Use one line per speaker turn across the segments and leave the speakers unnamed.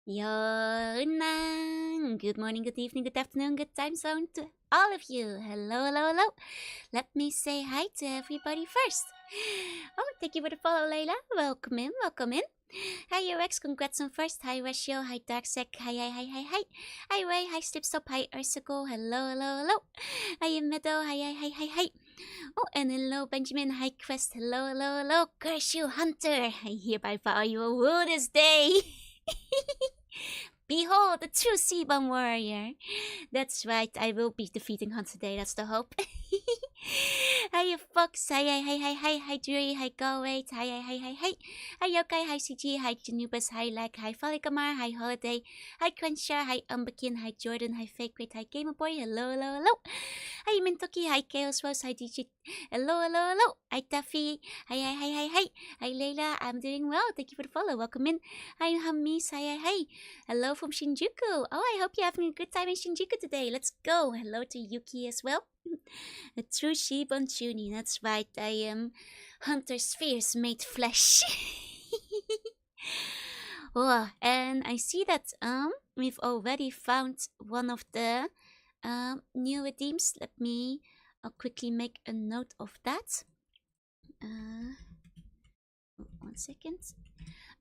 Yonang. Good morning, good evening, good afternoon, good time zone to all of you. Hello, hello, hello. Let me say hi to everybody first. Oh, thank you for the follow, Layla. Welcome in, welcome in. Hi, UX, congrats on first. Hi, Ratio. Hi, Darksec. Hi, hi, hi, hi, hi. Hi, Ray. Hi, Slipstop. Hi, Ursicle. Hello, hello, hello. Hi, Meadow. Hi, hi, hi, hi, hi. Oh, and hello, Benjamin. Hi, Quest. Hello, hello, hello. Curse you, Hunter. I hereby vow you a woo this day. Behold, the true Seabum warrior. That's right, I will be defeating Hunt today, that's the hope. Hi, Fox. Hi, hi, hi, hi, hi, hi, Drury. Hi, Galwait. Hi, hi, hi, hi, hi. Hi, Yokai. Hi, CG. Hi, Janubas. Hi, Lag. Hi, Falikamar. Hi, Holiday. Hi, Crenshaw. Hi, Umbakin. Hi, Jordan. Hi, Fake Rate. Hi, Gamerboy. Hello, hello, hello. Hi, Mintoki. Hi, Chaos Rose. Hi, DJ. Hello, hello, hello. Hi, Taffy. Hi, hi, hi, hi, hi. Hi, Layla. I'm doing well. Thank you for the follow. Welcome in. Hi, Hamis. Hi, hi, hi. Hello from Shinjuku. Oh, I hope you're having a good time in Shinjuku today. Let's go. Hello to Yuki as well. A true Shibon Chuni. That's right. I am Hunter Spheres made flesh. Oh, and I see that we've already found one of the new redeems. Let me quickly make a note of that. 1 second.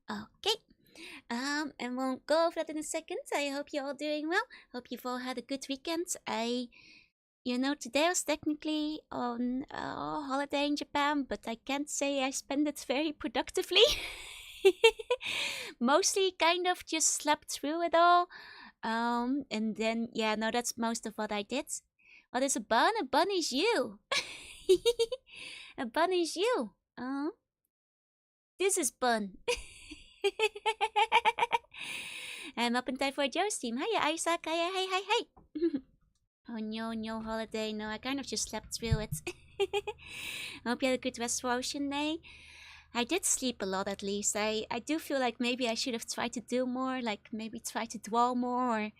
Okay. And we'll go over that in a second. I hope you're all doing well. Hope you've all had a good weekend. Today was technically on a holiday in Japan, but I can't say I spent it very productively. Mostly kind of just slept through it all. And then, that's most of what I did. What is a bun? A bun is you. A bun is you. This is bun. I'm up in time for Joe's team. Hiya, Isaac. Hiya, hi, hi, hi. Oh, no holiday. No, I kind of just slept through it. I hope you had a good rest for Ocean Day. I did sleep a lot at least. I do feel like maybe I should have tried to do more, like maybe try to dwell more or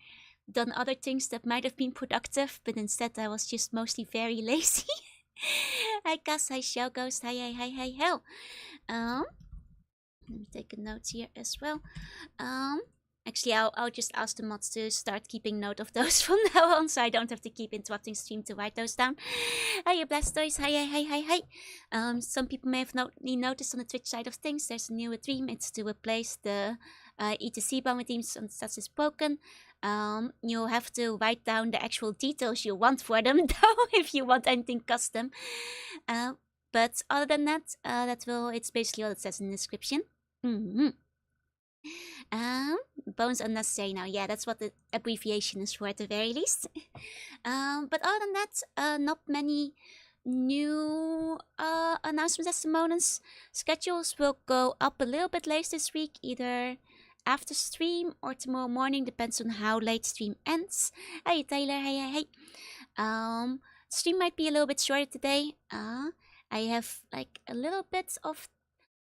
done other things that might have been productive, but instead I was just mostly very lazy. Hi, Cass. Hi, Shell Ghost. Hi, hell. Let me take a note here as well. Actually, I'll just ask the mods to start keeping note of those from now on, so I don't have to keep interrupting stream to write those down. Hi, Blastoise. Hi. Some people may have noticed on the Twitch side of things, there's a new dream. It's to replace the ETC bomb redeems such as broken. You'll have to write down the actual details you want for them, though, if you want anything custom. But other than that, it's basically all it says in the description. Bones unnecessary now. Yeah, that's what the abbreviation is for at the very least. But other than that, not many new announcements at the moment. Schedules will go up a little bit later this week, either after stream or tomorrow morning, depends on how late stream ends. Hey Taylor, hey. Stream might be a little bit shorter today. I have like a little bit of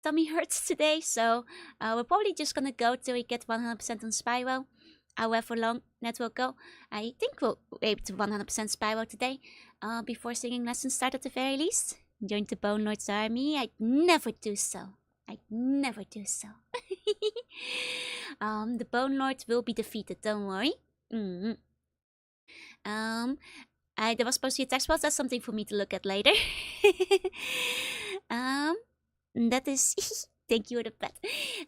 tummy hurts today, so we're probably just gonna go till we get 100% on Spyro. However long that will go, I think we'll be able to 100% Spyro today, before singing lessons start at the very least. Join the Bone Lord's army. I'd never do so. The Bone Lord will be defeated, don't worry. There was supposed to be a text box. That's something for me to look at later. That is thank you for the pet.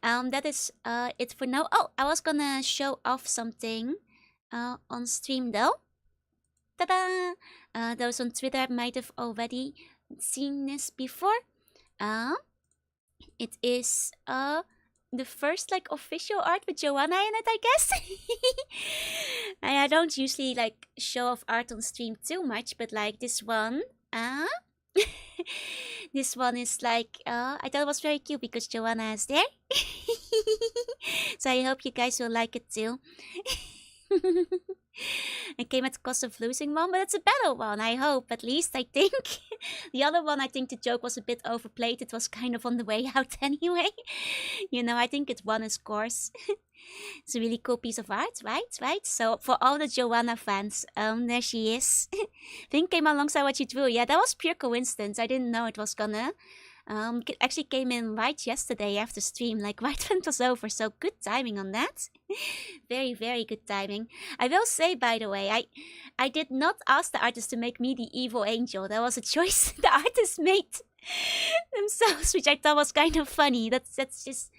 That is it for now. Oh, I was gonna show off something on stream though. Ta-da! Those on Twitter might have already seen this before. It is the first like official art with Joanna in it, I guess. I don't usually like show off art on stream too much, but like this one, this one is like, I thought it was very cute because Joanna is there. So I hope you guys will like it too. It came at the cost of losing one, but it's a better one, I hope, at least, I think. The other one, I think the joke was a bit overplayed. It was kind of on the way out anyway. I think it won its course. It's a really cool piece of art, right? So for all the Joanna fans, there she is. Thing came alongside what you drew. Yeah, that was pure coincidence. I didn't know it was gonna Actually came in right yesterday after stream, like right when it was over. So good timing on that. Very, very good timing. I will say, by the way, I did not ask the artist to make me the evil angel. That was a choice the artist made themselves, which I thought was kind of funny. That's just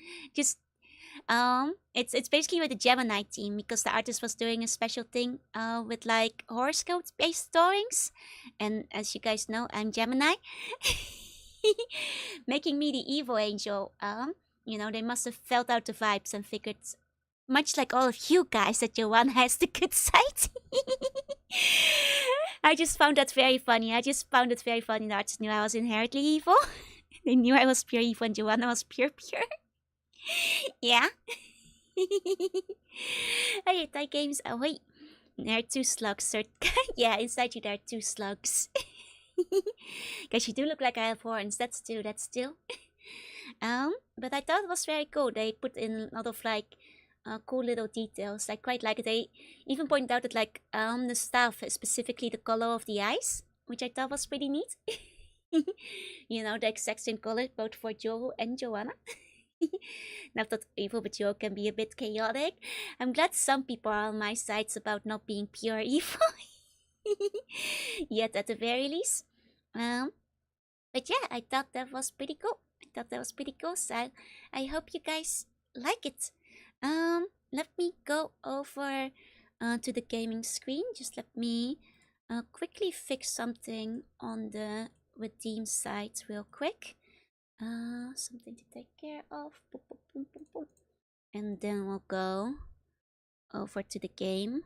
it's basically with the Gemini team, because the artist was doing a special thing with like horoscope based drawings, and as you guys know, I'm Gemini. Making me the evil angel. You know, they must have felt out the vibes and figured, much like all of you guys, that Joanna has the good side. I just found that very funny. The artist knew I was inherently evil. They knew I was pure evil and Joanna was pure. Yeah. Hey, Thai games. Oh, wait. There are 2 slugs, sir. Yeah, inside you there are 2 slugs. Guys, you do look like I have horns. That's true. But I thought it was very cool. They put in a lot of like cool little details. I quite like it. They even pointed out that like the staff is specifically the color of the eyes, which I thought was pretty neat. You know, the exact same color both for Joe and Joanna. Not that evil, but Joe can be a bit chaotic. I'm glad some people are on my sides about not being pure evil. Yet at the very least. But yeah, I thought that was pretty cool. So I hope you guys like it. Let me go over to the gaming screen. Just let me quickly fix something on the redeem site real quick. Something to take care of. Boom, boom, boom, boom, boom. And then we'll go over to the game.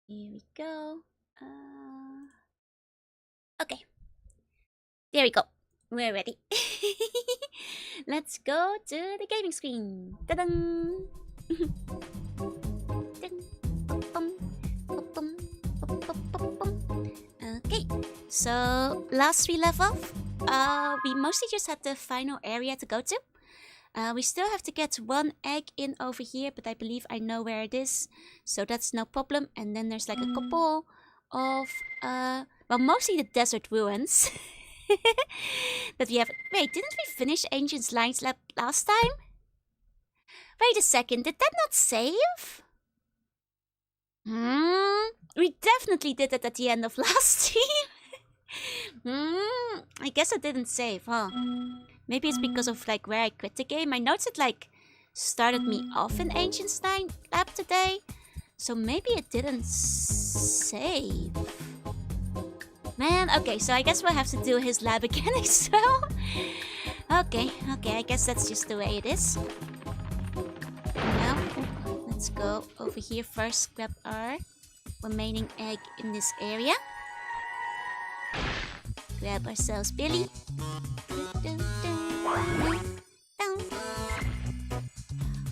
Here we go. Okay. There we go. We're ready. Let's go to the gaming screen. Ta-dang! Okay, so last we left off, we mostly just had the final area to go to. We still have to get 1 egg in over here, but I believe I know where it is, so that's no problem. And then there's like a couple of, well, mostly the desert ruins that we have. Wait, didn't we finish Ancient Lines Lab last time? Wait a second, did that not save? We definitely did it at the end of last stream. I guess it didn't save, huh? Maybe it's because of like where I quit the game. I noticed it like started me off in Ancient Stein Lab today, so maybe it didn't save. Man, okay, so I guess we'll have to do his lab again as well. Okay, I guess that's just the way it is. Now, let's go over here first, grab our remaining egg in this area. Grab ourselves Billy.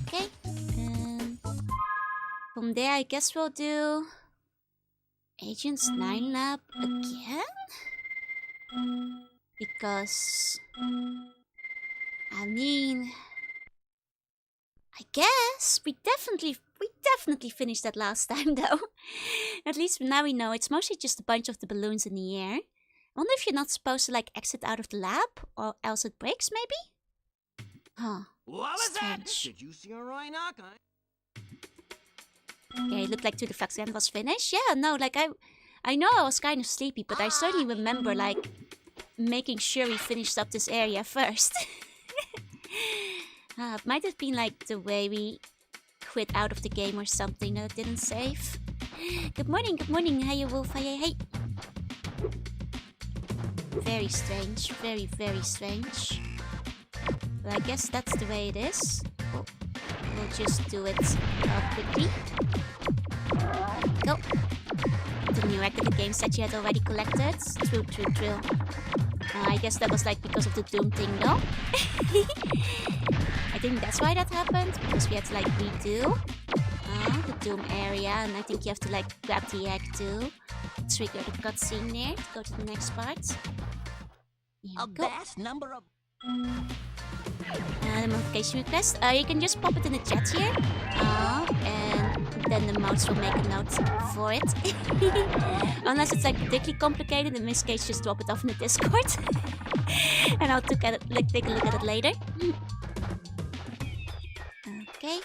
Okay, and from there I guess we'll do Agents 9 Lab again? Because, I mean, I guess we definitely finished that last time though. At least now we know it's mostly just a bunch of the balloons in the air. I wonder if you're not supposed to like exit out of the lab, or else it breaks maybe? Huh.
What was that?
Did you see a rhinoc?
Okay, it looked like To the Fox End was finished. Yeah, no, like I know I was kind of sleepy, but I certainly remember like making sure we finished up this area first. It might have been like the way we quit out of the game or something that it didn't save. Good morning, hey Wolf, hey. Very strange, very strange. But I guess that's the way it is. Oh, we'll just do it quickly. Go. The new active games that you had already collected. True. I guess that was like because of the Doom thing though. I think that's why that happened, because we had to like redo the Doom area, and I think you have to like grab the egg to trigger the cutscene there to go to the next part.
A vast number of...
The modification request, you can just pop it in the chat here. And then the mods will make a note for it. Unless it's like particularly complicated, in this case just drop it off in the Discord. And I'll take a look at it later. Okay.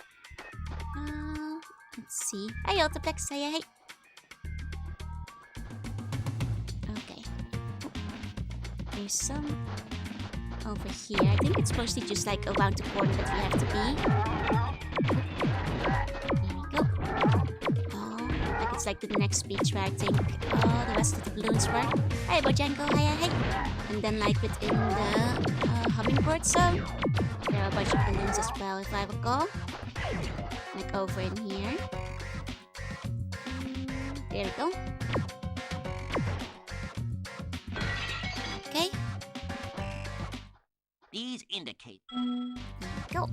Let's see. Hey Ultraplex, hey. Okay. There's some over here. I think it's mostly just like around the corner that we have to be. Here we go. Oh, like it's like the next beach where I think the rest of the balloons were. Hey Bojanko, hey. And then like within the hummingbird zone, there are a bunch of balloons as well, if I recall. Like over in here. There we go. Okay.
These indicate.
Go.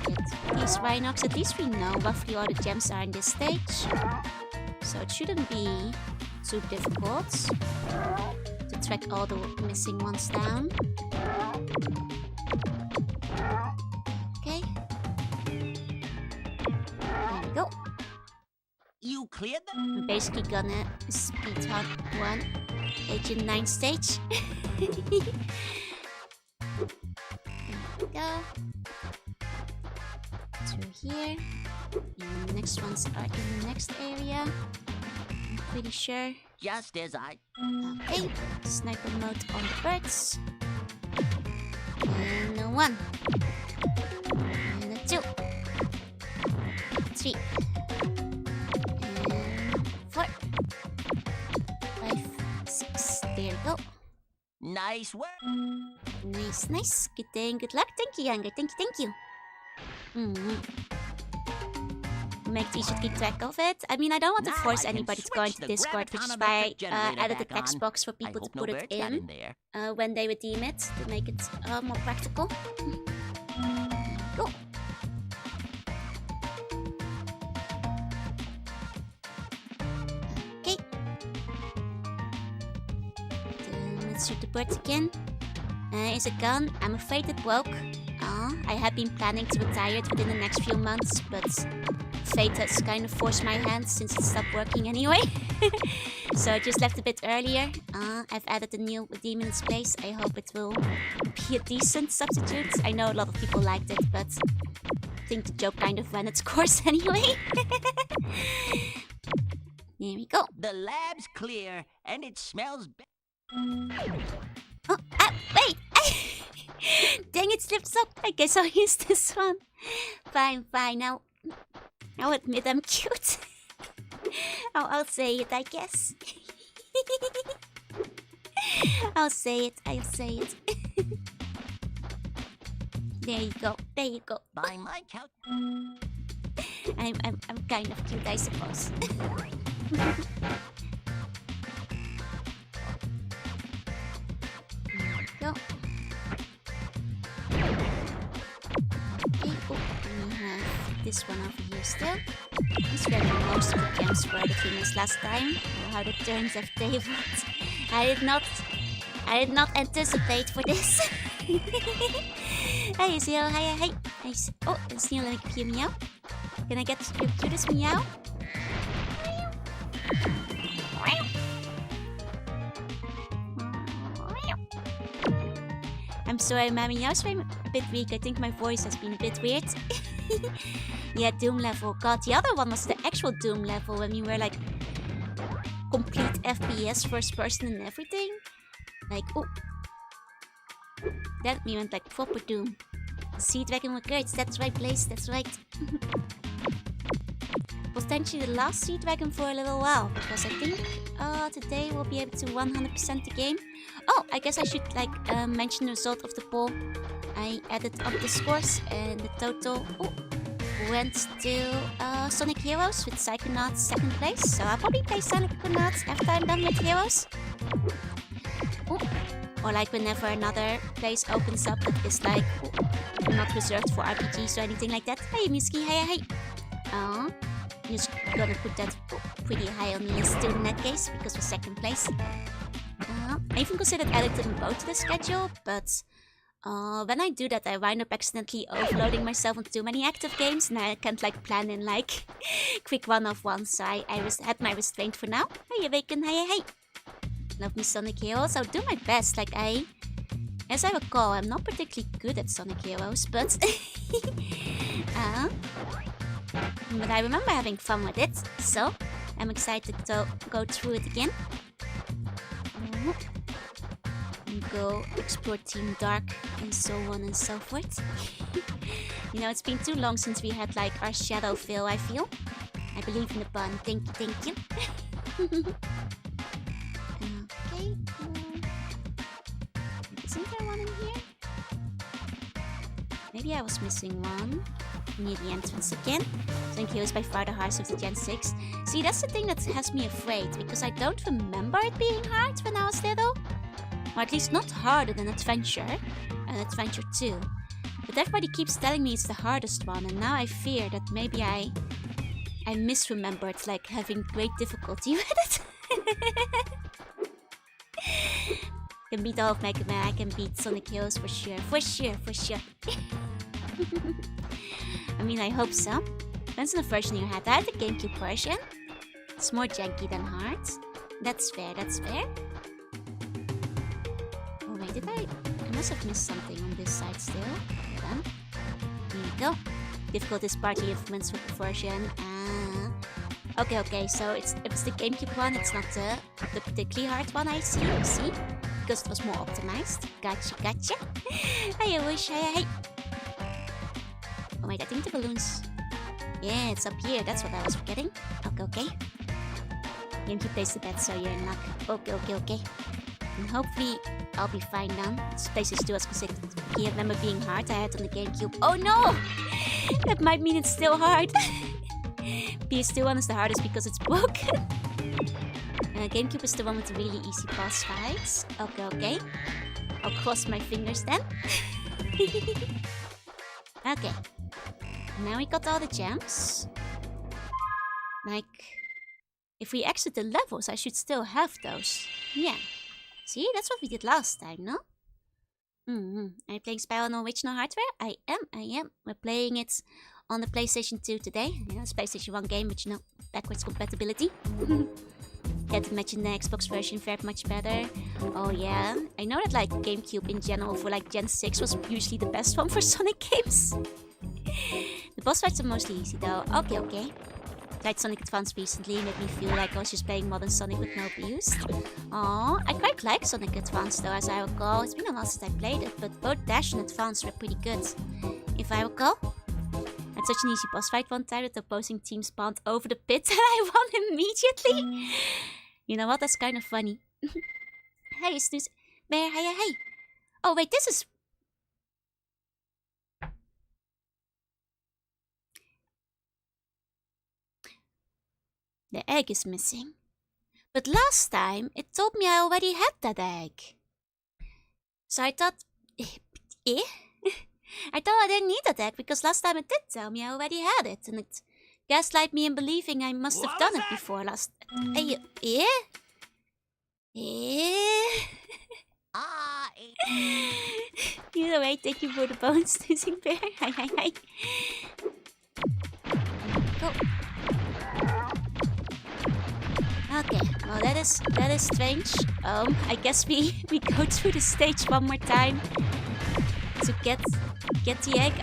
Get these Rhinox. At least we know roughly all the gems are in this stage. So it shouldn't be too difficult to track all the missing ones down. Okay. There we go.
You cleared them?
I'm basically gonna speed run 1 Agent 9 stage. There we go. Through here. And the next ones are in the next area. I'm pretty sure.
Just as I.
Okay. Sniper mode on the birds. And a 1. And a 2. 3. And 4. 5. 6. There we go.
Nice work.
Nice. Good day and good luck. Thank you, Younger. Thank you. Make you should keep track of it. I mean, I don't want to force anybody to go into Discord, which is why I added a text box for people to put it in when they redeem it, to make it more practical. Go. Okay. Let's shoot the birds again. Is it gone? I'm afraid it broke. I had been planning to retire it within the next few months, but fate has kind of forced my hand since it stopped working anyway. So I just left a bit earlier. I've added a new redeem in its place. I hope it will be a decent substitute. I know a lot of people liked it, but I think the joke kind of ran its course anyway. Here we go.
The lab's clear and it smells
Oh, wait! Dang, it slips up. I guess I'll use this one. Fine. Now, I'll admit I'm cute. I'll say it, I guess. I'll say it. There you go.
by my couch.
I'm kind of cute, I suppose. Go. Okay, we have this one over here still. This where most of the gems were that we missed last time. Oh, how the turns have tabled. I did not anticipate for this. Hey, Zero, hey. Nice. Oh, and Sneal, let me hear meow. Can I get your cutest meow? I'm sorry, my meows were a bit weak. I think my voice has been a bit weird. Yeah, Doom level. God, the other one was the actual Doom level when we were like complete FPS, first person and everything. Like, oh. That we went like proper Doom. Sea Dragon records, that's right, Blaze, that's right. Potentially the last Sea Dragon for a little while, because I think today we'll be able to 100% the game. Oh, I guess I should like mention the result of the poll. I added up the scores and the total went to Sonic Heroes with Psychonauts 2nd place. So I'll probably play Psychonauts after I'm done with Heroes. Or like whenever another place opens up that is like not reserved for RPGs or anything like that. Hey Miski, hey. I'm just gonna put that pretty high on the list too in that case, because we're 2nd place. I even considered adding them both to the schedule, but When I do that, I wind up accidentally overloading myself on too many active games, and I can't like plan in like quick one-off-one. So I had my restraint for now. Hey, Awaken, hey. Love me Sonic Heroes. I'll do my best. Like as I recall, I'm not particularly good at Sonic Heroes, but but I remember having fun with it. So I'm excited to go through it again. And go explore Team Dark and so on and so forth. You know, it's been too long since we had like our shadow fill, I feel. I believe in the pun. Thank you. Okay. Isn't there one in here? Maybe I was missing one. Near the entrance again. Sonic Heroes is by far the hardest of the Gen 6. See, that's the thing that has me afraid, because I don't remember it being hard when I was little. Or at least not harder than Adventure and Adventure 2. But everybody keeps telling me it's the hardest one, and now I fear that maybe I misremembered like having great difficulty with it. I can beat all of Mega Man, I can beat Sonic Heroes for sure. I mean, I hope so. Depends on the version you had. I had the GameCube version. It's more janky than hard. That's fair. Oh wait, did I must have missed something on this side still. Hold on. Here we go. Difficult is partly influenced with the version. Okay, so if it's the GameCube one, it's not the particularly hard one, I see. Because it was more optimized. Gotcha. Hey, I wish, hey. Oh wait, I think the balloons... Yeah, it's up here, that's what I was forgetting. Okay. GameCube plays the bet, so you're in luck. Okay. And hopefully, I'll be fine now. This place is still as considered. I remember being hard, I had on the GameCube. Oh no! That might mean it's still hard. PS2 one is the hardest because it's broken. GameCube is the one with the really easy boss fights. Okay. I'll cross my fingers then. Okay. Now we got all the gems. Like, if we exit the levels, I should still have those. Yeah. See, that's what we did last time, no? Are you playing Spyro on original hardware? I am. We're playing it on the PlayStation 2 today. Yeah, it's PlayStation 1 game, but you know, backwards compatibility. Can't imagine the Xbox version fared much better. Oh yeah, I know that like GameCube in general for like Gen 6 was usually the best one for Sonic games. The boss fights are mostly easy though. Okay. Tried Sonic Advance recently, made me feel like I was just playing modern Sonic with no boost. Aww, I quite like Sonic Advance though, as I recall. It's been a while since I played it, but both Dash and Advance were pretty good, if I recall. I had such an easy boss fight one time that the opposing team spawned over the pit and I won immediately. You know what, that's kind of funny. Hey, Snooze Bear, hey. Oh wait, this is... The egg is missing. But last time, it told me I already had that egg. So I thought... I thought I didn't need that egg because last time it did tell me I already had it. And it gaslighted me in believing I must have done it before last... Either way, thank you for the bones, Snoozing Bear. Hi. Go. Okay, well that is strange. I guess we go through the stage one more time to get the egg.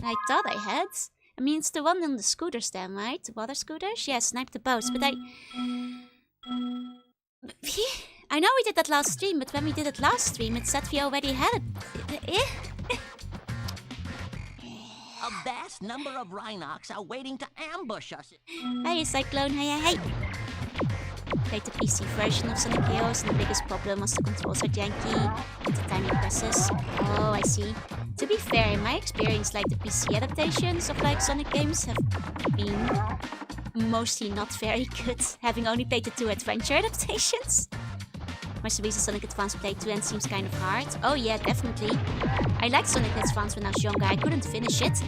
I thought I had. I mean, it's the one on the scooters then, right? The water scooters? Yeah, snipe the boats, but I know we did that last stream, but when we did it last stream, it said we already had it.
A vast number of Rhinox are waiting to ambush us.
Hey, Cyclone, hey. Played the PC version of Sonic Heroes, and the biggest problem was the controls are janky and the tiny presses. Oh, I see. To be fair, in my experience, like the PC adaptations of like Sonic games have been mostly not very good, having only played the 2 adventure adaptations. Much the reason Sonic Advance played 2 and seems kind of hard. Oh yeah, definitely. I liked Sonic Advance when I was younger. I couldn't finish it.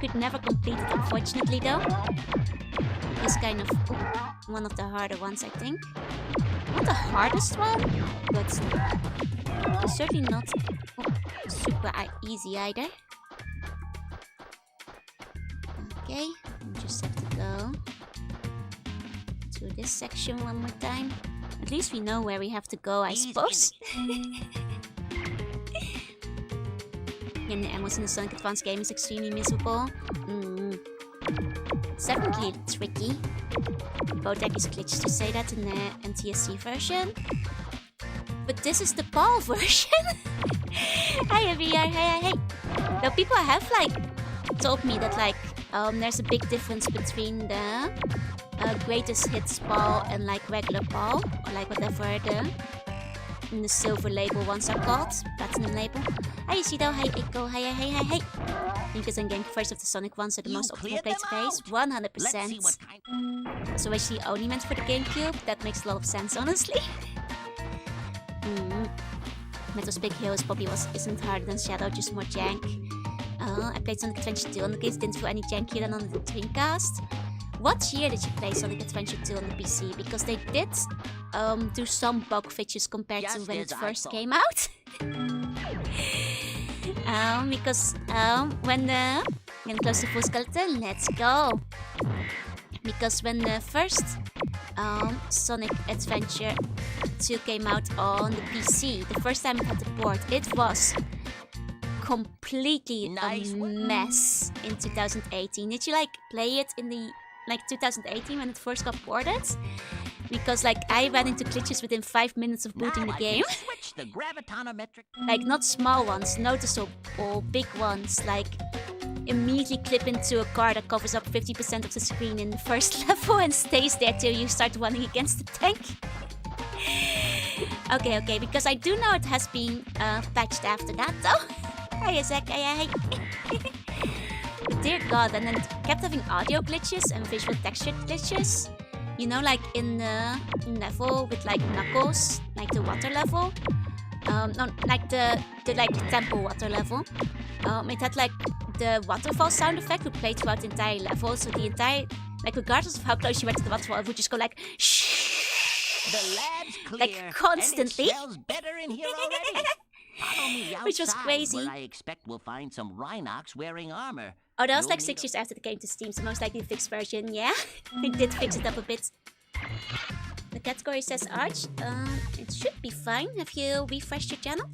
Could never complete it, unfortunately, though. It's kind of one of the harder ones, I think. not the hardest one, but it's certainly not super easy either. Okay, we just have to go to this section one more time. At least we know where we have to go, I suppose. And the ammos in the Sonic Advance game is extremely miserable. It's definitely tricky. Bodek is glitched to say that in the NTSC version. But this is the PAL version. Hi VR, hey. Though people have like told me that like there's a big difference between the greatest hits PAL and like regular PAL, or like whatever the silver label ones are called, platinum label. Hi Shido, hi Echo, hey. Because I'm getting first of the Sonic ones are the most optimal play to face, 100%. So actually only meant for the GameCube. That makes a lot of sense, honestly. Metal's Big Hero isn't harder than Shadow, just more jank. I played Sonic Adventure 2 on the case, didn't feel any jankier than on the Dreamcast. What year did you play Sonic Adventure 2 on the PC? Because they did do some bug fixes compared to when it first came out. Because when the... Getting close to full skeleton, let's go! Because when the first Sonic Adventure 2 came out on the PC, the first time it had the port, it was completely a mess in 2018. Did you like play it in the 2018 when it first got ported? Because like I ran into glitches within 5 minutes of booting the game. Like not small ones, noticeable, big ones, like immediately clip into a car that covers up 50% of the screen in the first level and stays there till you start running against the tank. Okay, because I do know it has been patched after that though. Hi Zach, hey. But dear god, and then it kept having audio glitches and visual texture glitches. You know, like in the level with like Knuckles, like the water level. No, like the temple water level. It had like the waterfall sound effect would play throughout the entire level, so the entire, like regardless of how close you were to the waterfall, it would just go like shh,
the lab's clear,
like constantly.
And it smells better in here already.
Which was crazy.
Where I expect we'll find some Rhinox wearing armor.
Oh, that was like 6 years after it came to Steam, so most likely the fixed version, yeah. They did fix it up a bit. The category says Arch. It should be fine. Have you refreshed your channel?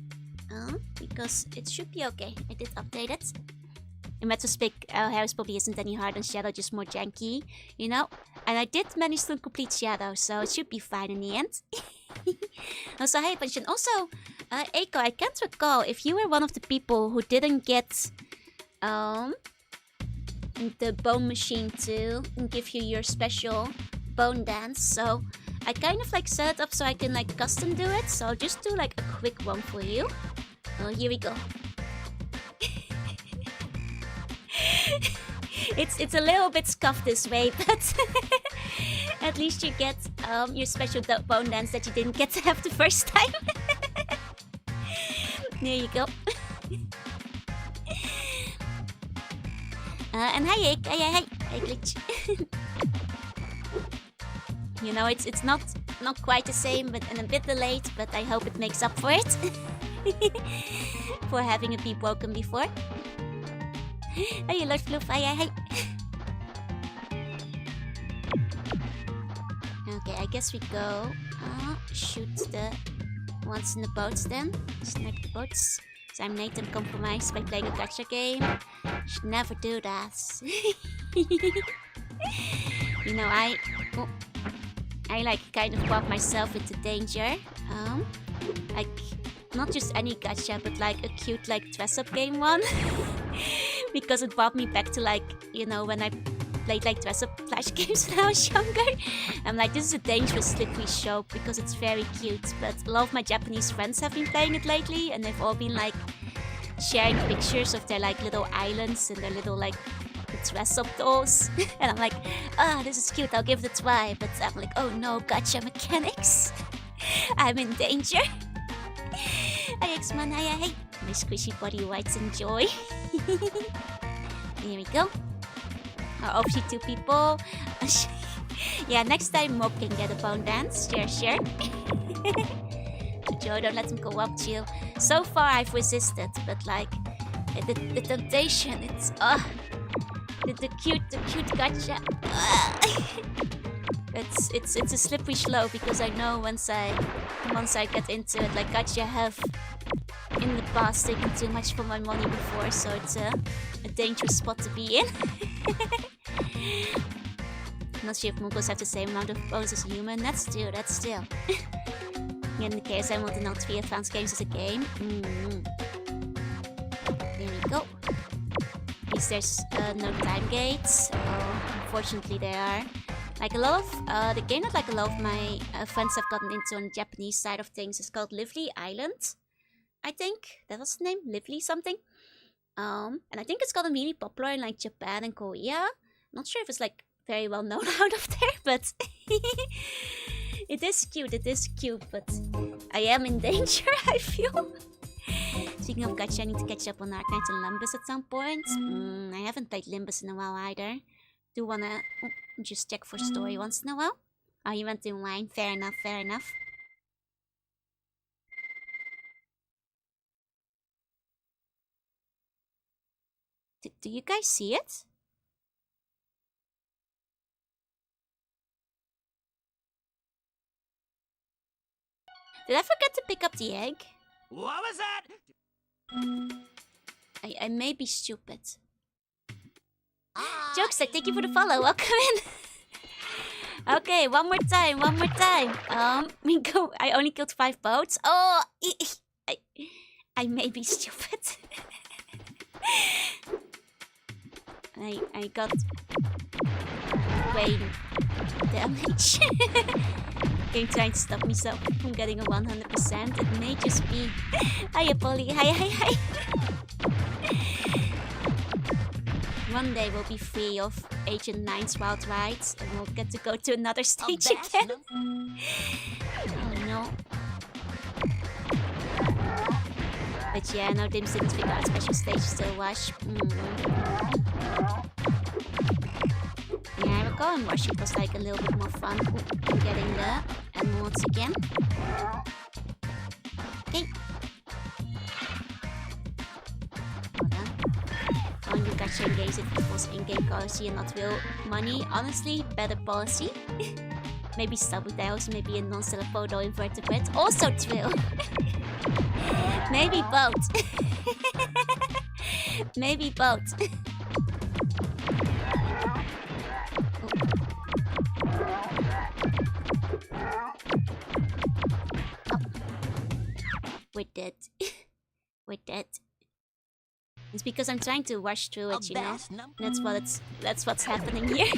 Because it should be okay. I did update it. In retrospect, Harris probably isn't any harder than Shadow, just more janky, you know? And I did manage to complete Shadow, so it should be fine in the end. Also, hi, Pension. Also, Eiko, I can't recall if you were one of the people who didn't get the bone machine to give you your special bone dance. So I kind of like set it up so I can like custom do it. So I'll just do like a quick one for you. Oh, here we go. It's a little bit scuffed this way, but at least you get your special bone dance that you didn't get to have the first time. There you go. And hi, hey, glitch. You know, it's not quite the same, but and a bit delayed, but I hope it makes up for it. For having it be broken before. Hey, Lord Floof, hey. Okay, I guess we go shoot the ones in the boats then. Snipe the boats. So I'm Nathan compromised by playing a gacha game. Should never do that. You know, I like kind of brought myself into danger. Like not just any gacha, but like a cute like dress-up game one. Because it brought me back to like, you know, when I played like dress-up flash games when I was younger. I'm like, this is a dangerous slippery show because it's very cute. But a lot of my Japanese friends have been playing it lately, and they've all been like sharing pictures of their like little islands and their little like dress-up dolls. And I'm like, this is cute, I'll give it a try. But I'm like, oh no, gacha mechanics. I'm in danger. Hi X-Man, hey. My squishy body whites enjoy. Here we go. Obviously 2 people. Yeah, next time Mob can get a bone dance. Sure. Joe, don't let him go up to you. So far, I've resisted, but like the temptation, it's the cute gotcha. It's a slippery slope because I know once I get into it, like gotcha have in the past taken too much for my money before, so it's a dangerous spot to be in. Not sure if Muggles have the same amount of bones as human. That's still. In the case I want to know 3 advanced games as a game. There we go. At least there's no time gates. Unfortunately there are. Like a lot of the game that like a lot of my friends have gotten into on the Japanese side of things is called Lively Island. I think that was the name, Lively something. And I think it's gotten really popular in like Japan and Korea. Not sure if it's like very well known out of there, but it is cute, but I am in danger, I feel. Speaking of gacha, I need to catch up on Archives and Limbus at some point. I haven't played Limbus in a while either. Do wanna just check for story once in a while. Oh, you went in line. Fair enough. Do you guys see it? Did I forget to pick up the egg?
What was that?
I may be stupid. Jokester, thank you for the follow. Welcome in. Okay, one more time. We go. I only killed 5 boats. Oh, I may be stupid. I got brain damage. Game trying to stop myself from getting a 100%. It may just be. Hiya, Polly. Hi. One day we'll be free of Agent 9's wild rides and we'll get to go to another stage again. Oh no. But yeah, no, Dims didn't figure out special stage still was. Yeah, I recall and Wash it was like a little bit more fun getting the emeralds again. Okay. Hold on. Don't do gacha in games if it was in-game currency and not real money. Honestly, better policy. Maybe Sabudeos, maybe a non-stellar photo invertebrate. Also true. Maybe both. Maybe both. We're dead. It's because I'm trying to rush through it, you know. That's what's happening here.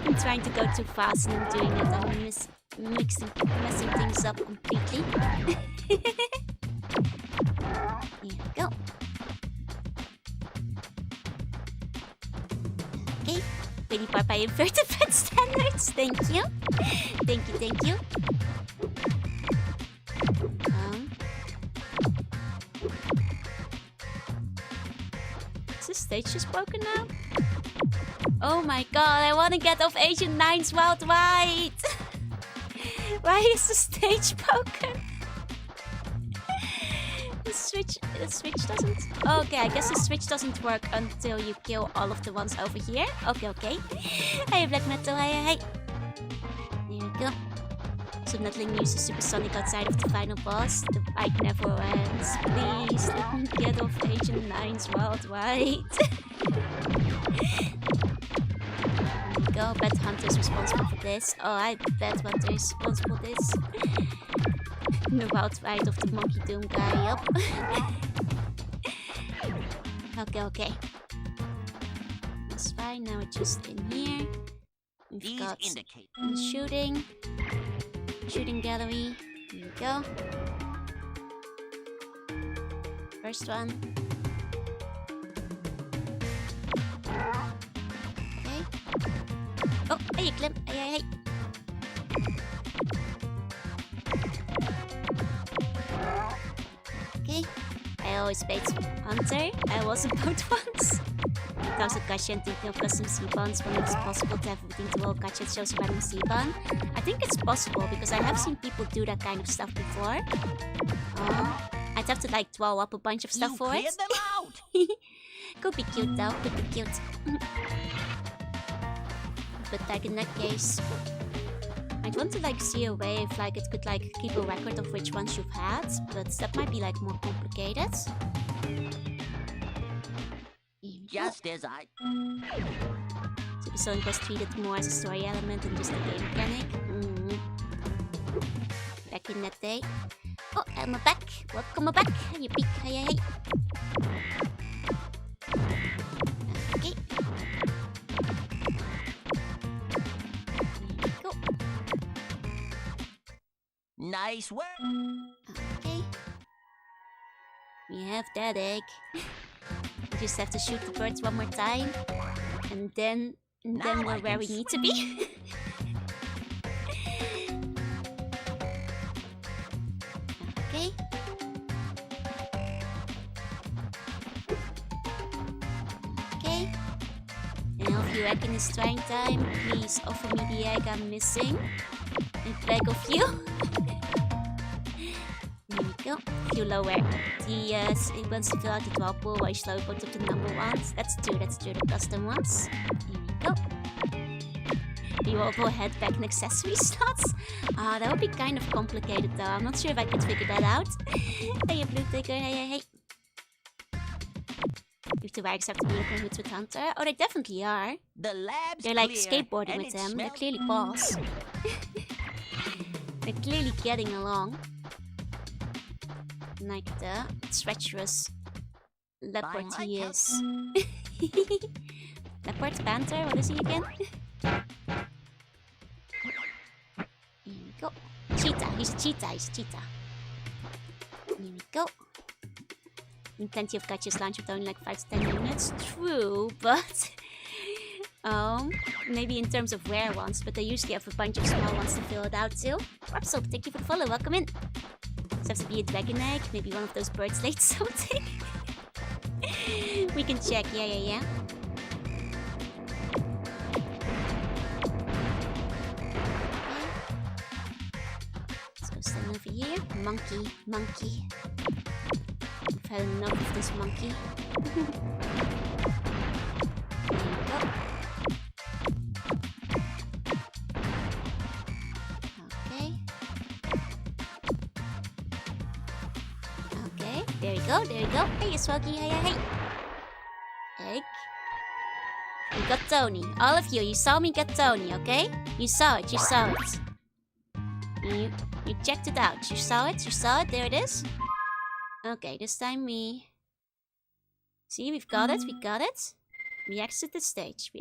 I'm trying to go too fast and I'm doing it. I'm messing things up completely. Here we go. Okay. Pretty Papa invertebrate standards. Thank you. Thank you. Is the stage just broken now? Oh my god, I want to get off Agent 9's wild ride. Why is the stage broken? The switch doesn't... Okay, I guess the switch doesn't work until you kill all of the ones over here. Okay. Hey, Black Metal, hey. There we go. So Nutling uses Supersonic outside of the final boss. The fight never ends. Please, let me get off Agent 9's wild ride. There we go. Bet Hunter's responsible for this. Oh, I bet Hunter is responsible for this. The wild ride of the Monkey Doom guy, yup. Okay. That's fine, now we're just in here. We've got shooting gallery. Here we go. First one. Okay. Oh, hey, Clem. Hey. Okay. I always bait Hunter. I wasn't both once. 1000 gacha and thinking of custom C-bonds when it's possible to have everything to all gacha that shows a random C-bond. I think it's possible because I have seen people do that kind of stuff before. I'd have to like draw up a bunch of stuff for it.
Them out.
Could be cute though, could be cute. But like in that case, I'd want to like see a way if like it could like keep a record of which ones you've had, but that might be like more complicated.
Just as I...
So the song was treated more as a story element than just a game mechanic. Back in that day. Oh, I'm back. Welcome back. Yippee, hey, hey. Okay. Go.
Nice work.
Okay. We have that egg. We just have to shoot the birds one more time. And then we're where we need to be. Okay. Okay. Now if you reckon it's trying time, please offer me the egg I'm missing. I beg of you. There we go. If you lower the sequence to fill out the draw pool while you slowly put up the number ones. That's true, the custom ones. Here we go. You will go head back in accessory slots. That would be kind of complicated though. I'm not sure if I can figure that out. Hey, blue ticker, hey. If the wags have to be in cahoots with Hunter. Oh, they definitely are.
The lab's
They're like
clear,
skateboarding
and
with
it
them. They're
smells-
clearly boss. They're clearly getting along. Like the treacherous leopard
Buy my
he
cup.
is. Leopard? Panther? What is he again? Here we go. Cheetah. He's a cheetah. Here we go. And plenty of gachas launch with only like 5 to 10 units. True, but... maybe in terms of rare ones, but they usually have a bunch of small ones to fill it out too. Rapsol, thank you for the follow. Welcome in. This has to be a dragon egg. Maybe one of those birds laid something. We can check. Yeah. Let's go stand over here. Monkey. I've had enough of this monkey. There we go. Okay, there we go. Hey, Swaggy, hey. Egg. We got Tony. All of you saw me get Tony, okay? You saw it. You checked it out. You saw it, there it is. Okay, this time we... See, we've got it. We exit the stage.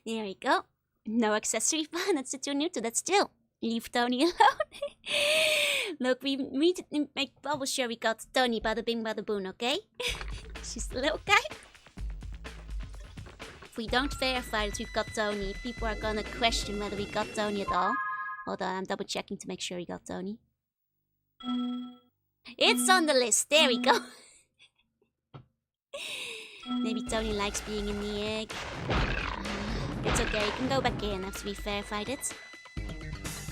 There we go. No accessory fun. That's too new to that still. Leave Tony alone. Look, we need to make double sure we got Tony. Bada bing, bada boon, okay? She's the little guy. If we don't verify that we've got Tony, people are gonna question whether we got Tony at all. Hold on, I'm double checking to make sure we got Tony. It's on the list. There we go. Maybe Tony likes being in the egg. It's okay, you can go back in after we verified it.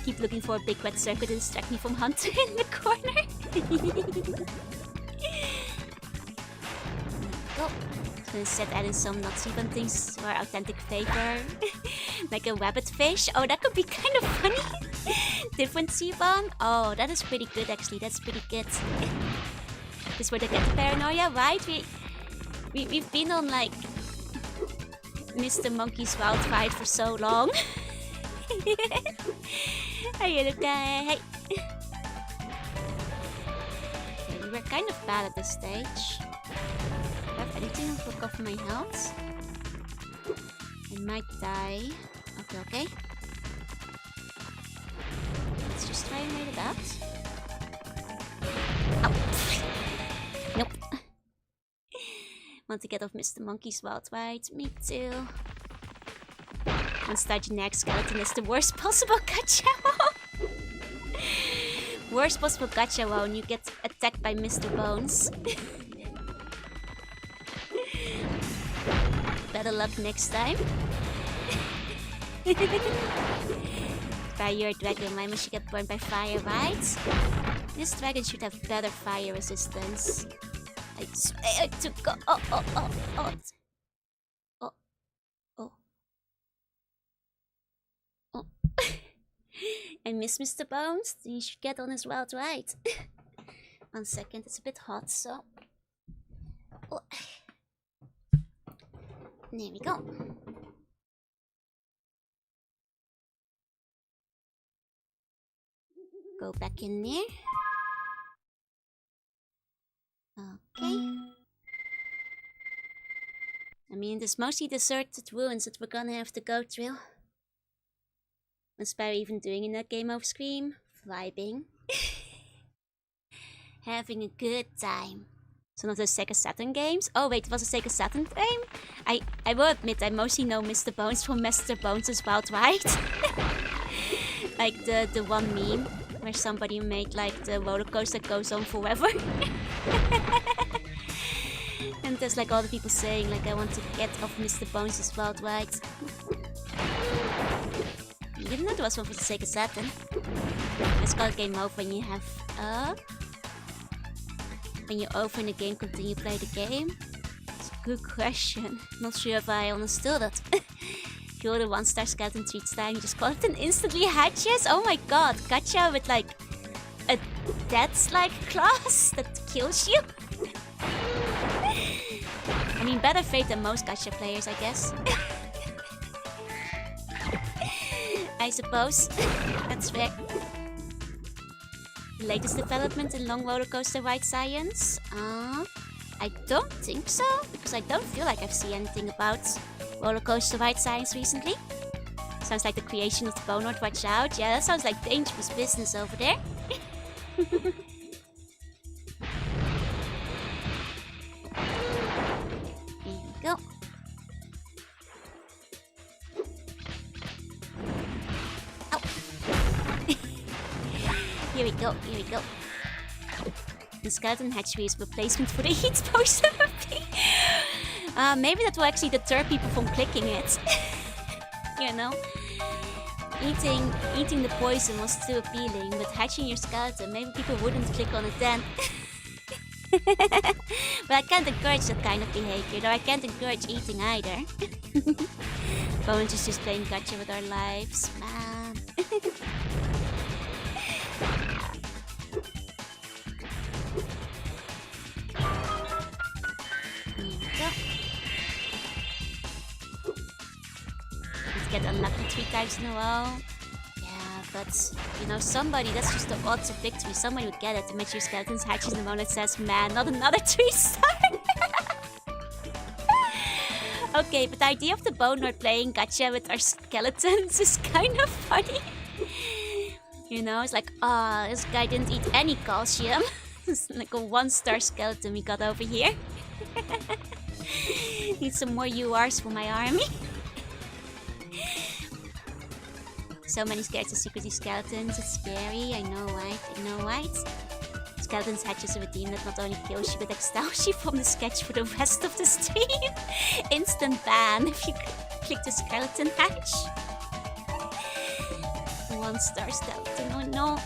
Keep looking for a big red circle to distract me from Hunter in the corner. Go. Just gonna set add in some not even things for authentic flavor. Like a rabbit fish. Oh, that could be kind of funny. Different C-bomb. Oh, that is pretty good actually. That's pretty good. This where they get the paranoia, right? We've been on like Mr. Monkey's wild ride for so long. Hey, little guy. Hey. Okay, we're kind of bad at this stage. Do I have anything to cover my health? I might die. Okay. Let's just try and wait it out. Oh. Nope. Want to get off Mr. Monkey's wild ride? Me too. One-star generic skeleton is the worst possible gacha wow. Worst possible gacha wow, and you get attacked by Mr. Bones. better luck next time. By your dragon, why must you get burned by fire, right? This dragon should have better fire resistance. I swear to God. Oh. I miss Mr. Bones. He should get on his wild ride. 1 second, it's a bit hot, so. Oh. There we go. Go back in there. Okay. I mean, there's mostly deserted ruins that we're gonna have to go through. What's Spyro even doing in that game off screen? Vibing. Having a good time. It's one of those Sega Saturn games. Oh wait, it was a Sega Saturn game? I will admit I mostly know Mr. Bones from Mr. Bones' Wild Ride. Like the one meme where somebody made like the roller coaster that goes on forever. And there's like all the people saying like I want to get off Mr. Bones' Wild Ride. You didn't know there was one for the Sega Saturn. It's called game over when you have when you open the game, continue play the game? It's a good question. Not sure if I understood it. If you order 1-star skeleton 3 times, you just call it and instantly hatches? Oh my god, gacha with like a death-like class that kills you? I mean, better fate than most gacha players, I guess. I suppose. That's fair. Latest development in long roller coaster ride science? I don't think so, because I don't feel like I've seen anything about roller coaster ride science recently. Sounds like the creation of the Bone Lord, watch out. Yeah, that sounds like dangerous business over there. Here we go. Here we go, here we go. The skeleton hatchery is a replacement for the heat potion. Maybe that will actually deter people from clicking it. You know? Eating the poison was too appealing, but hatching your skeleton, maybe people wouldn't click on it then. But I can't encourage that kind of behavior, though I can't encourage eating either. Bones is just playing gacha with our lives, man. Get unlucky 3 times in a row. Yeah, but you know, somebody, that's just the odds of victory. Somebody would get it to make sure skeletons hatches in the moment that says, man, not another 3-star. Okay, but the idea of the Bone Lord playing gacha with our skeletons is kind of funny. You know, it's like, this guy didn't eat any calcium. It's like a 1-star skeleton we got over here. Need some more URs for my army. So many scared of secrecy skeletons, it's scary, I know, right? Skeletons hatches a redeem that not only kills you but exiles you from the sketch for the rest of the stream. Instant ban if you click the skeleton hatch. 1-star skeleton, oh no.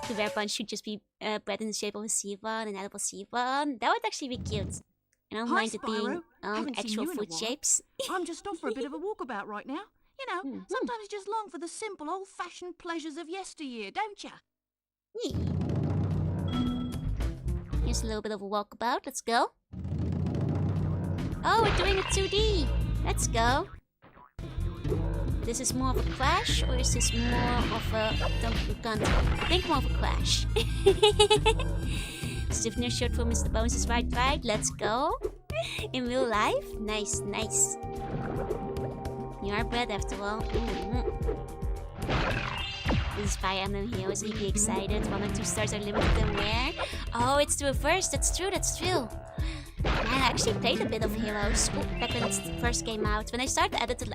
The rare bunch should just be bred in the shape of a sea one, an edible sea one. That would actually be cute. I don't mind it being actual food shapes.
I'm just off for a bit of a walkabout right now. You know, sometimes you just long for the simple, old-fashioned pleasures of yesteryear, don't ya?
Yeah. Here's a little bit of a walkabout. Let's go. Oh, we're doing it 2D. Let's go. This is more of a crash, or is this more of a... I think more of a crash. Stiffener short for Mr. Bones is right. Let's go. In real life? Nice, nice. You are bred after all. This is Fire Emblem Heroes. Are you excited? 1 or 2 stars are limited and rare. Oh, it's the reverse. That's true. Man, I actually played a bit of Heroes back when it first came out. When I started editing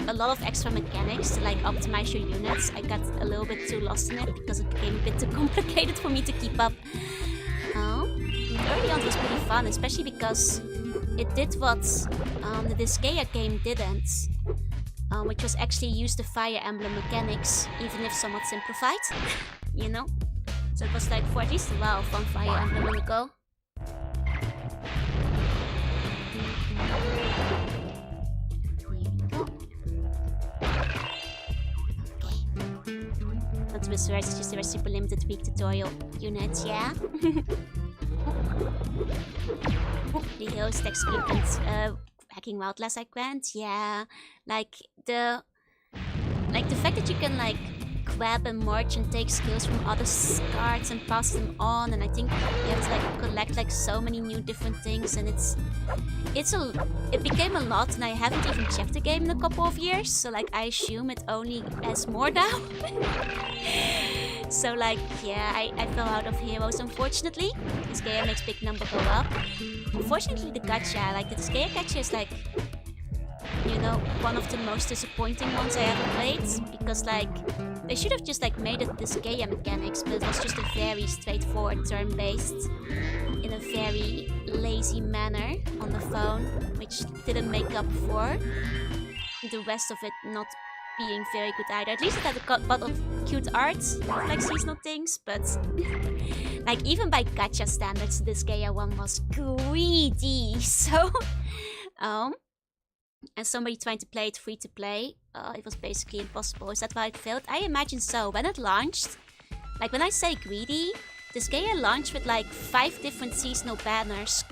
a lot of extra mechanics to like optimize your units, I got a little bit too lost in it because it became a bit too complicated for me to keep up. Oh, early on it was pretty fun, especially because it did what the Disgaea game didn't, which was actually use the Fire Emblem mechanics, even if somewhat simplified, you know? So it was like for at least a while fun Fire Emblem on the go. Not to be surprised, it's just a super limited week tutorial unit, yeah? The Hero Stacks Blueprint, hacking wildlife I grant, yeah. Like the fact that you can like grab and merge and take skills from other cards and pass them on, and I think you have to like collect like so many new different things, and it became a lot, and I haven't even checked the game in a couple of years, so like I assume it only has more now. So like, yeah, I fell out of Heroes unfortunately. This game makes big number go up. Unfortunately the gacha, like the Disgaea gacha is like, you know, one of the most disappointing ones I ever played, because like they should have just like made it Disgaea mechanics, but it was just a very straightforward turn-based in a very lazy manner on the phone, which didn't make up for the rest of it not being very good either. At least it had a lot of cute art, like seasonal things, but like even by gacha standards, this Disgaea one was greedy. So, and somebody trying to play it free to play, it was basically impossible. Is that why it failed? I imagine so. When it launched, like when I say greedy, this Disgaea launched with like 5 different seasonal banners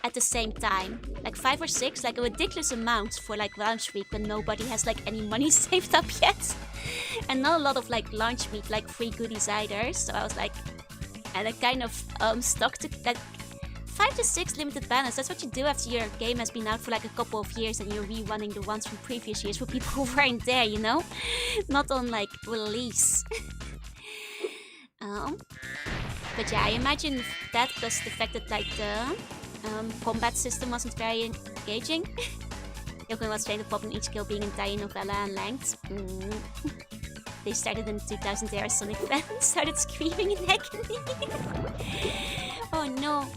at the same time, like 5 or 6, like a ridiculous amount for like launch week when nobody has like any money saved up yet, and not a lot of like launch week like free goodies either. So I was like, and I kind of stuck to like 5 to 6 limited banners. That's what you do after your game has been out for like a couple of years and you're rerunning the ones from previous years for people who weren't there, you know, not on like release. But yeah, I imagine that plus the fact that like the combat system wasn't very engaging. You're going to explain the problem each kill being entire novella and length. They started in 2000 era Sonic fans started screaming in agony. Oh no.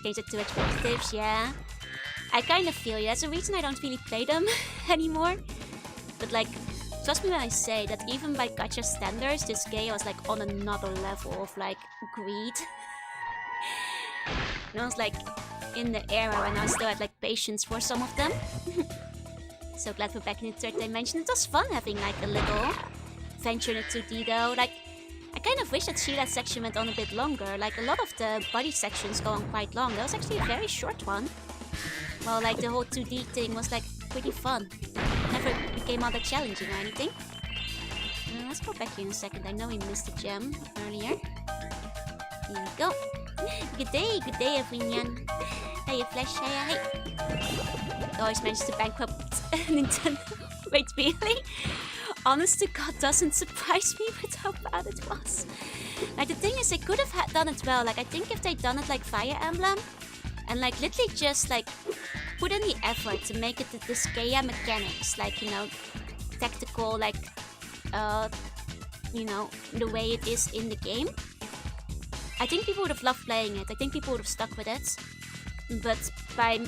Games are too expensive, yeah. I kind of feel you. That's the reason I don't really play them anymore. But like, trust me when I say that even by gacha standards, this game was like on another level of like greed. And I was like in the era when I still had like patience for some of them. So glad we're back in the third dimension. It was fun having like a little venture in the 2D though. Like, I kind of wish that Sheila's section went on a bit longer. Like a lot of the body sections go on quite long. That was actually a very short one. Well, like the whole 2D thing was like pretty fun. Never became all that challenging or anything. Let's go back here in a second. I know we missed a gem earlier. Here we go. Good day everyone. Hey, Flash, hey. Always managed to bankrupt Nintendo. Wait, really? Honest to God, doesn't surprise me with how bad it was. Like, the thing is, they could have done it well. Like, I think if they'd done it like Fire Emblem, and like literally just like put in the effort to make it the Disgaea mechanics, like, you know, tactical, like, you know, the way it is in the game, I think people would have loved playing it. I think people would have stuck with it. But by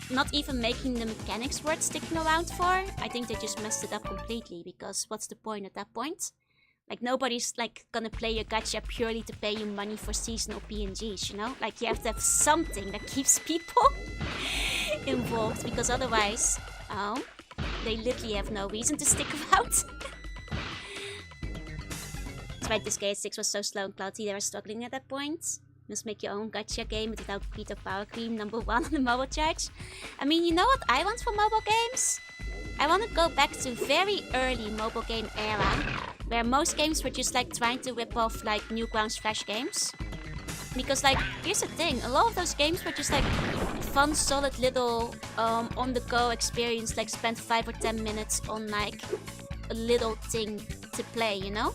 not even making the mechanics worth sticking around for, I think they just messed it up completely, because what's the point at that point? Like, nobody's like gonna play your gacha purely to pay you money for seasonal PNGs, you know? Like, you have to have something that keeps people involved, because otherwise, they literally have no reason to stick around. That's why Disgaea 6 was so slow and cloudy, they were struggling at that point. Must make your own gacha game without Peter Power Cream #1 on the mobile charge. I mean, you know what I want for mobile games? I want to go back to very early mobile game era, where most games were just like trying to rip off like Newgrounds Flash games. Because like, here's the thing, a lot of those games were just like fun, solid little on-the-go experience, like spend 5 or 10 minutes on like a little thing to play, you know?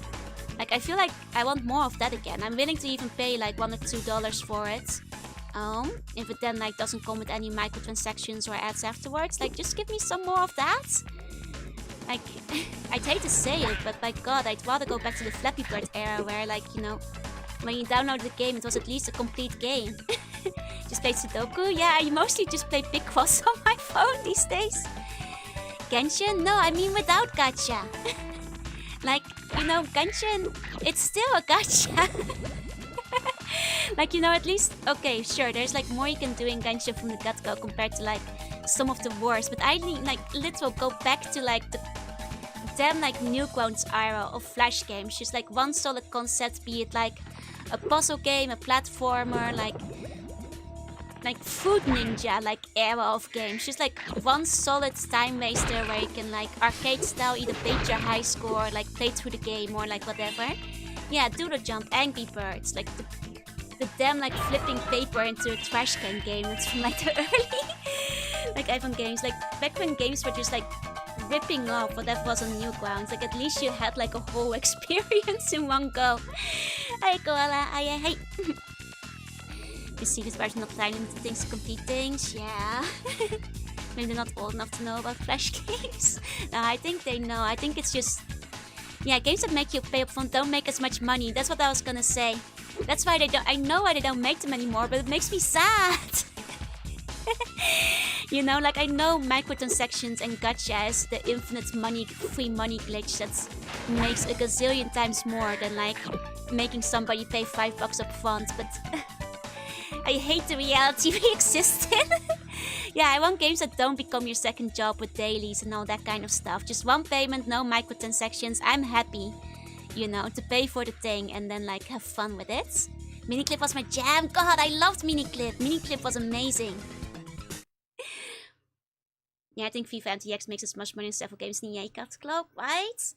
Like, I feel like I want more of that again. I'm willing to even pay like $1 or $2 for it. If it then like doesn't come with any microtransactions or ads afterwards, like just give me some more of that. Like, I'd hate to say it, but by God, I'd rather go back to the Flappy Bird era where, like, you know, when you downloaded the game, it was at least a complete game. Just play Sudoku? Yeah, I mostly just play Big Boss on my phone these days. Genshin? No, I mean without gacha. Like, you know, Genshin, it's still a gacha. Like, you know, at least, okay, sure, there's like more you can do in Genshin from the get-go compared to like some of the worst. But I need like literal go back to like the damn like Newgrounds era of Flash games. Just like one solid concept, be it like a puzzle game, a platformer, like Fruit Ninja like era of games. Just like one solid time waster where you can like arcade style either beat your high score, like play through the game or like whatever. Yeah, Doodle Jump, Angry Birds, like the damn like flipping paper into a trash can game. That's from like the early like iPhone games. Like back when games were just like ripping off whatever was on Newgrounds. Like at least you had like a whole experience in one go. Hi Koala, hi. You see this version not trying into things, complete things, yeah. Maybe they're not old enough to know about Flash games. No, I think they know. I think it's just, yeah, games that make you pay up front don't make as much money. That's what I was gonna say. That's why they don't. I know why they don't make them anymore, but it makes me sad. You know, like I know microtransactions and gacha is the infinite money, free money glitch that makes a gazillion times more than like making somebody pay $5 up front, but I hate the reality we exist in. Yeah, I want games that don't become your second job with dailies and all that kind of stuff. Just one payment, no microtransactions. I'm happy, you know, to pay for the thing and then like have fun with it. Miniclip was my jam. God, I loved Miniclip. Miniclip was amazing. Yeah, I think FIFA MTX makes as much money in several games in the ACAT Club, right?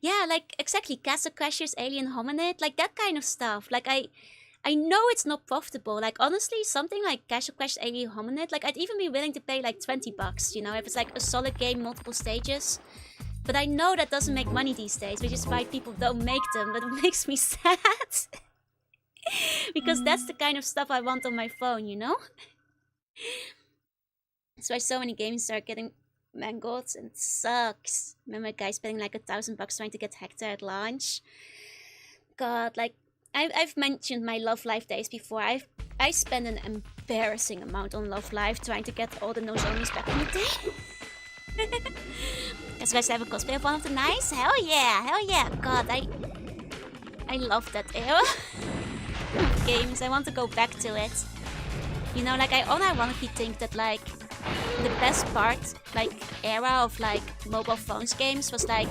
Yeah, like exactly. Castle Crashers, Alien Hominid, like that kind of stuff. Like I know it's not profitable. Like honestly, something like Castle Crash Alien Hominid, like I'd even be willing to pay like $20, you know, if it's like a solid game, multiple stages. But I know that doesn't make money these days, which is why people don't make them, but it makes me sad. Because that's the kind of stuff I want on my phone, you know? That's why so many games are getting mangled and it sucks. Remember a guy spending like $1,000 trying to get Hector at launch? God, like I've mentioned my Love Live days before. I spent an embarrassing amount on Love Live trying to get all the Nozomis back in the day. As guys have a cosplay of one of the nice? Hell yeah. God, I love that era of games. I want to go back to it. You know, like I unironically think that like the best part, like era of like mobile phones games was like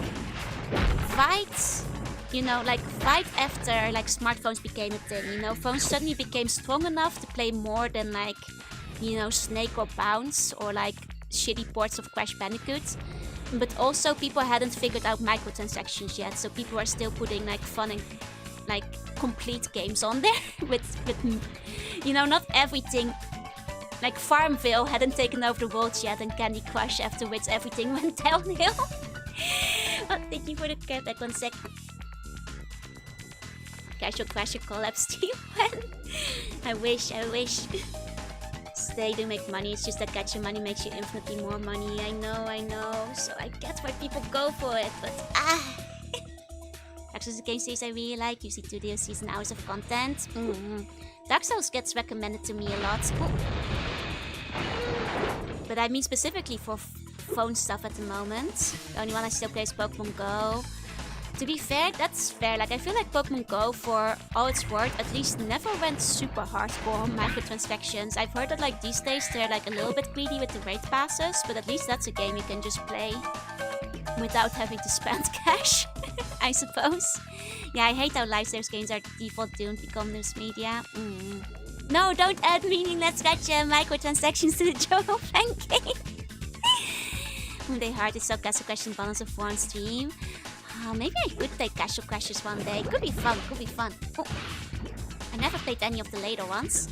right, you know, like right after like smartphones became a thing. You know, phones suddenly became strong enough to play more than like, you know, Snake or Bounce or like shitty ports of Crash Bandicoot. But also people hadn't figured out microtransactions yet, so people are still putting like fun and like complete games on there with you know, not everything. Like Farmville hadn't taken over the world yet, and Candy Crush, after which everything went downhill. Oh, thank you for the care back 1 sec. Casual Crasher collab Steam. I wish. They do make money, it's just that gacha money makes you infinitely more money. I know. So I get why people go for it, but Actually, the game series I really like. You see 2 DLCs and hours of content. Dark Souls gets recommended to me a lot. Ooh. But I mean specifically for phone stuff at the moment. The only one I still play is Pokemon Go. To be fair, that's fair. Like I feel like Pokemon Go, for all it's worth, at least never went super hardcore on microtransactions. I've heard that like these days they're like a little bit greedy with the raid passes, but at least that's a game you can just play without having to spend cash, I suppose. Yeah, I hate how live service games are default doomed to become news media. No, don't add meaningless gacha microtransactions to the Joe fan game. They hard to sell Castle Crash and Balance of 4 on stream. Maybe I could play Castle Crashers one day. Could be fun. Oh, I never played any of the later ones.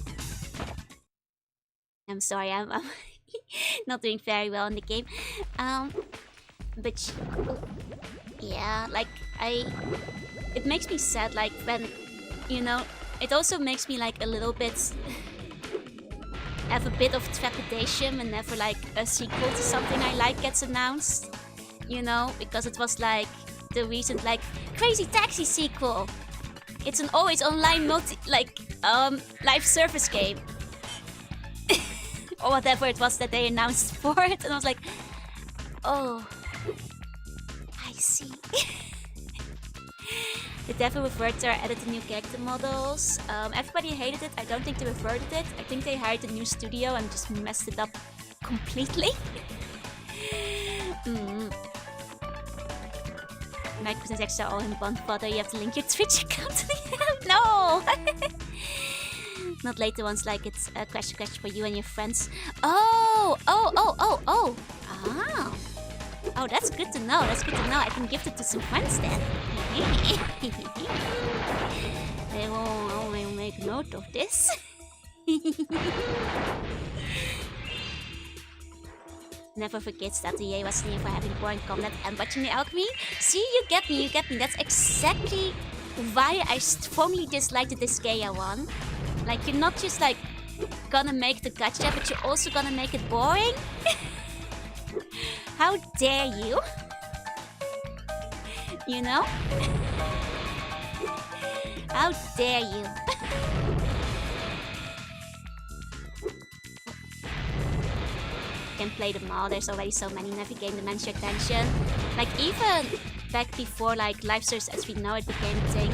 I'm sorry, I'm not doing very well in the game. But yeah, like it makes me sad. Like when, you know, it also makes me like a little bit have a bit of trepidation whenever like a sequel to something I like gets announced. You know, because it was like the recent like Crazy Taxi sequel. It's an always online live service game. or whatever it was that they announced for it, and I was like, oh, I see. The devil reverted or added the new character models. Everybody hated it. I don't think they reverted it. I think they hired a new studio and just messed it up completely. Microsoft extra all in one fodder. You have to link your Twitch account to the app. No! Not later ones like it's a crash for you and your friends. Oh! Ah. Oh, that's good to know. That's good to know. I can gift it to some friends then. They will make note of this. Never forgets that the EA was near for having boring combat and watching the alchemy. See, you get me. That's exactly why I firmly disliked the Disgaea one. Like, you're not just like gonna make the gacha, but you're also gonna make it boring? How dare you? You know? How dare you? Can play them all. There's already so many in every game. Dementia Extension. Like, even back before like live service as we know it became a thing,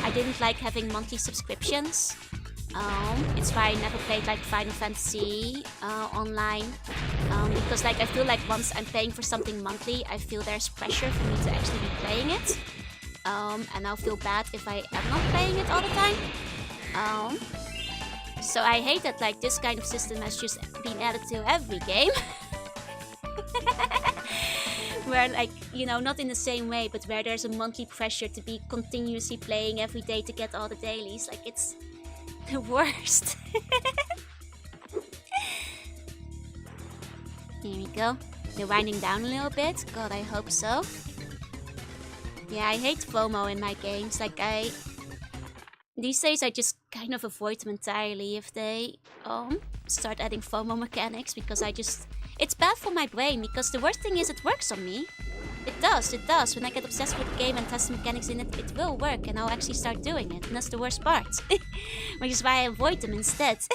I didn't like having monthly subscriptions. It's why I never played like Final Fantasy online, because like I feel like once I'm paying for something monthly, I feel there's pressure for me to actually be playing it, and I'll feel bad if I am not playing it all the time. So I hate that like this kind of system has just been added to every game. Where like, you know, not in the same way, but where there's a monthly pressure to be continuously playing every day to get all the dailies. Like, it's the worst. Here we go. They're winding down a little bit. God, I hope so. Yeah, I hate FOMO in my games. Like, these days I just kind of avoid them entirely if they start adding FOMO mechanics, because it's bad for my brain, because the worst thing is it works on me. It does. When I get obsessed with the game and test the mechanics in it, it will work and I'll actually start doing it. And that's the worst part. Which is why I avoid them instead.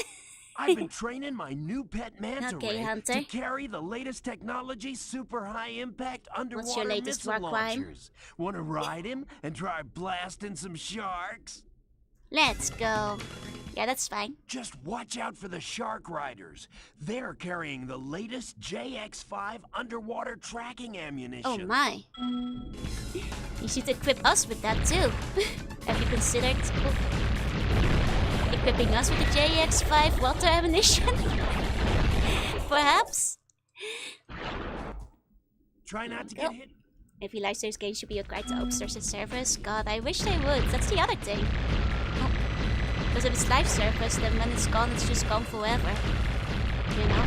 I've been training my new pet manta
Okay,
ray
Hunter.
to carry the latest technology super high impact underwater
What's your latest
missile
war crime?
launchers. Want to ride him and try blasting some sharks?
Let's go. Yeah, that's fine.
Just watch out for the shark riders. They're carrying the latest JX5 underwater tracking ammunition.
Oh my. You should equip us with that too. Have you considered equipping us with the JX5 water ammunition? Perhaps?
Try not to get hit.
If you like those games should be a guide to open source and service. God, I wish they would. That's the other thing. Because if it's live service, then when it's gone, it's just gone forever. You know?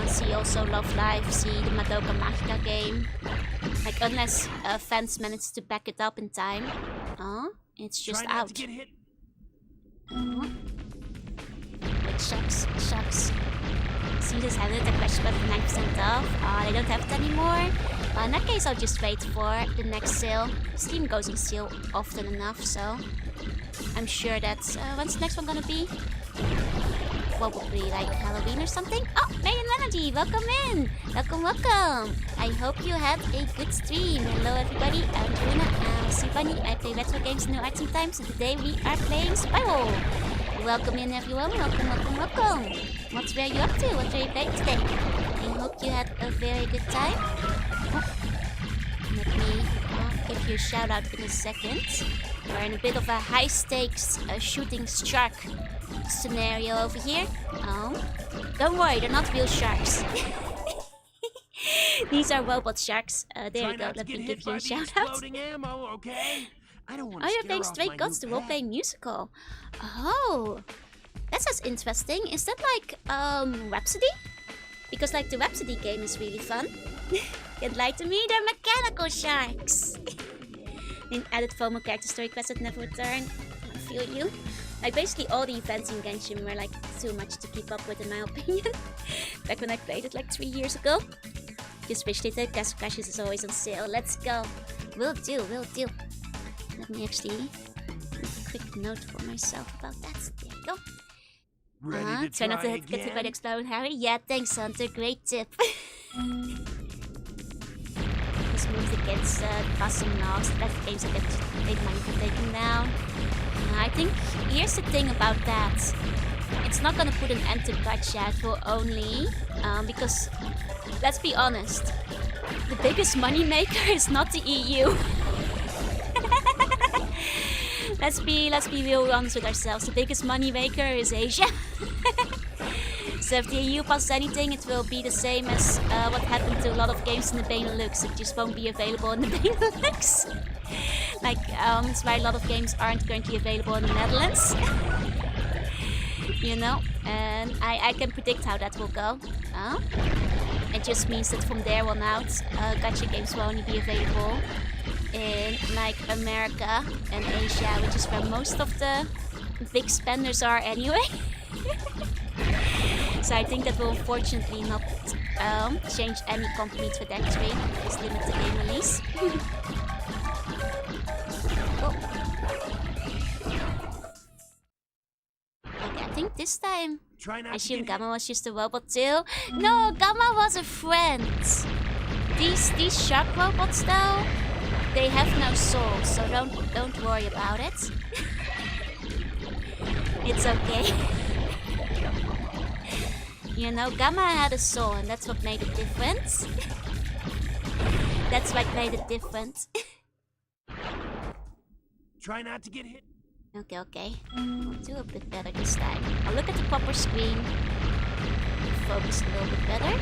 See also Love Live, see the Madoka Magica game. Like, unless fans manage to back it up in time, it's just
Try not
out.
to get hit.
Which sucks. Seasons had it, a question about 9% off. They don't have it anymore. In that case, I'll just wait for the next sale. Steam goes on sale often enough, so I'm sure that's when's the next one gonna be? Probably like Halloween or something. Oh, May and Melody, welcome in. Welcome. I hope you had a good stream. Hello everybody, I'm Luna. I'm Bunny. I play retro games in New Art sometimes, and today we are playing Spyro. Welcome in everyone. Welcome. What's where you up to? What are you playing today? I hope you had a very good time. Let me give you a shout out in a second. We're in a bit of a high stakes shooting shark scenario over here. Don't worry, they're not real sharks. These are robot sharks. There you go. Let me give you a shout out.
Ammo, okay? I don't want
Oh, you're playing Stray Gods, the role-playing musical. Oh, that sounds interesting. Is that like Rhapsody? Because like the Rhapsody game is really fun. Can't lie to me, they're mechanical sharks. Then added FOMO character story quests that never return. I feel you. Like basically all the events in Genshin were like too much to keep up with in my opinion. Back when I played it like 3 years ago. Just wish they did. Castle Crashes is always on sale. Let's go. Will do. Let me actually make a quick note for myself about that. There you go.
Ready to
try not to
try
get hit by the
again?
explode, Harry. Yeah, thanks, Hunter. Great tip. Just moved against Passing Knobs. That's the games I get take money for taking down. I think here's the thing about that. It's not gonna put an end to gacha. It will only because let's be honest, the biggest money maker is not the EU. Let's be real honest with ourselves. The biggest money maker is Asia. So if the EU passes anything, it will be the same as what happened to a lot of games in the Benelux. It just won't be available in the Benelux. Like, that's why a lot of games aren't currently available in the Netherlands. You know, and I can predict how that will go. It just means that from there on out, gacha games will only be available in like America and Asia, which is where most of the big spenders are anyway. So I think that will unfortunately not change any complete trajectory of this limited game release. Oh. Okay, I think this time I assume Gamma was just a robot too. No, Gamma was a friend. These shark robots though, they have no soul, so don't worry about it. It's okay. You know, Gamma had a soul, and that's what made it different. That's what made it different.
Try not to get hit.
Okay. I'll do a bit better this time. I'll look at the proper screen. Focus a little bit better.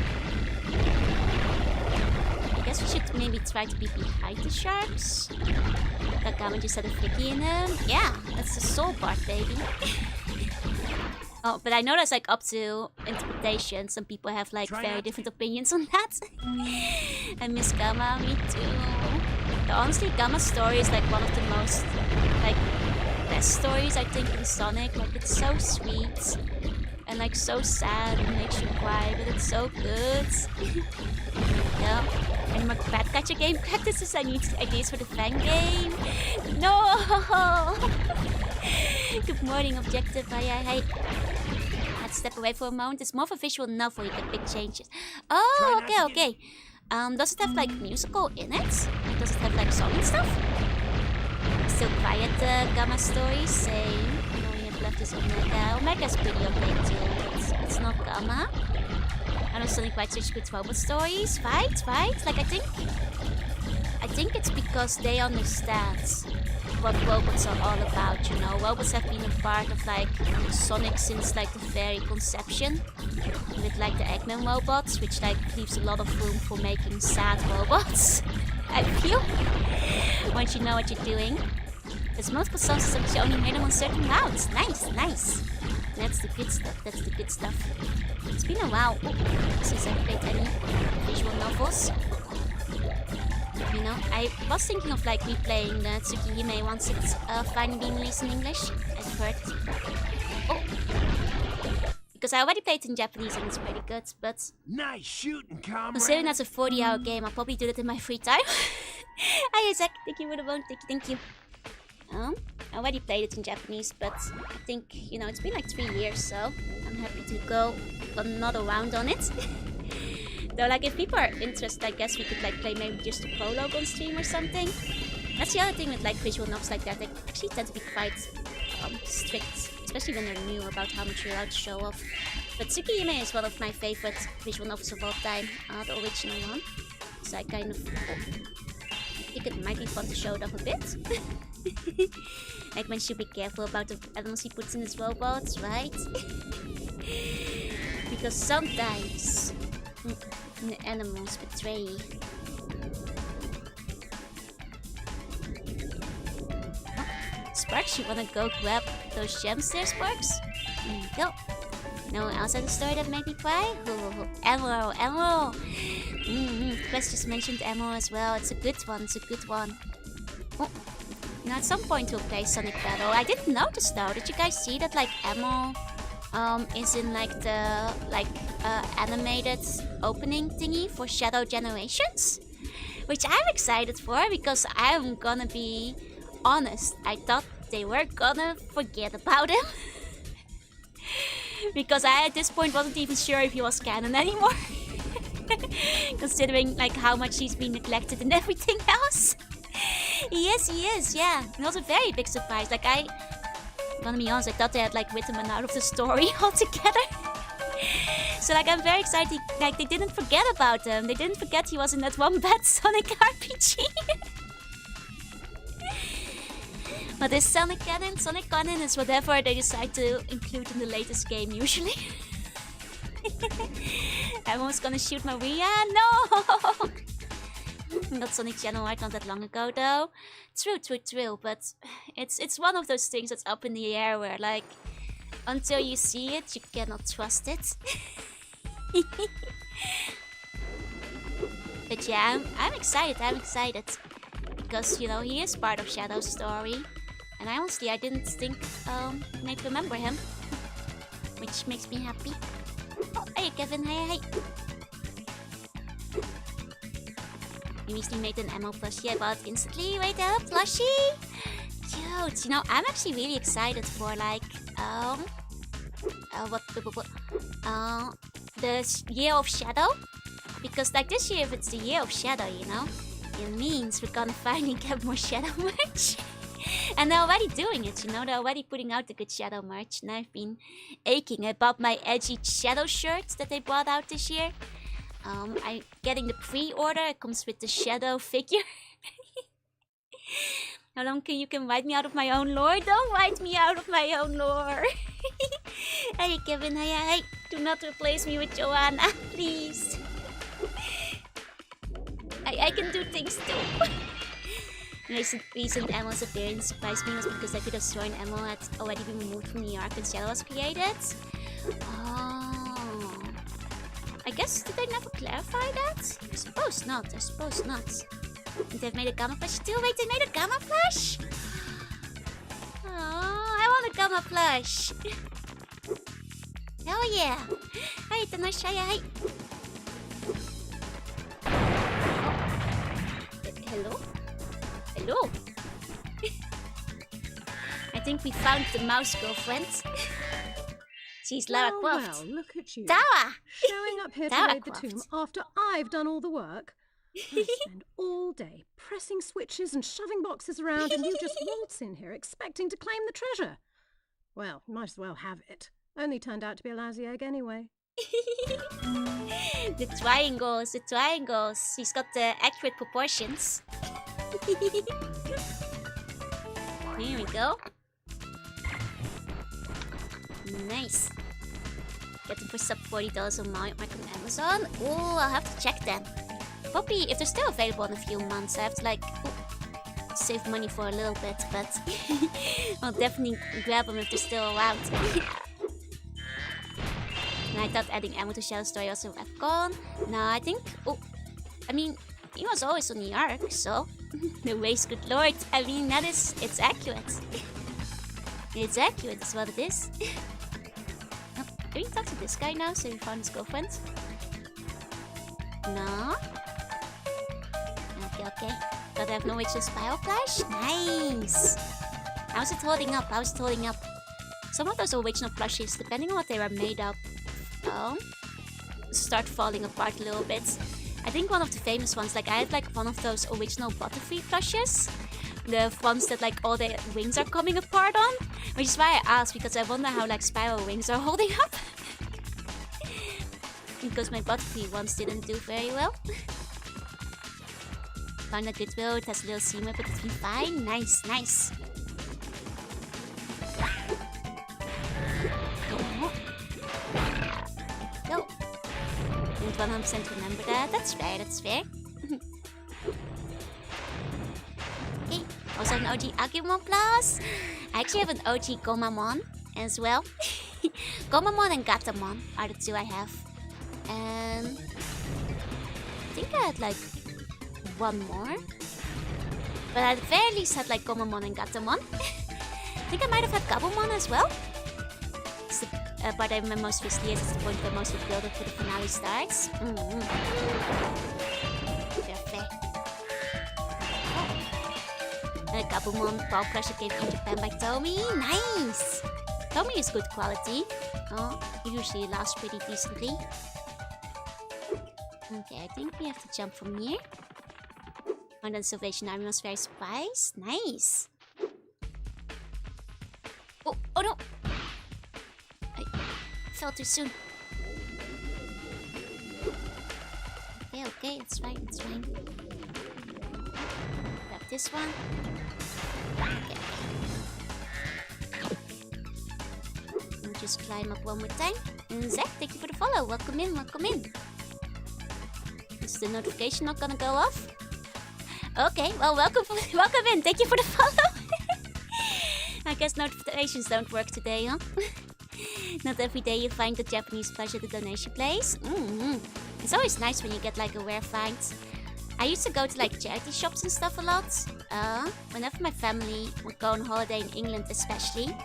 I guess we should maybe try to be behind the sharks. That Gamma just had a flicky in him. Yeah, that's the soul part, baby. Oh, but I know that's like up to interpretation. Some people have like very different opinions on that. I miss Gamma, me too. But honestly, Gamma's story is like one of the most like best stories I think in Sonic. Like it's so sweet and like so sad and makes you cry, but it's so good. Yeah. And my bad gacha game practices. I need ideas for the fan game. No. Good morning, Objective. Hi. Let's step away for a moment. It's more of a visual novel. You get big changes. Oh, okay. Does it have like musical in it? Does it have like song and stuff? Still quiet, Gamma story. Same. No, we have left is Omega. Omega's pretty okay too. It's not Gamma. I know Sonic writes such good robot stories. Right? Like I think it's because they understand what robots are all about, you know. Robots have been a part of like Sonic since like the very conception, with like the Eggman robots, which like leaves a lot of room for making sad robots. I feel once you know what you're doing. There's multiple songs, sometimes you only hear them on certain routes. Nice. That's the good stuff. It's been a while since I played any visual novels. You know, I was thinking of like replaying the Tsukihime once it's finally being released in English. I've heard. Oh, because I already played it in Japanese and it's pretty good. But
nice shooting, comrade.
considering that's a 40-hour game, I'll probably do that in my free time. Hi, Isaac. Thank you for the phone. Thank you. I already played it in Japanese, but I think, you know, it's been like 3 years, so I'm happy to go another round on it. Though, like, if people are interested, I guess we could, like, play maybe just a prologue on stream or something. That's the other thing with, like, visual novels like that. They actually tend to be quite strict, especially when they're new, about how much you're allowed to show off. But Tsukihime is one of my favorite visual novels of all time, the original one. So I kind of think it might be fun to show it off a bit. Like, one should be careful about the animals he puts in his robots, right? Because sometimes the animals betray. Oh, Sparks, you wanna go grab those gems there, Sparks? There you go. No one else had a story that made me cry? Emerald! Quest just mentioned Emerald as well. It's a good one. Oh. You know, at some point we'll play Sonic Battle. I didn't notice though. Did you guys see that like Emerald is in like the animated opening thingy for Shadow Generations? Which I'm excited for because I'm gonna be honest. I thought they were gonna forget about him. Because I at this point wasn't even sure if he was canon anymore. Considering like how much he's been neglected and everything else. Yes, he is, yeah. It was a very big surprise. Like I'm gonna be honest, I thought they had like written him out of the story altogether. So like I'm very excited, like they didn't forget about him. They didn't forget he was in that one bad Sonic RPG. But this Sonic canon is whatever they decide to include in the latest game usually. Everyone's gonna shoot Maria? No! Got Sonic Channel Art not that long ago though. True, but it's one of those things that's up in the air where like until you see it, you cannot trust it. But yeah, I'm excited. Because, you know, he is part of Shadow's story. And honestly, I didn't think I'd remember him. Which makes me happy. Oh, hey Kevin, hey. You recently made an ammo plushie I bought instantly. Wait up, plushie! Cute. You know, I'm actually really excited for like, the Year of Shadow. Because like this year, if it's the Year of Shadow, you know, it means we're gonna finally get more Shadow merch. And they're already doing it, you know, they're already putting out the good Shadow merch. And I've been aching. I bought my edgy Shadow shirt that they brought out this year. I'm getting the pre-order. It comes with the Shadow figure. How long you can write me out of my own lore? Don't write me out of my own lore. Hey Kevin, hey. Do not replace me with Joanna, please. I can do things too. Recent Emma's appearance surprised me was because I could have sworn Emma had already been removed from New York when Shadow was created. Oh. I guess, did they never clarify that? I suppose not. They've made a Gamma Plush too? Wait, they made a Gamma Plush? Oh, I want a Gamma Plush. Hell yeah. Hey, Tanashaya, hey. Hello? I think we found the mouse girlfriend. She's Lara Croft.
Well, look at you.
Tawa!
Showing up here to
Lara
raid the
Croft.
tomb after I've done all the work. I spend all day pressing switches and shoving boxes around, and you just waltz in here expecting to claim the treasure. Well, might as well have it. Only turned out to be a lousy egg anyway.
The triangles. She's got the accurate proportions. Here we go. Nice. Get them for sub $40 a month on Amazon. Oh, I'll have to check them. Probably, if they're still available in a few months, I have to like save money for a little bit, but I'll definitely grab them if they're still around. And I thought adding ammo to Shadow Story also would have gone. No, I think... Oh, I mean, he was always on the arc, so... The race, good lord. I mean, that is... It's accurate. It's accurate, is what it is. Oh, can we talk to this guy now, so we found his girlfriend? No? Okay. But I have no way to Spyro Flash? Nice! How's it holding up? Some of those original plushies, depending on what they were made of, start falling apart a little bit. I think one of the famous ones, like I had like one of those original Butterfree plushes. The ones that like all the wings are coming apart on. Which is why I asked, because I wonder how like Spyro wings are holding up. Because my Butterfree ones didn't do very well. Found a Goodwill, it has a little seam but it's been fine. Nice. Go. Didn't 100% remember that. That's fair. Okay, also an OG Agumon Plus. I actually have an OG Gomamon as well. Gomamon and Gatomon are the two I have. And I think I had like one more. But I at the very least had like Gomamon and Gatomon. I think I might have had Gabumon as well. But I remember most recently is the point where most of the build up for the finale starts. Perfect. And a Gabumon Power Pressure came from Japan by Tomy. Nice! Tomy is good quality. Oh, usually it lasts pretty decently. Okay, I think we have to jump from here. And then Salvation Army was very spice. Nice. Oh, oh no! I fell too soon. Okay, it's fine, it's fine. Grab this one. Okay. We'll just climb up one more time. And Zach, thank you for the follow. Welcome in, welcome in. Is the notification not gonna go off? Okay, well, welcome in. Thank you for the follow. I guess notifications don't work today, huh? Not every day you find the Japanese flash at the donation place. It's always nice when you get like a rare find. I used to go to like charity shops and stuff a lot. Whenever my family would go on holiday in England especially.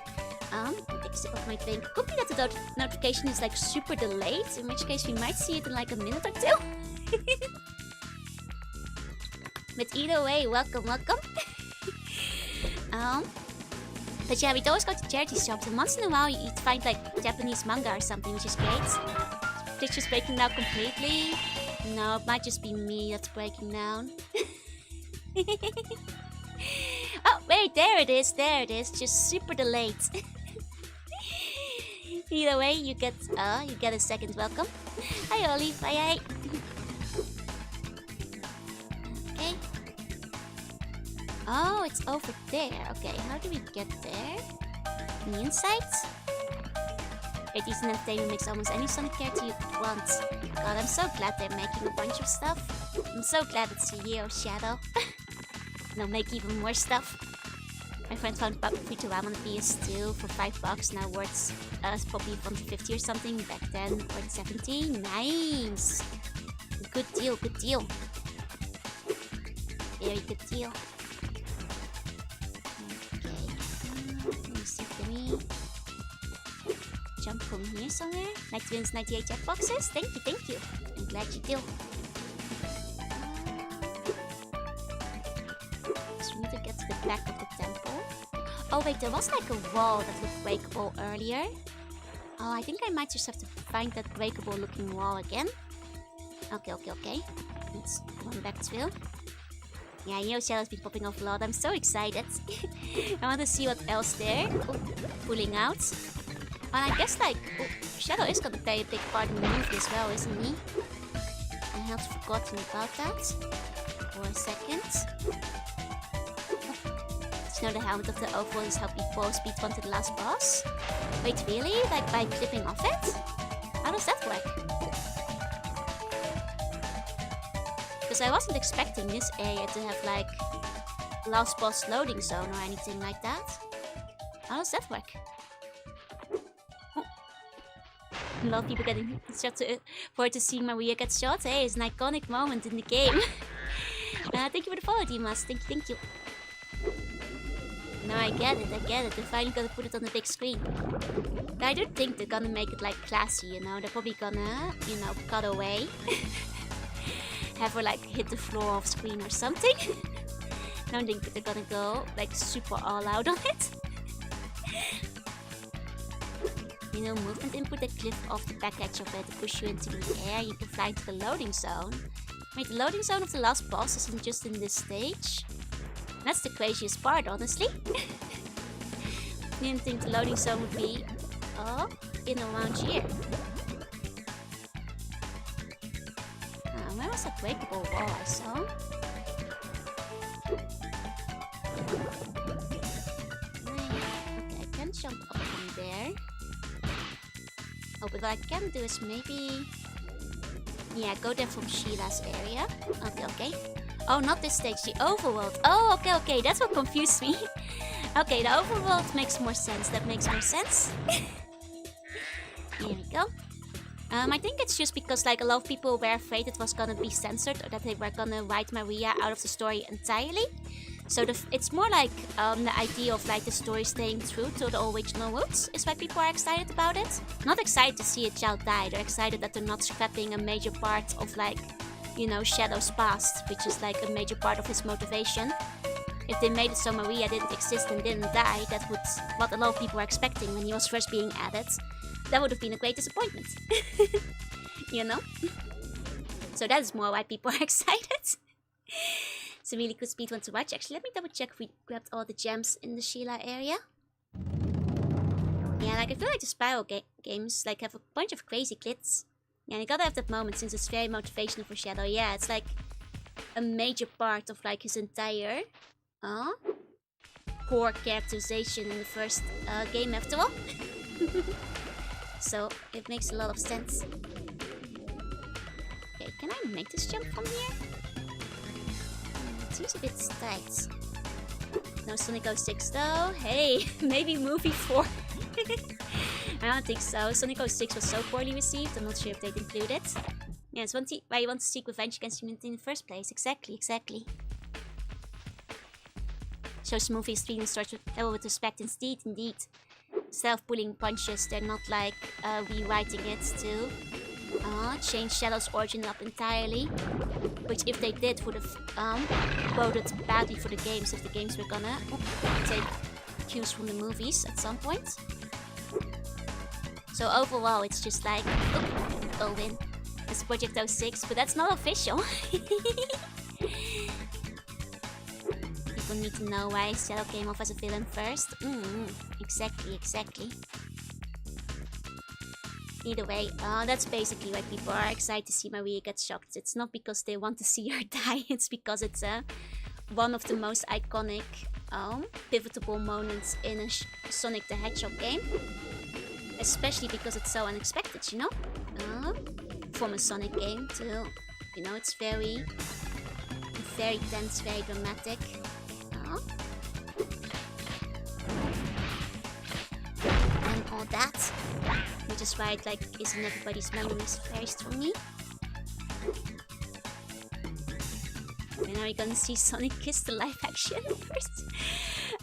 I'll take a sip of my drink. Could be that the notification is like super delayed, in which case we might see it in like a minute or two. But either way, welcome. But yeah, we'd always go to charity shops, and once in a while you'd find like Japanese manga or something, which is great. It's just breaking down completely. No, it might just be me that's breaking down. Oh, wait, there it is, just super delayed. Either way, you get a second welcome. Hi Olive, hi. Okay. Oh, it's over there. Okay, how do we get there? On the inside? It is an entertainment makes almost any Sonic character you want. God, I'm so glad they're making a bunch of stuff. I'm so glad it's a year of Shadow. And they'll make even more stuff. My friend found Futurama on the PS2 for $5, now worth probably 150 or something. Back then, worth 70. Nice! Good deal, good deal. Very good deal. Okay. Let me see, can we jump from here somewhere? Like to win 98 jackboxes? Thank you. I'm glad you do. So we need to get to the back of the temple. Oh wait, there was like a wall that looked breakable earlier. Oh, I think I might just have to find that breakable looking wall again. Okay. Let's run back to it. Yeah, Shadow's been popping off a lot. I'm so excited. I want to see what else there. Oh, pulling out. And I guess like Shadow is gonna play a big part in the movie as well, isn't he? I had forgotten about that for a second. Now the helmet of the overworld is how people speed run to the last boss. Wait, really? Like by clipping off it? How does that work? Because I wasn't expecting this area to have like last boss loading zone or anything like that. How does that work? A lot of people getting shot forward to see Maria get shot. Hey, it's an iconic moment in the game. Thank you for the follow, Dimas. Thank you. No, I get it. They're finally gonna put it on the big screen. But I do think they're gonna make it like classy, you know. They're probably gonna, cut away. Have her like hit the floor off screen or something. I don't think they're gonna go like super all out on it. Movement input that clip off the back edge of it to push you into the air. You can fly into the loading zone. Wait, the loading zone of the last boss isn't just in this stage? That's the craziest part, honestly. Didn't think the loading zone would be in around here. Where was that breakable wall I saw? Okay, I can jump up from there. Oh, but what I can do is maybe... Yeah, go there from Sheila's area. Okay. Oh, not this stage, the overworld. Oh, okay, that's what confused me. Okay, the overworld makes more sense. That makes more sense. Here we go. I think it's just because like a lot of people were afraid it was gonna be censored or that they were gonna write Maria out of the story entirely. So it's more like the idea of like the story staying true to the original roots is why people are excited about it. Not excited to see a child die. They're excited that they're not scrapping a major part of like, Shadow's past, which is like a major part of his motivation. If they made it so Maria didn't exist and didn't die, that would what a lot of people were expecting when he was first being added. that would have been a great disappointment. You know? So that is more why people are excited. It's a really good speed one to watch. Actually, let me double check if we grabbed all the gems in the Sheila area. Yeah, like I feel like the Spyro games like have a bunch of crazy glitches. Yeah, and you gotta have that moment since it's very motivational for Shadow. Yeah, it's like a major part of like his entire core characterization in the first game after all. So it makes a lot of sense. Okay, can I make this jump from here? It seems a bit tight. No Sonic 06 though. Hey, maybe movie 4. I don't think so. Sonic 06 was so poorly received. I'm not sure if they'd include it. Yeah, it's why you want to seek revenge against humanity in the first place. Exactly. Shows the movie is treating stories with respect indeed. Self-bullying punches, they're not like rewriting it to change Shadow's origin up entirely. Which if they did would have boded badly for the games if the games were gonna take cues from the movies at some point. So overall it's just like all in. It's Project 06, but that's not official. People need to know why Shadow came off as a villain first. Exactly. Either way, that's basically why people are excited to see Maria get shocked. It's not because they want to see her die, it's because it's one of the most iconic, pivotal moments in a Sonic the Hedgehog game. Especially because it's so unexpected, you know? From a Sonic game to, you know, it's very tense, very dramatic. And all that. Which is why it like is in everybody's memories very strongly. And now we're gonna see Sonic kiss the live action first.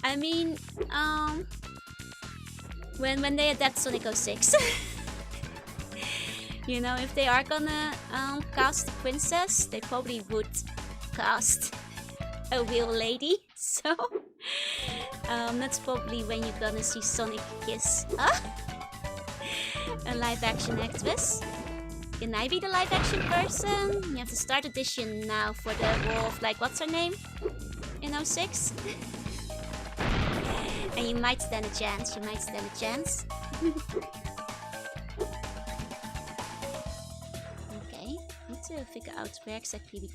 I mean, when they adapt Sonic 06. You know, if they are gonna cast the princess, they probably would cast a real lady. So that's probably when you're gonna see Sonic kiss a live action actress. Can I be the live action person? You have to start audition now for the role of like what's her name in 06. And you might stand a chance. Okay, need to figure out where exactly we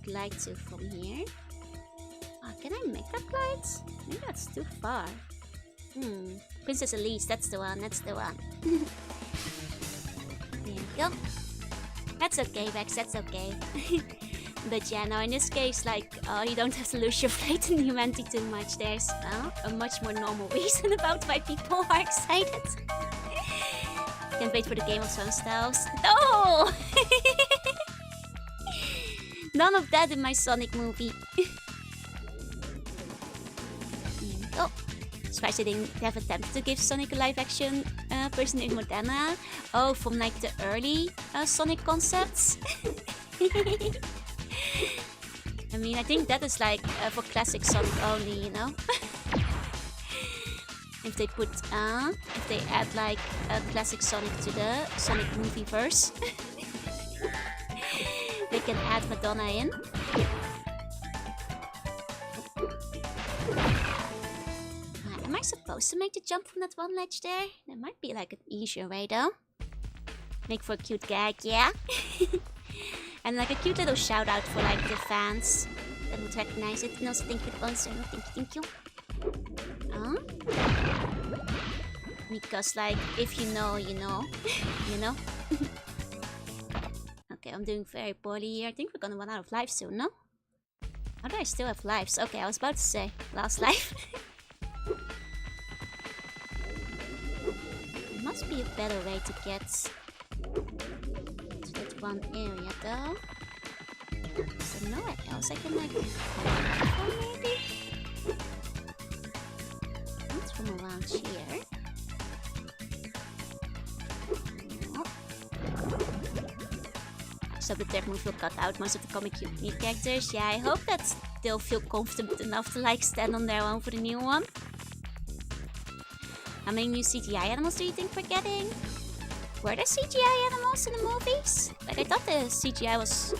glide to from here. Can I make that glide? Maybe that's too far. Princess Elise, that's the one. There we go. That's okay, Rex, that's okay. But yeah, no, in this case, like, you don't have to lose your faith in humanity too much. There's a much more normal reason about why people are excited. Can't wait for the Game of Thrones styles. No! None of that in my Sonic movie. Oh, surprised they didn't have attempted to give Sonic a live action person named Modena. Oh, from like the early Sonic concepts. I mean, I think that is like for classic Sonic only, you know? If they put, if they add like a classic Sonic to the Sonic movie verse, they can add Madonna in. Am I supposed to make the jump from that one ledge there? There might be like an easier way though. Make for a cute gag, yeah? And like a cute little shout out for like the fans that would recognize it. And also thank you, sponsor. No, thank you. Because like, if you know, you know. You know? Okay, I'm doing very poorly here. I think we're gonna run out of lives soon, no? How do I still have lives? Okay, I was about to say, last life. There must be a better way to get to that one area though. Is there nowhere else I can like maybe? Not from around here. No. So the third movie will cut out most of the comic unique characters. Yeah, I hope that they'll feel confident enough to like stand on their own for the new one. How many new CGI animals do you think we're getting? Were there CGI animals in the movies? Like, I thought the CGI was...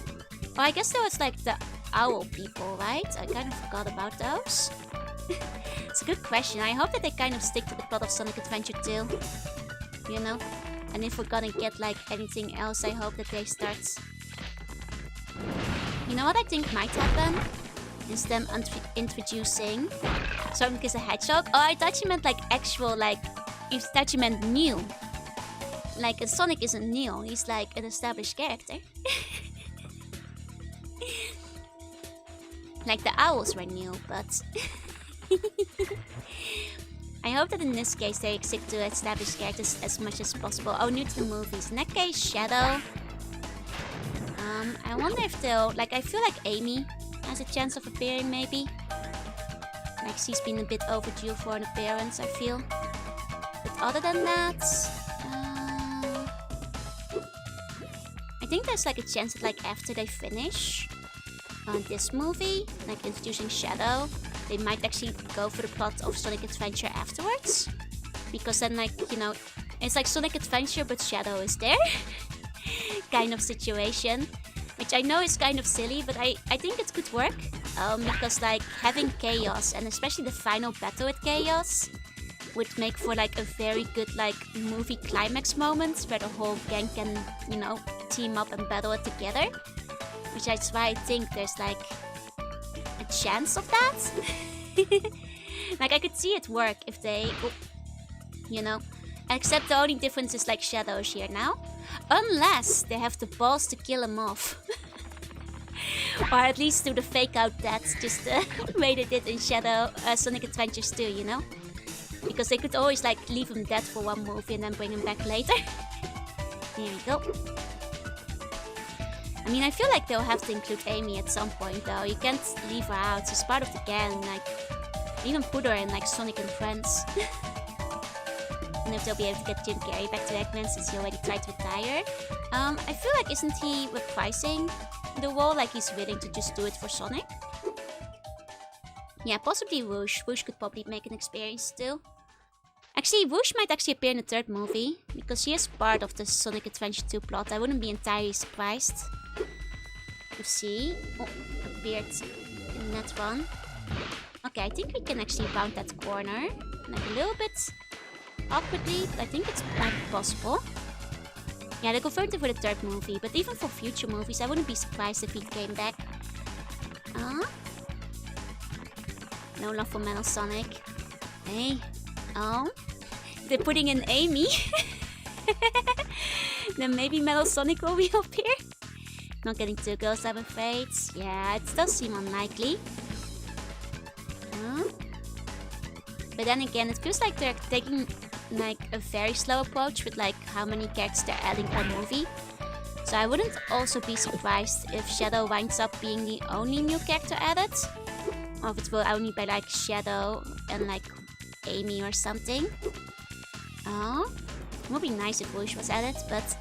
Well, I guess there was like the owl people, right? I kind of forgot about those. It's a good question. I hope that they kind of stick to the plot of Sonic Adventure 2. You know? And if we're gonna get like anything else, I hope that they start... You know what I think might happen? Is them introducing Sonic as a Hedgehog. Oh, I thought you meant like actual, like... I thought you meant new. Like, Sonic isn't new. He's like an established character. Like the owls were new, but... I hope that in this case they stick to established characters as much as possible. Oh, new to the movies. In that case, Shadow. I wonder if they'll... Like, I feel like Amy has a chance of appearing, maybe. Like, she's been a bit overdue for an appearance, I feel. But other than that... I think there's like a chance that like after they finish this movie, like introducing Shadow, they might actually go for the plot of Sonic Adventure afterwards. Because then like, you know, it's like Sonic Adventure but Shadow is there. Kind of situation. Which I know is kind of silly, but I think it could work. Because like having Chaos, and especially the final battle with Chaos, would make for like a very good like movie climax moment where the whole gang can, you know, team up and battle it together. Which is why I think there's like a chance of that. Like I could see it work if they, you know, except the only difference is like Shadow's here now. Unless they have the balls to kill him off. Or at least do the fake out deaths just the way they did in Sonic Adventures 2, you know? Because they could always like leave him dead for one movie and then bring him back later. There we go. I mean, I feel like they'll have to include Amy at some point though. You can't leave her out. She's part of the gang. Like, even put her in like Sonic and Friends. And if they'll be able to get Jim Carrey back to Eggman since he already tried to retire. I feel like isn't he reprising the role? Like he's willing to just do it for Sonic. Yeah, possibly Whoosh. Whoosh could probably make an experience too. Actually, Whoosh might actually appear in the third movie. Because she is part of the Sonic Adventure 2 plot. I wouldn't be entirely surprised to see. Oh, appeared in that one. Okay, I think we can actually round that corner. Like a little bit awkwardly, but I think it's might be possible. Yeah, they confirmed it for the third movie. But even for future movies, I wouldn't be surprised if he came back. No love for Metal Sonic. Hey. Oh. They're putting in Amy. Then maybe Metal Sonic will be up here. Not getting two girls, I'm afraid. Yeah, it does seem unlikely. But then again, it feels like they're taking like a very slow approach with like how many characters they're adding per movie. So I wouldn't also be surprised if Shadow winds up being the only new character added. Or if it will only be like Shadow and like Amy or something. Oh, it would be nice if Whoosh was added, but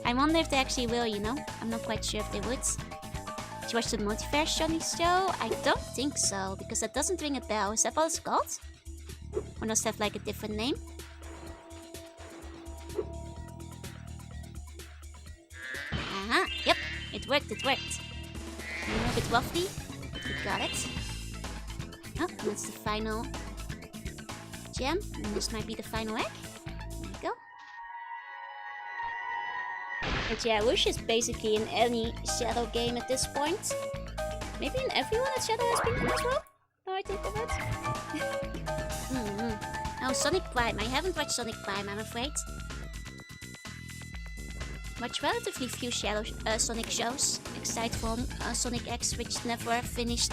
I wonder if they actually will, you know? I'm not quite sure if they would. Did you watch the Multiverse Johnny show? I don't think so, because that doesn't ring a bell. Is that what it's called? Or does it have like a different name? Aha, yep, it worked. A little bit waffly, but we got it. Oh, and that's the final gem, and this might be the final egg. There you go. But yeah, Whoosh is basically in any Shadow game at this point. Maybe in everyone that Shadow has been in as well? Now I think of it. Oh, Sonic Prime. I haven't watched Sonic Prime, I'm afraid. Watched relatively few Sonic shows, aside from Sonic X, which never finished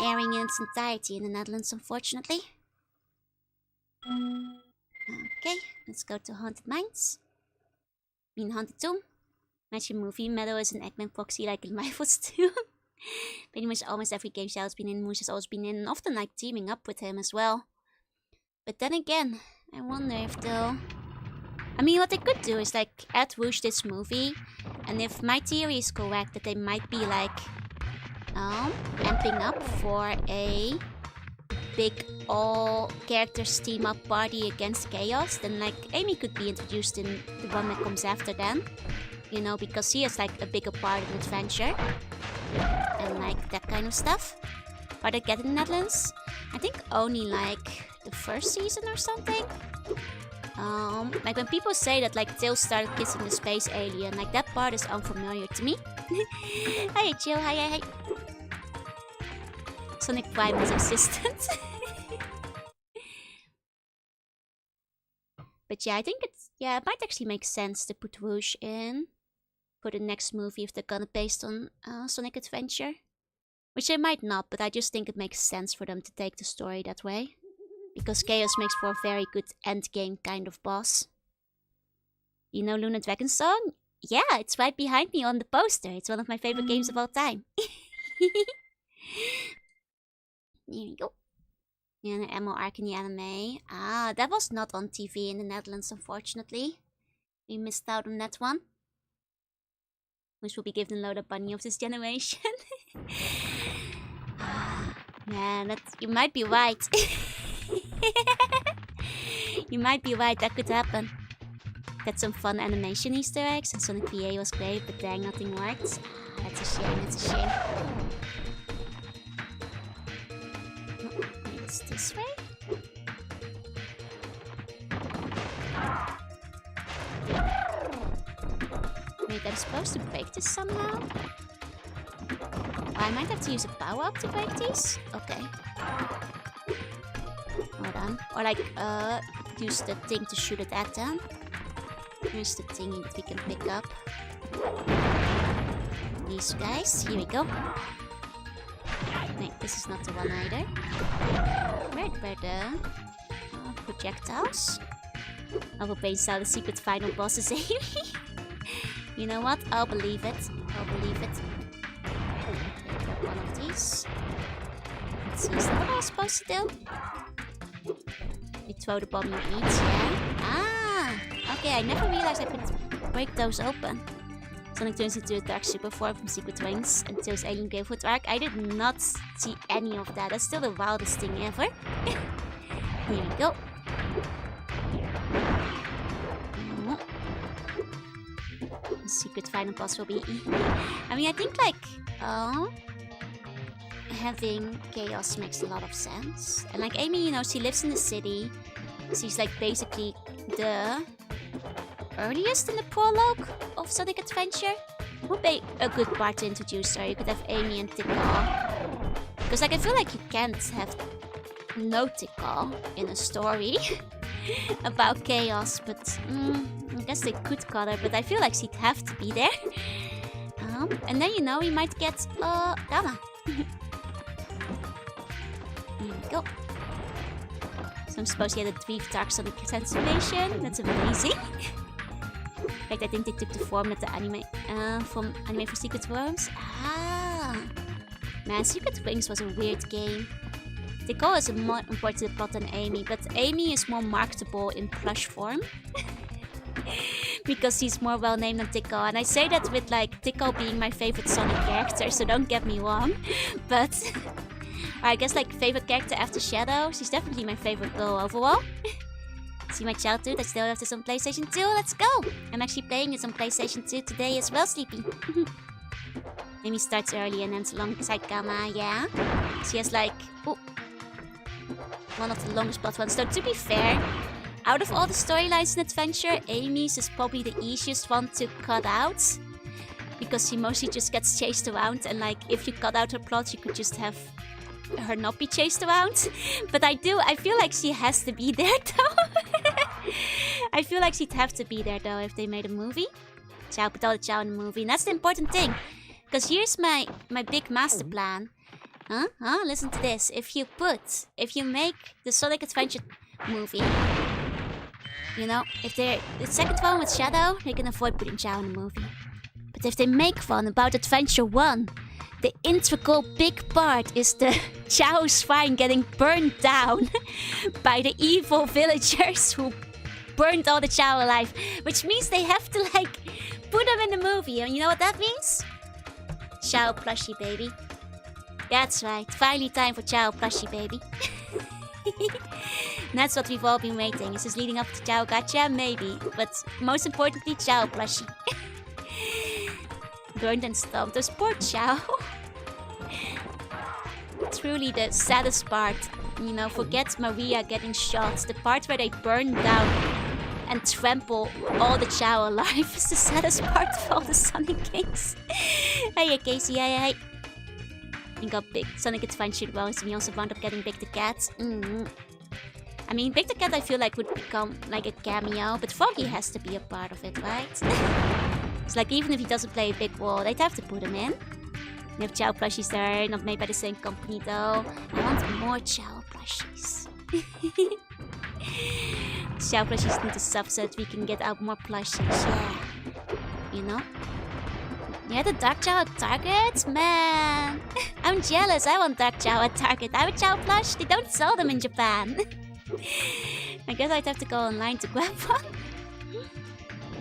airing in its entirety in the Netherlands, unfortunately. Okay, let's go to Haunted Mines. I mean, Haunted Tomb. Magic movie. Meadow is an Eggman proxy like in Rivals too. Pretty much almost every game Shadow's been in, Moose has always been in, and often like teaming up with him as well. But then again, I wonder if they'll... I mean, what they could do is like add Whoosh this movie, and if my theory is correct, that they might be like amping up for a big all characters team up party against Chaos, then like Amy could be introduced in the one that comes after then. You know, because she is like a bigger part of the adventure. And like that kind of stuff. Are they get in the Netherlands? I think only like the first season or something. Like when people say that like Tails started kissing the space alien, like that part is unfamiliar to me. Hi Jill, hi. Sonic Prime is existent. But yeah, I think it might actually make sense to put Rouge in for the next movie if they're gonna based on Sonic Adventure. Which they might not, but I just think it makes sense for them to take the story that way. Because Chaos makes for a very good endgame kind of boss. You know Luna Dragon Song? Yeah, it's right behind me on the poster. It's one of my favorite games of all time. Here we go. Yeah, the Ammo Arc in the anime. Ah, that was not on TV in the Netherlands, unfortunately. We missed out on that one. Which will be given a load of bunny of this generation. Man, you might be right. You might be right, that could happen. Got some fun animation Easter eggs, and Sonic VA was great, but dang, nothing worked. That's a shame, that's a shame. Oh, maybe it's this way? Wait, I'm supposed to break this somehow? I might have to use a power-up to break these? Okay. Hold on. Or like, use the thing to shoot it at them. Here's the thingy that we can pick up. These guys. Here we go. Wait, this is not the one either. Where were the projectiles? I will base out the secret final bosses, Amy. You know what? I'll believe it. I'll believe it. Okay, grab one of these. Let's see, is that what I was supposed to do? You throw the bomb you eat, yeah? Ah! Okay, I never realized I could break those open. Sonic turns into a dark super form from Secret Wings and Tails alien Gravefoot arc. I did not see any of that. That's still the wildest thing ever. Here we go. The secret final boss will be easy. I mean, I think like having Chaos makes a lot of sense. And like Amy, you know, she lives in the city. She's like basically the earliest in the prologue of Sonic Adventure. Would be a good part to introduce her. You could have Amy and Tikal. Because like I feel like you can't have no Tikal in a story about Chaos, but I guess they could cut her, but I feel like she'd have to be there. And then, you know, we might get Gamma. Here we go. So I'm supposed to get a Dreef Dark Sonic transformation. That's amazing. In fact, I think they took the form that the anime from Anime for Secret Worms. Ah, man, Secret Wings was a weird game. Tikal is a more important plot than Amy, but Amy is more marketable in plush form. Because he's more well named than Tikal, and I say that with like Tikal being my favorite Sonic character, so don't get me wrong. But I guess like favorite character after Shadow, she's definitely my favorite girl overall. See my childhood, I still have this on PlayStation 2, let's go! I'm actually playing this on PlayStation 2 today as well, Sleepy. Amy starts early and ends alongside Gamma, yeah. She has like, one of the longest plot ones. So to be fair, out of all the storylines in Adventure, Amy's is probably the easiest one to cut out. Because she mostly just gets chased around, and like, if you cut out her plot, you could just have her not be chased around. But I feel like she has to be there though. I feel like she'd have to be there though if they made a movie. Ciao, put all the Ciao in the movie, and that's the important thing. Because here's my big master plan. Listen to this. If you make the Sonic Adventure movie, you know, if they're the second one with Shadow, they can avoid putting Ciao in the movie. But if they make one about Adventure 1, the integral big part is the Ciao shrine getting burned down by the evil villagers who burned all the Ciao alive. Which means they have to, like, put them in the movie. And you know what that means? Ciao plushie, baby. That's right. Finally time for Ciao plushie, baby. That's what we've all been waiting. Is this leading up to Chow Gacha? Maybe. But most importantly, Chow plushie. Burned and stomped. Those poor Chow. Truly the saddest part. You know, forget Maria getting shot. The part where they burn down and trample all the Chow alive is the saddest part of all the Sonic games. Hey, Casey, hey. And got big. Sonic it's fine shit well, so we also wound up getting Big the Cat. I mean, Big the Cat I feel like would become like a cameo, but Foggy has to be a part of it, right? It's like even if he doesn't play a big role, they'd have to put him in. We have Chow plushies there, not made by the same company though. I want more Chow plushies. Chow plushies need to sub so that we can get out more plushies, yeah. You know? Yeah, the Dark Chow at Target? Man! I'm jealous, I want Dark Chow at Target. I have a Chow plush, they don't sell them in Japan. I guess I'd have to go online to grab one.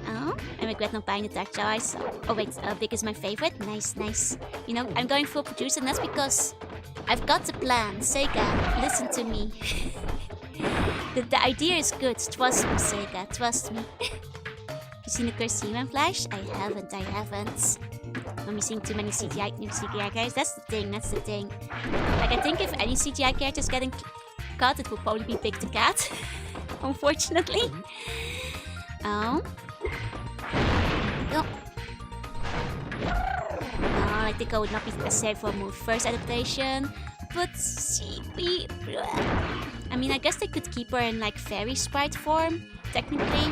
Oh, I regret not buying the Dark Chow I saw. Oh wait, Big is my favorite. Nice, nice. You know, I'm going full producer and that's because I've got the plan. Sega, listen to me. The idea is good. Trust me, Sega, trust me. You seen the cursed He-Man Flash? I haven't. When we seeing too many new CGI characters, that's the thing. Like, I think if any CGI characters getting cut, it will probably be Big the Cat. Unfortunately. Oh. Go. No, I think I would not be necessary for a move first adaptation. But see, I mean, I guess they could keep her in like fairy sprite form, technically.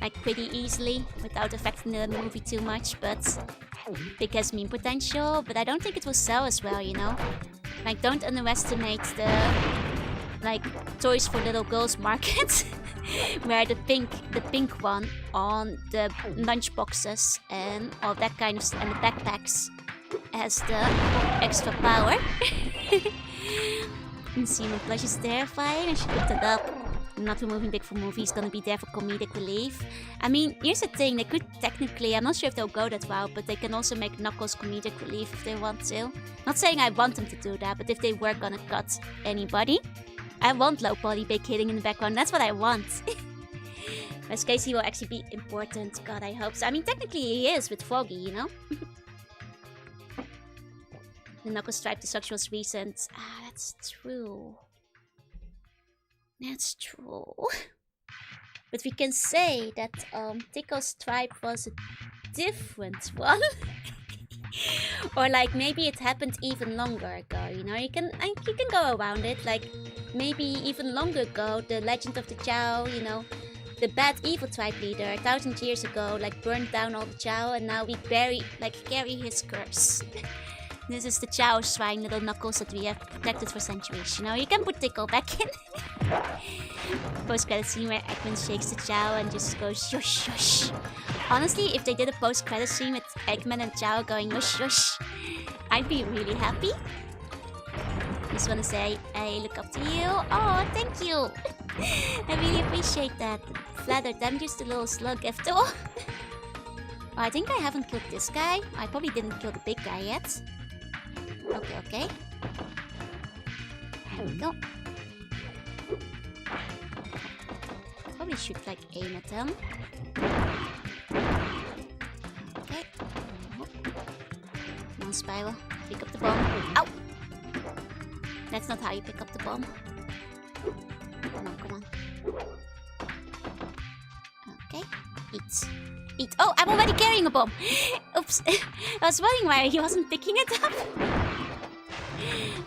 Like pretty easily, without affecting the movie too much, but Big has meme potential, but I don't think it will sell as well, you know? Like, don't underestimate the, like, toys for little girls market, where the pink one on the lunch boxes and all that kind of and the backpacks has the extra power. And seeing the plush is terrifying, I should look that up. Not removing Big from movies, gonna be there for comedic relief. I mean, here's the thing, they could technically, I'm not sure if they'll go that route, but they can also make Knuckles comedic relief if they want to. Not saying I want them to do that, but if they were gonna cut anybody, I want low poly Big hitting in the background, that's what I want. Whereas Casey will actually be important, God I hope so. I mean, technically he is with Froggy, you know? The Knuckles stripe to sexual reasons. Ah, that's true. That's true. But we can say that Tickle's stripe was a different one. Or like maybe it happened even longer ago, you know? You can go around it, like maybe even longer ago, the legend of the Chow, you know, the bad evil tribe leader 1,000 years ago like burned down all the Chow and now we carry his curse. This is the Chow shrine little Knuckles that we have protected for centuries. You know, you can put Tickle back in. Post-credit scene where Eggman shakes the Chow and just goes shush shush. Honestly, if they did a post-credit scene with Eggman and Chow going shush shush, I'd be really happy. Just wanna say, I look up to you. Oh, thank you. I really appreciate that. Flattered, I'm just a little slug after all. I think I haven't killed this guy. I probably didn't kill the big guy yet. Okay. There we go. Probably should like aim at them. Okay. Come on, Spyro. Pick up the bomb. Ow! That's not how you pick up the bomb. Come on. Okay. Eat. Oh, I'm already carrying a bomb! Oops. I was wondering why he wasn't picking it up.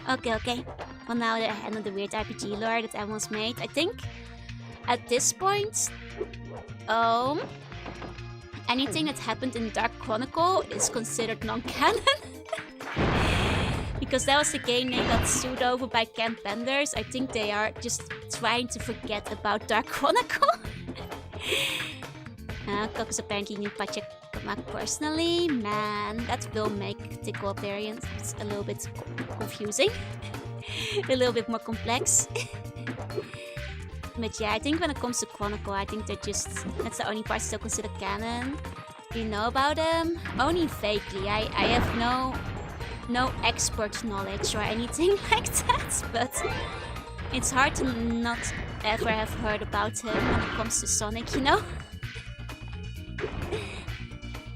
Okay. Well, now the end of the weird RPG lore that everyone's made. I think at this point, anything that happened in Dark Chronicle is considered non-canon. Because that was the game they got sued over by Camp Benders. I think they are just trying to forget about Dark Chronicle. Cock is apparently new Pachak personally. Man, that will make Tickle appearance a little bit confusing. A little bit more complex. But yeah, I think when it comes to Chronicle, I think that's the only part still considered canon. Do you know about them? Only vaguely. I have no expert knowledge or anything like that, but It's hard to not ever have heard about him when it comes to Sonic, you know?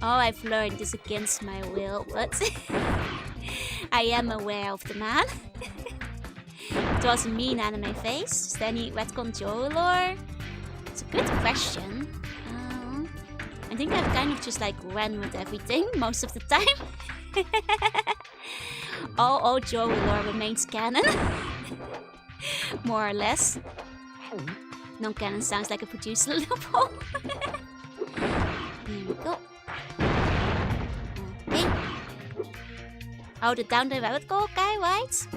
Oh, I've learned this against my will, but I am aware of the man. It was a mean anime face. Is there any retcon Joe lore? It's a good question. I think I've kind of just like ran with everything most of the time. All Joe lore remains canon. More or less. Non-canon sounds like a producer loophole. Here we go. Okay. Oh, the down the rabbit hole guy, right?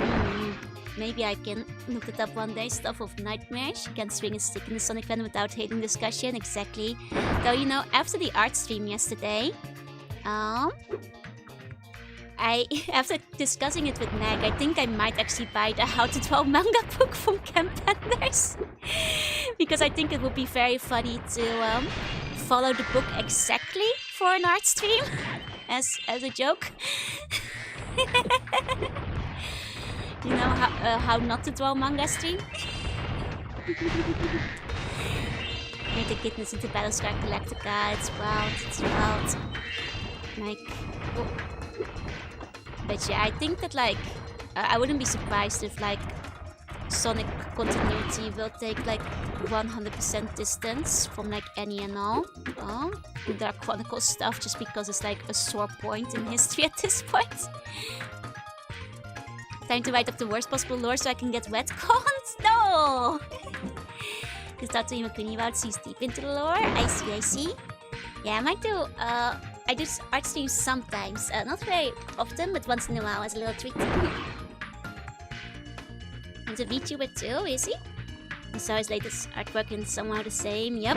Maybe I can look it up one day. Stuff of nightmares. You can swing a stick in the Sonic Venom without hating discussion. Exactly. Though, you know, after the art stream yesterday, after discussing it with Meg, I think I might actually buy the How to Draw Manga book from Camp Penders. Because I think it would be very funny to follow the book exactly for an art stream. As a joke. You know, how not to draw manga stream? Make the kittens into Battlestar Galactica. It's wild. Like, oh. But yeah, I think that like, I wouldn't be surprised if like Sonic continuity will take like 100% distance from like any and all Dark Chronicles stuff, just because it's like a sore point in history at this point. Time to write up the worst possible lore so I can get retcons? No! Is that what you're thinking about? Sees deep into the lore? I see. Yeah, I might do, I do art streams sometimes. Not very often, but once in a while as a little treat. He's a VTuber too, is he? I saw his latest artwork and somehow the same, yep.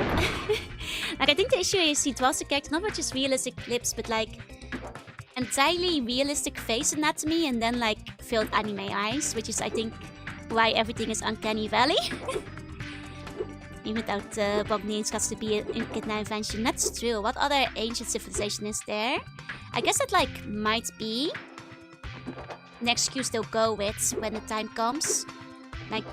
Like, I think the issue is he draws the character not with just realistic lips, but like entirely realistic face anatomy and then like filled anime eyes, which is I think why everything is Uncanny Valley. Even without Bob needs to be an Echidna invention. That's true. What other ancient civilization is there? I guess it like might be an excuse they'll go with when the time comes. Like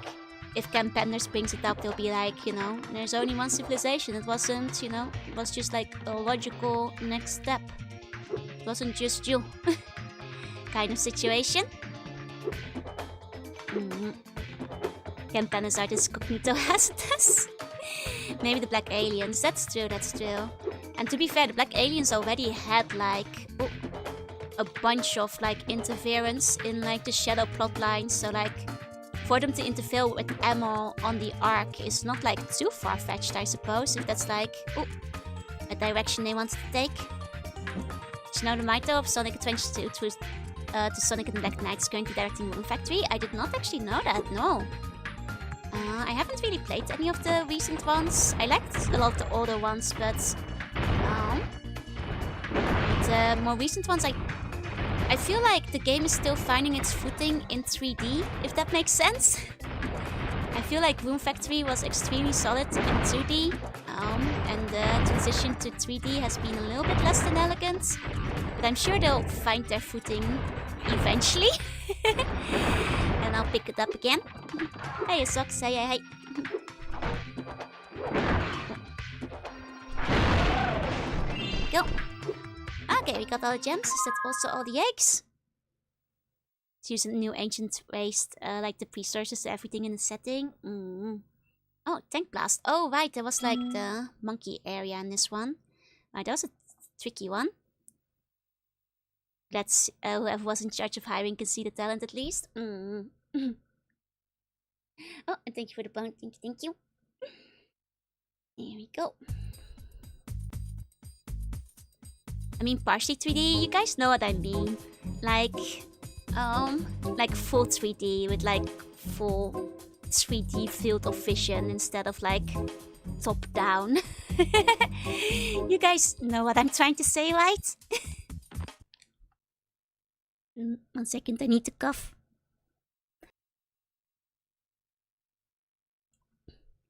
if Camp Penders brings it up, they'll be like, you know, there's only one civilization. It wasn't, you know, it was just like a logical next step. It wasn't just you. Kind of situation. Camp Penders are this cognito hazardous. Maybe the Black Aliens. That's true. And to be fair, the Black Aliens already had like a bunch of like interference in like the Shadow plotline. So like for them to interfere with Emerald on the Ark is not like too far-fetched, I suppose. If that's like a direction they want to take. Did you know the Mito of Sonic Adventure 2 to Sonic and the Black Knight is currently directing Moon Factory? I did not actually know that, no. I haven't really played any of the recent ones. I liked a lot of the older ones, but the more recent ones, I feel like the game is still finding its footing in 3D, if that makes sense. I feel like Moon Factory was extremely solid in 2D, and the transition to 3D has been a little bit less than elegant, but I'm sure they'll find their footing eventually. And I'll pick it up again. Hey, Socks, hey. Go. Okay, we got all the gems. Is that also all the eggs? Let's use a new ancient waste, like the resources, everything in the setting. Oh, Tank Blast. Oh, right, there was like the monkey area in this one. Right, that was a tricky one. Let's whoever was in charge of hiring can see the talent at least. Oh, and thank you for the bone. Thank you. Here we go. I mean, partially 3D. You guys know what I mean. Like full 3D with like full 3D field of vision instead of like top down. You guys know what I'm trying to say, right? 1 second, I need to cough.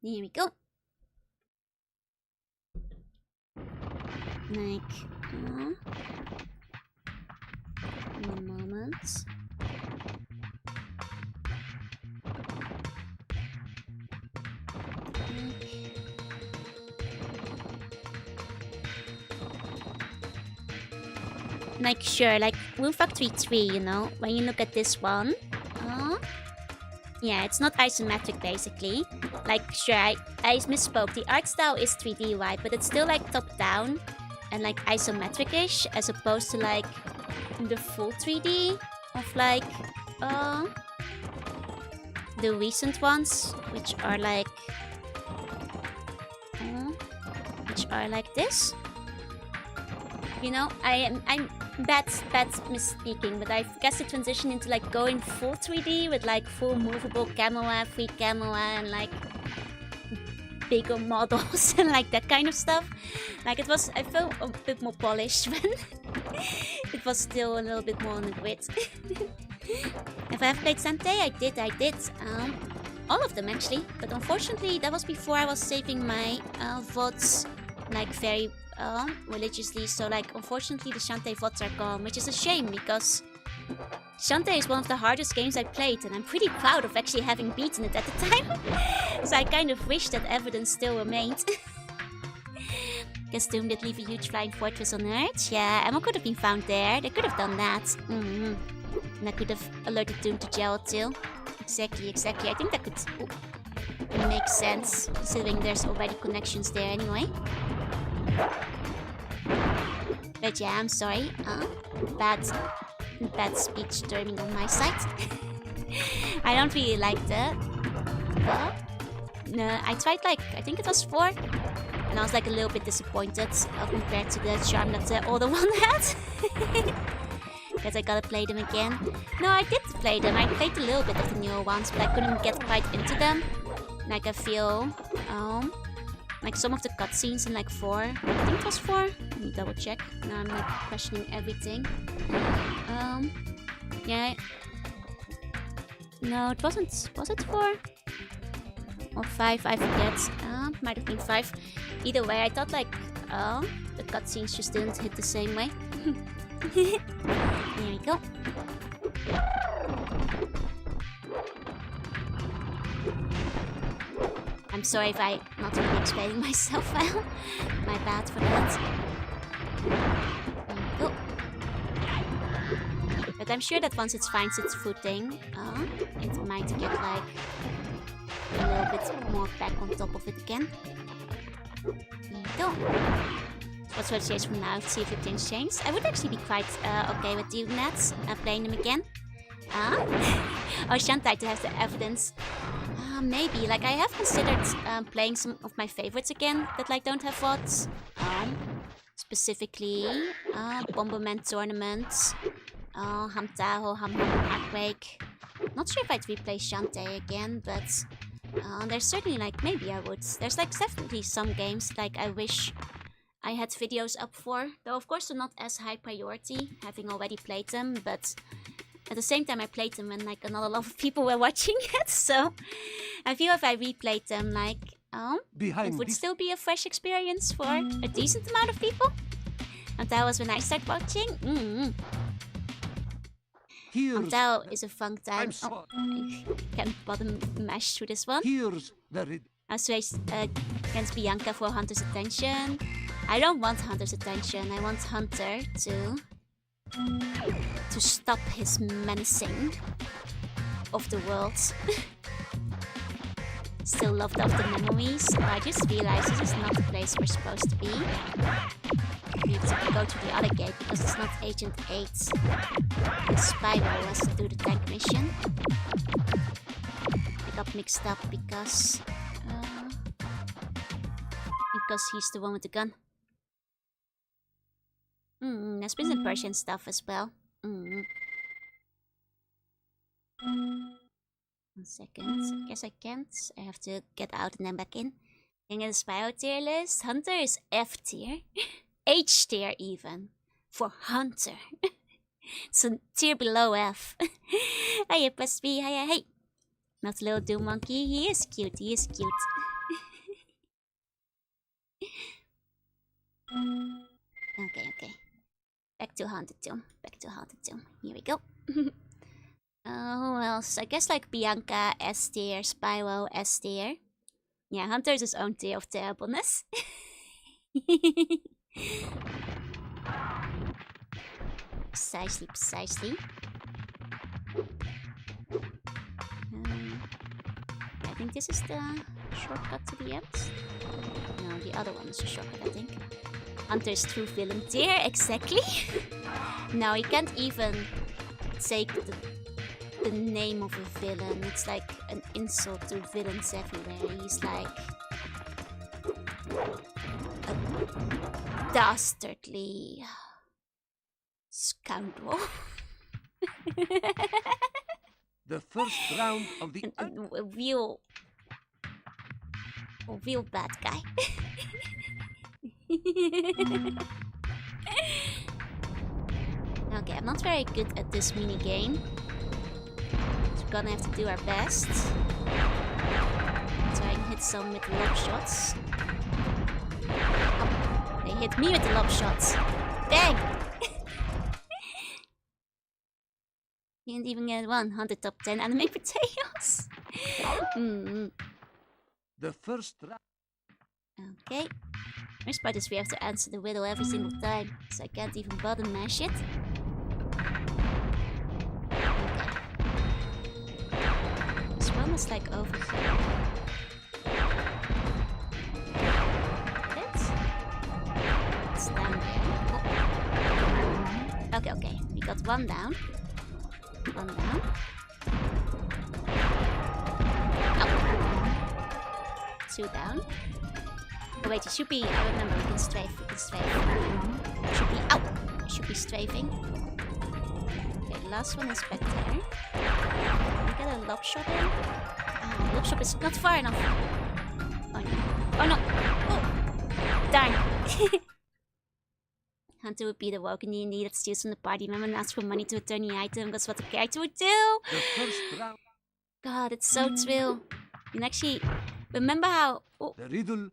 Here we go. Like, one moment. like, sure, like Rune Factory 3, you know, when you look at this one, yeah, it's not isometric basically. Like, sure, I misspoke. The art style is 3D, right? But it's still like top down and like isometric-ish, as opposed to like the full 3D of like the recent ones, which are like this. You know, I'm bad misspeaking, but I guess the transition into like going full 3D with like full movable camera, free camera, and like bigger models and like that kind of stuff. Like it was, I felt a bit more polished when it was still a little bit more on the grid. If I have played Sante, I did. All of them actually, but unfortunately that was before I was saving my VODs like very religiously, so like unfortunately the Shantae VODs are gone, which is a shame because Shantae is one of the hardest games I played and I'm pretty proud of actually having beaten it at the time. So I kind of wish that evidence still remained. Guess Doom did leave a huge flying fortress on Earth. Yeah, Emma could have been found there. They could have done that. And I could have alerted Doom to jail too. Exactly. I think that could make sense, considering there's already connections there anyway. But yeah, I'm sorry. Bad speech turning on my side. I don't really like that. No, I tried like, I think it was 4. And I was like a little bit disappointed compared to the charm that the older one had. Because I gotta play them again. No, I did play them. I played a little bit of the newer ones, but I couldn't get quite into them. Like I feel, like some of the cutscenes in like 4. I think it was 4. Let me double check. Now I'm like questioning everything. Yeah. No, it wasn't. Was it 4? Or 5? I forget. Might have been 5. Either way, I thought like, the cutscenes just didn't hit the same way. There we go. I'm sorry if I'm not really explaining myself well. My bad for that. There we go. But I'm sure that once it finds its footing, it might get like a little bit more back on top of it again. There we go. What's what change from now to see if things change? I would actually be quite okay with doing that, playing them again. Oh, Shantae to have the evidence. Maybe. Like, I have considered playing some of my favorites again that like don't have VODs. Specifically, Bomberman Tournament, Hamtaro, Heartbreak. Not sure if I'd replay Shantae again, but there's certainly like, maybe I would. There's like definitely some games like I wish I had videos up for. Though of course they're not as high priority, having already played them, but at the same time I played them when like not a lot of people were watching it, so I feel if I replayed them like, it would still be a fresh experience for a decent amount of people. And that was when I started watching. Hamtaro is a fun time. Oh, I can't bottom mash through this one. I was raised against Bianca for Hunter's attention. I don't want Hunter's attention. I want Hunter to stop his menacing of the world. Still loved of the memories. I just realized this is not the place we're supposed to be. We have to go to the other gate because it's not Agent 8. And Spyro has to do the tank mission. I got mixed up because he's the one with the gun. There's been some Persian stuff as well. 1 second. Guess I can't. I have to get out and then back in. Looking at the Spyro tier list, Hunter is F tier. H tier even. For Hunter. It's a tier below F. Hiya, plus B. Hiya, hey. Not a little Doom Monkey. He is cute. He is cute. Okay. Back to Haunted Tomb. Here we go. Who else? I guess like Bianca, S tier. Spyro, S tier. Yeah, Hunter's his own tier of terribleness. Precisely, precisely. I think this is the shortcut to the end. No, the other one is the shortcut, I think. Hunter's true villain. Dear, exactly. No, he can't even take the name of a villain. It's like an insult to villains everywhere. He's like a dastardly scoundrel.
The first round of the...
A real bad guy. Okay, I'm not very good at this mini game. So we're gonna have to do our best. Try and hit some with the lob shots. Oh, they hit me with the lob shots. Dang! Didn't even get one. 100 top 10 anime potatoes.
The first round.
Okay. Worst part is we have to answer the riddle every single time, so I can't even button mash it. Okay. This one is like over here. It's down there. Oh. Okay, okay. We got one down. One down. Oh. Two down. Oh wait, it should be, I remember, we can strafe. Should be, ow! Should be strafing. Okay, the last one is back there. Can we get a lob shot in? Ah, lob shot is not far enough. Oh no. Oh no! Oh! Darn! Hunter would be the woken D&D that steals from the party member and asks for money to return the item. That's what the character would do!
The first round.
God, it's so true. And actually, remember how... Oh,
The riddle.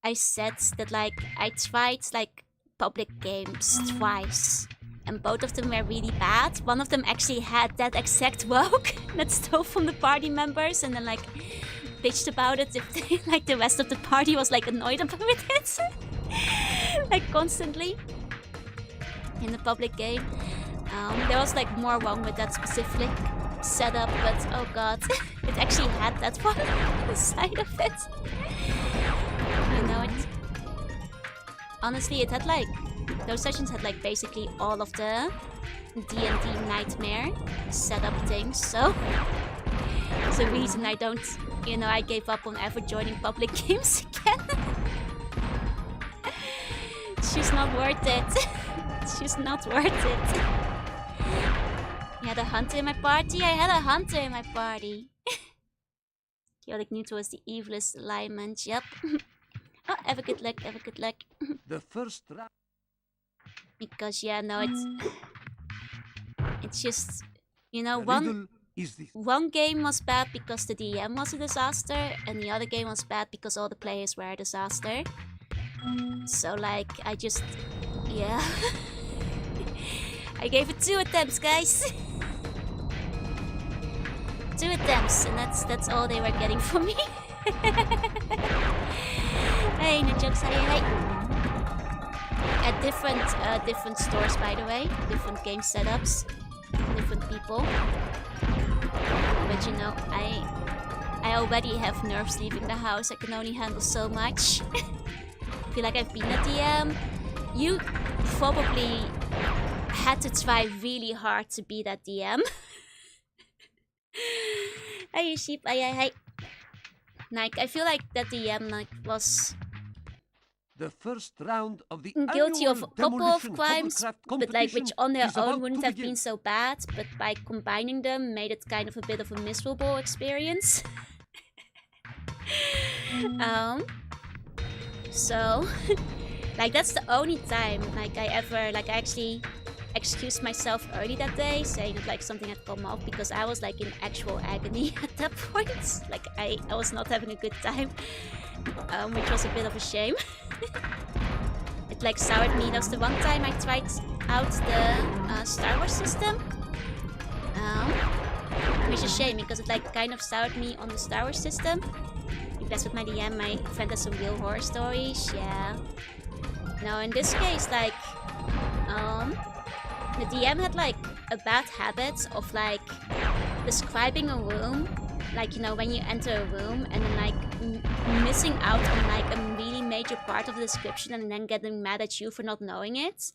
I said that like I tried like public games twice and both of them were really bad. One of them actually had that exact rogue that stole from the party members and then like bitched about it if they, like the rest of the party was like annoyed about it. Like constantly in the public game. There was like more wrong with that specific setup, but oh god, it actually had that one inside of it. You know, it honestly, it had like those sessions had like basically all of the D&D nightmare setup things, so it's a reason I don't, you know, I gave up on ever joining public games again. It's just not worth it. It's just not worth it. You had a hunter in my party? I had a hunter in my party. Chaotic neutral was the evilest alignment, yep. Oh, ever good luck, ever good luck.
The first round.
Because yeah, no, it's just, you know,
The
one
riddle is this.
one game was bad because the DM was a disaster, and the other game was bad because all the players were a disaster. So like, I just, yeah, I gave it 2 attempts, guys. 2 attempts, and that's all they were getting from me. Hey, no jokes, hey. At different stores, by the way, different game setups, different people. But you know, I already have nerves leaving the house. I can only handle so much. I feel like I've been a DM. You probably had to try really hard to be that DM. Hey, sheep, hey. Like, I feel like that DM like was
The first round of the
guilty of a
annual
couple of
demolition
crimes,
hovercraft
but like which on their
competition
own
is
wouldn't
about
have
to
been
begin.
so bad, but by combining them made it kind of a bit of a miserable experience. So like that's the only time like I actually excused myself early that day, saying that like something had come up because I was like in actual agony at that point. Like I was not having a good time, which was a bit of a shame. It like soured me. That was the one time I tried out the Star Wars system, which is a shame because it like kind of soured me on the Star Wars system. That's with my DM. My friend has some real horror stories. Yeah. No, in this case, like, the DM had like a bad habit of like describing a room, like, you know, when you enter a room and then like missing out on like a really major part of the description and then getting mad at you for not knowing it.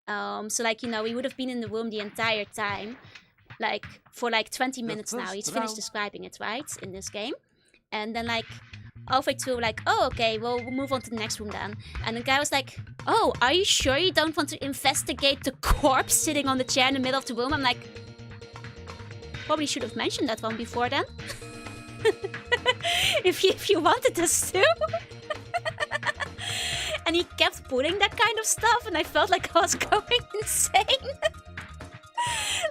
So like, you know, we would have been in the room the entire time, like for like 20 minutes now. He's finished describing it, right, in this game. And then like halfway through, like, oh, okay, well, we'll move on to the next room then. And the guy was like, oh, are you sure you don't want to investigate the corpse sitting on the chair in the middle of the room? I'm like, probably should have mentioned that one before then. if you wanted us to. And he kept putting that kind of stuff, and I felt like I was going insane.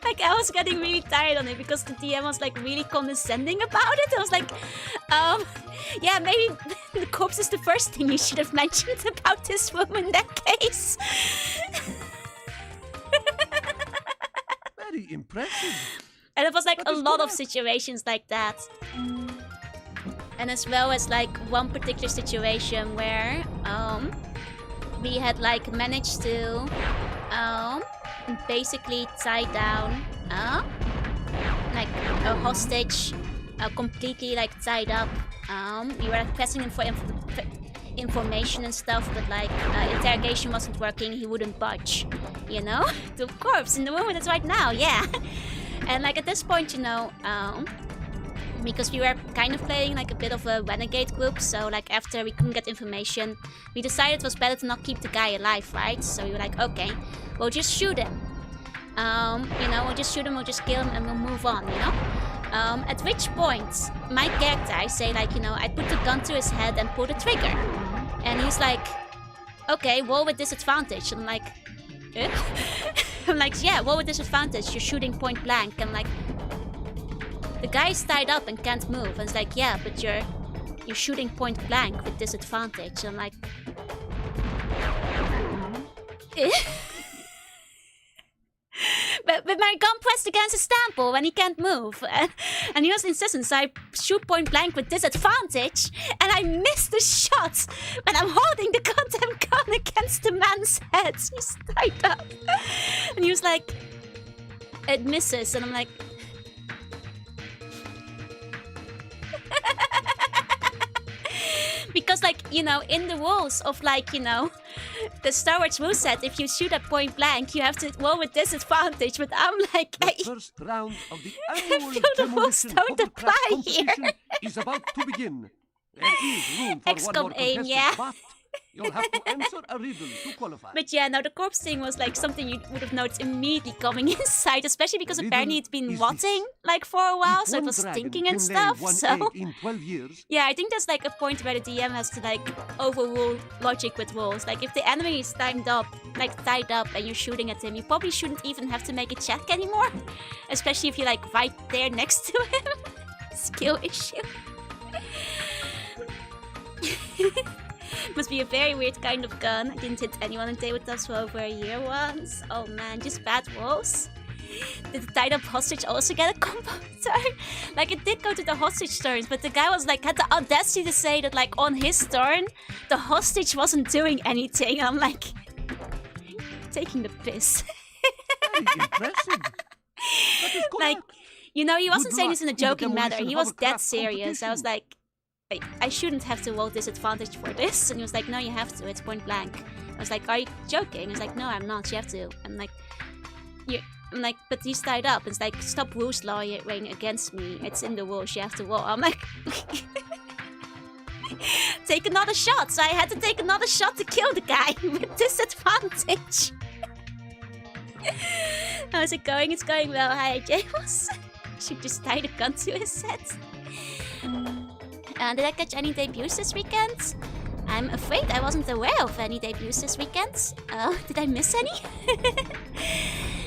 Like, I was getting really tired on it because the DM was like really condescending about it. I was like, yeah, maybe the corpse is the first thing you should have mentioned about this room in that case.
Very impressive.
And it was like a lot of situations like that. And as well as like one particular situation where we had like managed to basically tie down like a hostage, completely like tied up. We were like pressing him for information and stuff, but like interrogation wasn't working. He wouldn't budge, you know. The corpse in the room that's right now, yeah. And like at this point, you know, because we were kind of playing like a bit of a renegade group, so like after we couldn't get information, we decided it was better to not keep the guy alive, right? So we were like, okay, we'll just shoot him. You know, we'll just shoot him, we'll just kill him, and we'll move on, you know? At which point, my character, I say like, you know, I put the gun to his head and pull the trigger. And he's like, okay, roll with disadvantage. And I'm like, eh? I'm like, yeah, roll with disadvantage, you're shooting point blank. I'm like, the guy's tied up and can't move. And it's like, yeah, but you're shooting point blank with disadvantage. I'm like, eh? But my gun pressed against his temple when he can't move. And he was insistent, so I shoot point blank with disadvantage, and I missed the shot. But I'm holding the goddamn gun against the man's head. He's tied up. And he was like, it misses. And I'm like, because like, you know, in the rules of like, you know, the Star Wars rule set, if you shoot at point blank, you have to roll with disadvantage. But I'm like,
the first round of the annual
feel the rules
demolition
don't apply
hovercraft
here.
competition is about to begin. There is room for
XCOM
one more
aim,
contestant,
yeah.
but you'll have to answer a riddle to qualify.
But yeah, no, the corpse thing was like something you would have noticed immediately coming inside, especially because
The
apparently
riddle
it's been
is
rotting
this.
like for a while,
If
so it
one
was
dragon
stinking and
can lay
stuff.
one
So
egg in 12 years,
yeah, I think there's like a point where the DM has to like overrule logic with rules. Like if the enemy is tied up, and you're shooting at him, you probably shouldn't even have to make a check anymore, especially if you're like right there next to him. Skill issue. Must be a very weird kind of gun. I didn't hit anyone in tabletops for over a year once. Oh man, just bad rolls. Did the tied up hostage also get a combo turn? Like it did go to the hostage turns, but the guy was like had the audacity to say that like on his turn, the hostage wasn't doing anything. I'm like, taking the piss.
very impressive. That is
Like,
correct.
you know, he wasn't
Good
saying
luck
this in a
in the
joking manner.
demolition
He was dead
hovercraft
serious. I was
competition.
like, I shouldn't have to roll disadvantage for this. And he was like, no, you have to. It's point blank. I was like, are you joking? He's like, no, I'm not. You have to. I'm like, but he's tied up. It's like, stop rules lawyering against me. It's in the rules. You have to roll. I'm like, take another shot. So I had to take another shot to kill the guy with disadvantage. How's it going? It's going well. Hi, James. Should just tie the gun to his head. Did I catch any debuts this weekend? I'm afraid I wasn't aware of any debuts this weekend. Did I miss any?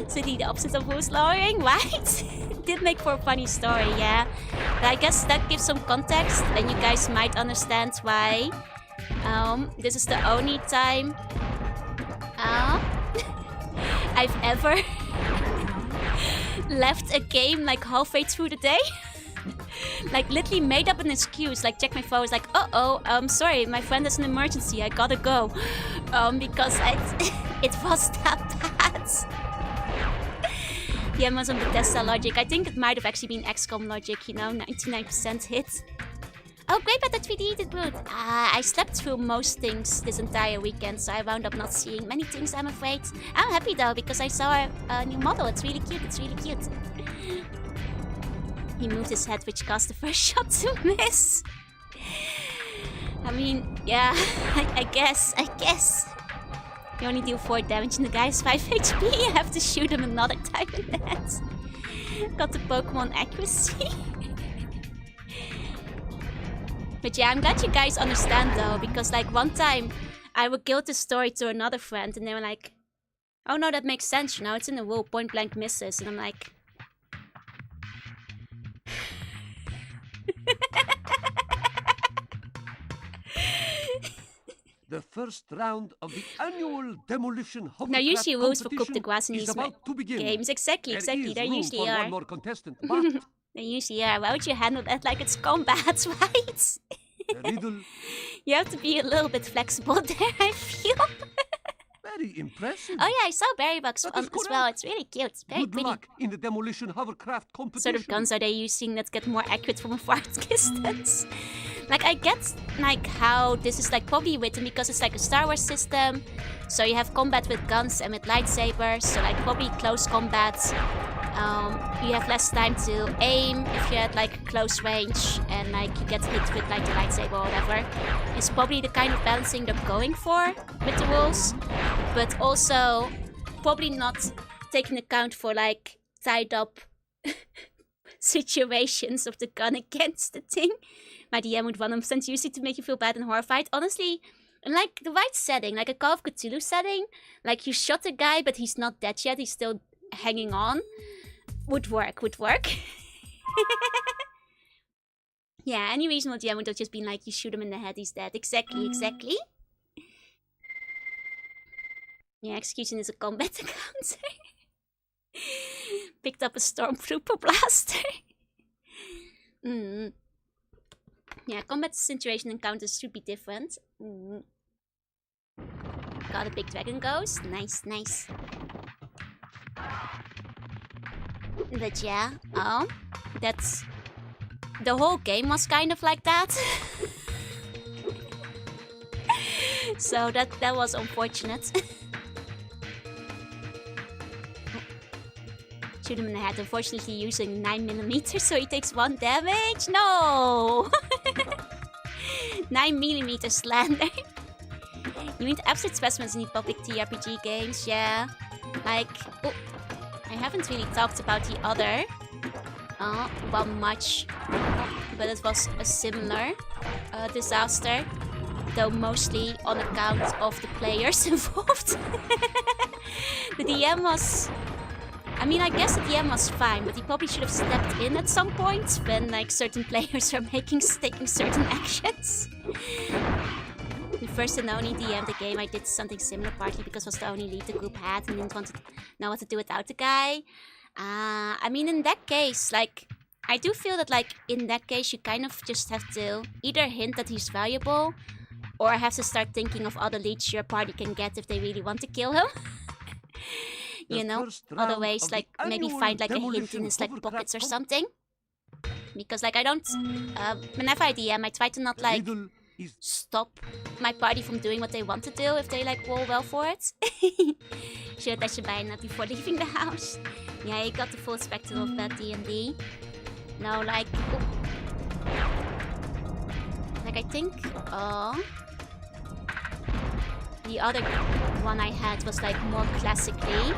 So the opposite of rules lowering, right? Did make for a funny story, yeah. But I guess that gives some context, and you guys might understand why. This is the only time I've ever left a game like halfway through the day. Like literally made up an excuse, like check my phone, was like, sorry, my friend has an emergency, I gotta go. Because it was that bad. DM was on Bethesda logic. I think it might have actually been XCOM logic, you know, 99% hit. Oh, great, but the 3D did good. I slept through most things this entire weekend, so I wound up not seeing many things, I'm afraid. I'm happy though, because I saw a new model. It's really cute, it's really cute. He moved his head, which caused the first shot to miss. I mean, yeah, I guess. You only deal 4 damage and the guy is 5 HP. You have to shoot him another time in the head. Got the Pokemon accuracy. But yeah, I'm glad you guys understand though, because like one time I would guild the story to another friend and they were like, oh no, that makes sense, you know, it's in the rule, point blank misses. And I'm like...
The first round of the annual demolition hovercraft
Now usually rules for Coup de
competition
Grace in
is
these
about to begin.
games. Exactly.
There
There
is room
usually
for
are.
one more contestant, but
They usually are. Why would you handle that like it's combat, right?
the riddle,
You have to be a little bit flexible there, I feel.
very impressive.
Oh yeah, I saw Berry Bucks
That is
as well.
correct.
It's really cute. It's very
Good
pretty.
luck in the demolition hovercraft competition.
What sort of guns are they using that get more accurate from a far distance? Like, I get like how this is like probably written because it's like a Star Wars system. So you have combat with guns and with lightsabers. So like probably close combat. You have less time to aim if you're at like close range and like you get hit with like the lightsaber or whatever. It's probably the kind of balancing they're going for with the rules. But also probably not taking account for like tied up situations of the gun against the thing. My DM would 100% use it to make you feel bad and horrified. Honestly, in like the right setting, like a Call of Cthulhu setting, like you shot a guy but he's not dead yet, he's still hanging on, would work. Yeah, any reasonable DM would have just been like, you shoot him in the head, he's dead. Exactly. Yeah, execution is a combat encounter. Picked up a stormtrooper blaster. Yeah, combat situation encounters should be different. Got a big dragon ghost. Nice. But yeah, that's... The whole game was kind of like that. So that was unfortunate. Shoot him in the head, unfortunately using 9mm, so he takes 1 damage. No! 9mm slander. You need absolute specimens in the public TRPG games, yeah. Like, oh, I haven't really talked about the other one much, but it was a similar disaster, though mostly on account of the players involved. The DM was... I mean, I guess the DM was fine, but he probably should have stepped in at some point when, like, certain players are taking certain actions. The first and only DM the game, I did something similar, partly because it was the only lead the group had and didn't want to know what to do without the guy. I mean, in that case, like, I do feel that, like, in that case, you kind of just have to either hint that he's valuable, or have to start thinking of other leads your party can get if they really want to kill him. You know, other ways, like maybe find like a hint in his like pockets or something. Because like I don't, whenever I DM, I try to not like stop my party from doing what they want to do if they like roll well for it. Should I should buy that before leaving the house. Yeah, you got the full spectrum of that D&D. No, like I think, the other one I had was like more classically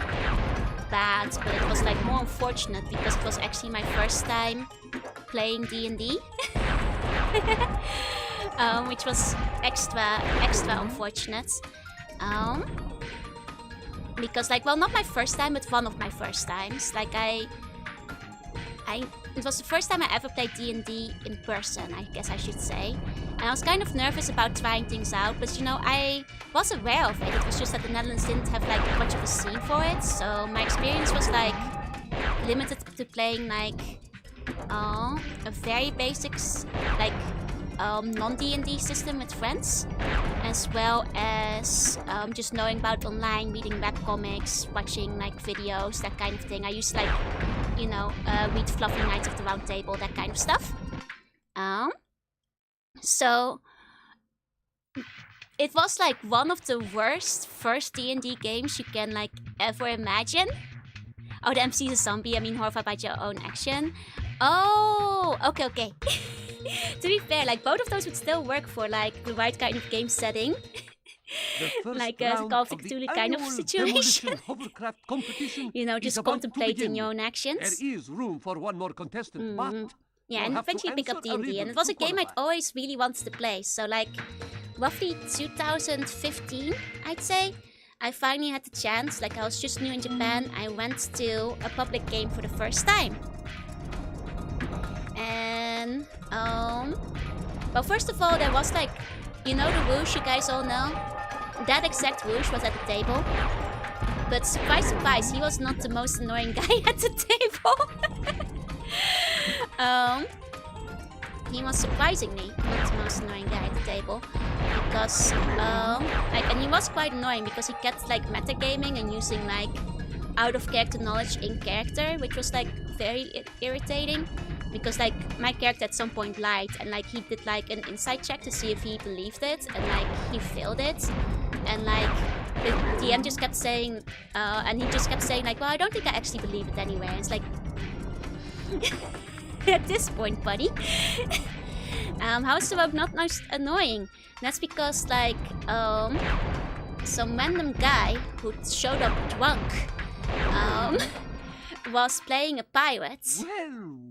bad, but it was like more unfortunate because it was actually my first time playing D&D. Which was extra unfortunate. Because like, well, not my first time, but one of my first times. Like it was the first time I ever played D&D in person, I guess I should say. And I was kind of nervous about trying things out, but you know, I was aware of it. It was just that the Netherlands didn't have like much of a scene for it, so my experience was like limited to playing like a very basics, like non-D&D system with friends, as well as just knowing about online, reading webcomics, watching like videos, that kind of thing. I used to like, you know, read Fluffy Knights of the Round Table, that kind of stuff. So it was like one of the worst first D&D games you can like ever imagine. Oh, the MC is a zombie. I mean, horrified by your own action. Oh, okay. To be fair, like both of those would still work for like the right kind of game setting. Like a Call of Cthulhu kind of situation. You know, just contemplating your own actions.
There is room for one more contestant, but
yeah, and eventually pick up D&D. And it was a game I'd always really wanted to play. So like roughly 2015, I'd say, I finally had the chance. Like I was just new in Japan. I went to a public game for the first time. And well, first of all, there was like, you know, the whoosh you guys all know. That exact whoosh was at the table. But surprise, surprise, he was not the most annoying guy at the table. He was surprisingly not the most annoying guy at the table, because like, and he was quite annoying because he kept like metagaming and using like out of character knowledge in character, which was like very irritating. Because like my character at some point lied, and like he did like an insight check to see if he believed it, and like he failed it, and like the DM just kept saying, and he just kept saying like, well, I don't think I actually believe it anyway. And it's like, at this point, buddy, how is the rogue not most annoying? That's because like some random guy who showed up drunk was playing a pirate.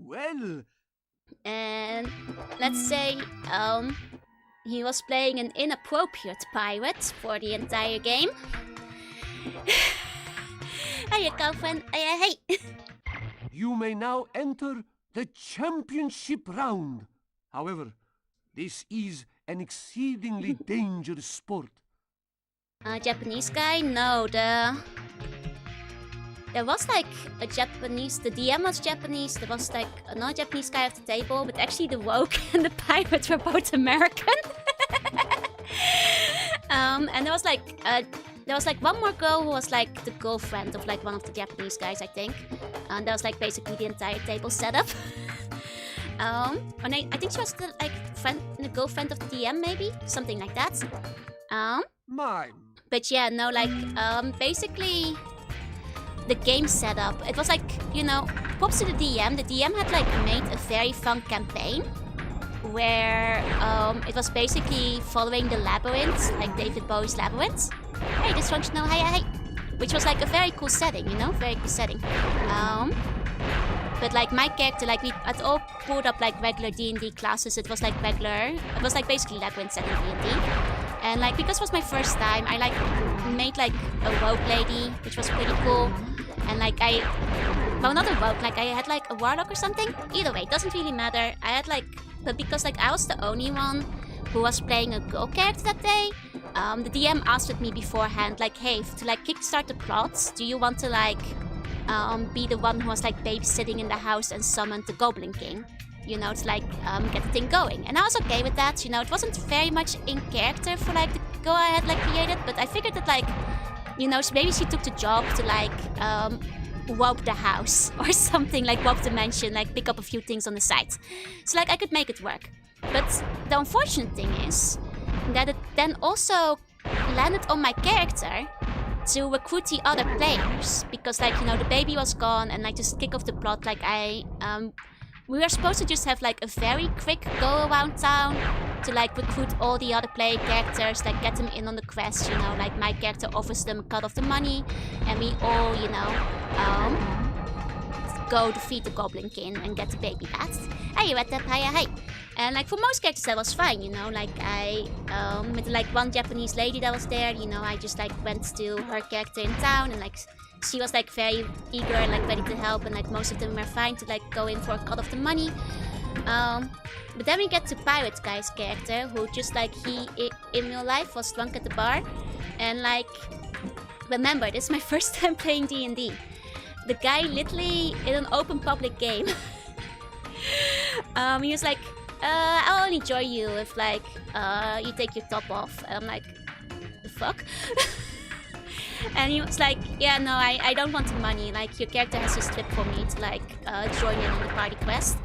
Well.
And let's say he was playing an inappropriate pirate for the entire game. Hiya, girlfriend. Hey.
You may now enter the championship round. However, this is an exceedingly dangerous sport.
Japanese guy? No, there was like a Japanese, the DM was Japanese, there was like another Japanese guy at the table, but actually the rogue and the pirate were both American. And there was like one more girl who was like the girlfriend of like one of the Japanese guys, I think. And that was like basically the entire table setup. And I think she was the like the girlfriend of the DM, maybe? Something like that.
Mime.
But yeah, no, like basically the game setup, it was like, you know, props to the DM. The DM had like made a very fun campaign where it was basically following the labyrinth, like David Bowie's Labyrinth. Hey, dysfunctional, hey. Which was like a very cool setting, you know, very cool setting. But like my character, like we had all pulled up like regular D&D classes. It was like basically Labyrinth set in D&D. And like, because it was my first time, I like made like a rogue lady, which was pretty cool. And like well, not a rogue, like I had like a warlock or something. Either way, it doesn't really matter. I had like, but because like I was the only one who was playing a girl character that day, the DM asked me beforehand, like, hey, to like kickstart the plot, do you want to like be the one who was like babysitting in the house and summoned the Goblin King? You know, to like get the thing going. And I was okay with that, you know, it wasn't very much in character for like the girl I had like created, but I figured that like, you know, so maybe she took the job to like warp the house or something, like warp the mansion, like pick up a few things on the side. So like I could make it work. But the unfortunate thing is that it then also landed on my character to recruit the other players, because like, you know, the baby was gone, and like just kick off the plot, like we were supposed to just have like a very quick go around town to like recruit all the other player characters, like get them in on the quest, you know, like my character offers them a cut of the money, and we all, you know, go defeat the Goblin King and get the baby back. Hey, what up, hi. And like for most characters that was fine, you know, like I, with like one Japanese lady that was there, you know, I just like went to her character in town, and like she was like very eager and like ready to help, and like most of them were fine to like go in for a cut of the money. But then we get to Pirate Guy's character, who just like he in real life was drunk at the bar, and like, remember, this is my first time playing D&D. The guy literally in an open public game, he was like I'll only join you if like you take your top off. And I'm like, the fuck? And he was like, yeah, no, I don't want the money. Like, your character has to strip for me to like join in on the party quest.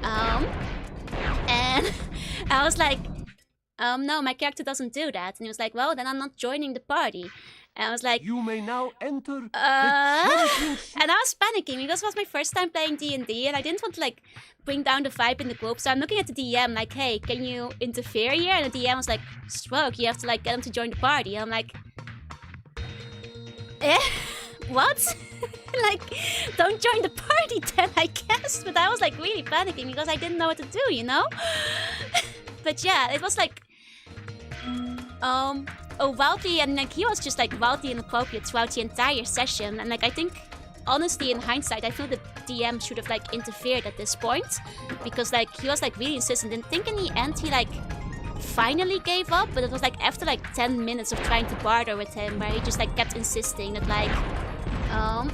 And I was like, no, my character doesn't do that. And he was like, well, then I'm not joining the party. And I was like,
You may now enter the championship.
and I was panicking because it was my first time playing D&D and I didn't want to like bring down the vibe in the group. So I'm looking at the DM like, hey, can you interfere here? And the DM was like, stroke, you have to like get him to join the party. And I'm like, what? Like, don't join the party then, I guess. But I was like really panicking because I didn't know what to do, you know? But yeah, it was like, wildly, and like he was just like wildly inappropriate throughout the entire session. And like I think, honestly, in hindsight, I feel the DM should have like interfered at this point because like he was like really insistent. And I think in the end he like finally gave up, but it was like after like 10 minutes of trying to barter with him, where he just like kept insisting that like, I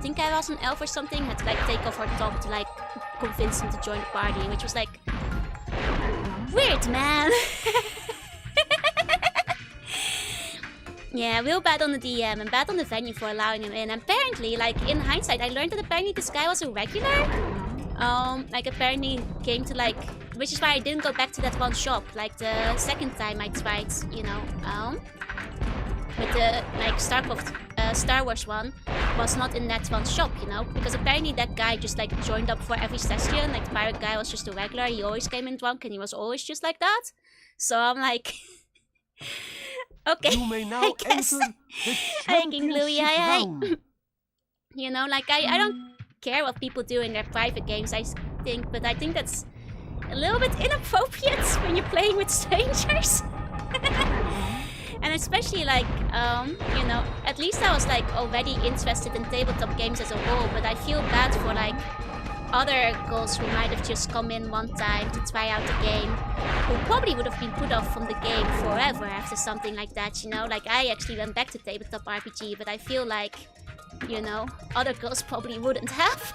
think I was an elf or something, had to like take off her top to like convince him to join the party, which was like weird, man. Yeah, real bad on the DM and bad on the venue for allowing him in. And apparently, like in hindsight, I learned that apparently this guy was a regular. Like apparently came to like, which is why I didn't go back to that one shop. Like the second time I tried, you know, with the like Star Wars one was not in that one shop, you know, because apparently that guy just like joined up for every session. Like the pirate guy was just a regular. He always came in drunk and he was always just like that. So I'm like, okay,
You may now
I guess.
enter the
King Louis,
championship
aye.
round.
You know, like I don't care what people do in their private games, I think, but I think that's a little bit inappropriate when you're playing with strangers. And especially like, you know, at least I was like already interested in tabletop games as a whole, but I feel bad for like other girls who might have just come in one time to try out the game, who probably would have been put off from the game forever after something like that, you know? Like I actually went back to tabletop RPG, but I feel like, you know, other girls probably wouldn't have.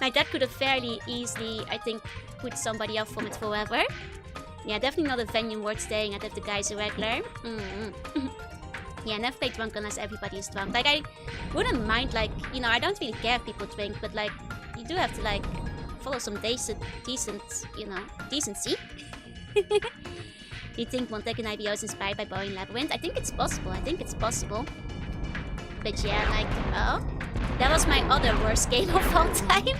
Like that could have fairly easily, I think, put somebody off from it forever. Yeah, definitely not a venue worth staying at if the guy's a regular. Yeah, never play drunk unless everybody is drunk. Like, I wouldn't mind, like, you know, I don't really care if people drink, but, like, you do have to, like, follow some decent, you know, decency. Do you think Montek and IBO is inspired by Boeing Labyrinth? I think it's possible. But yeah, like, that was my other worst game of all time.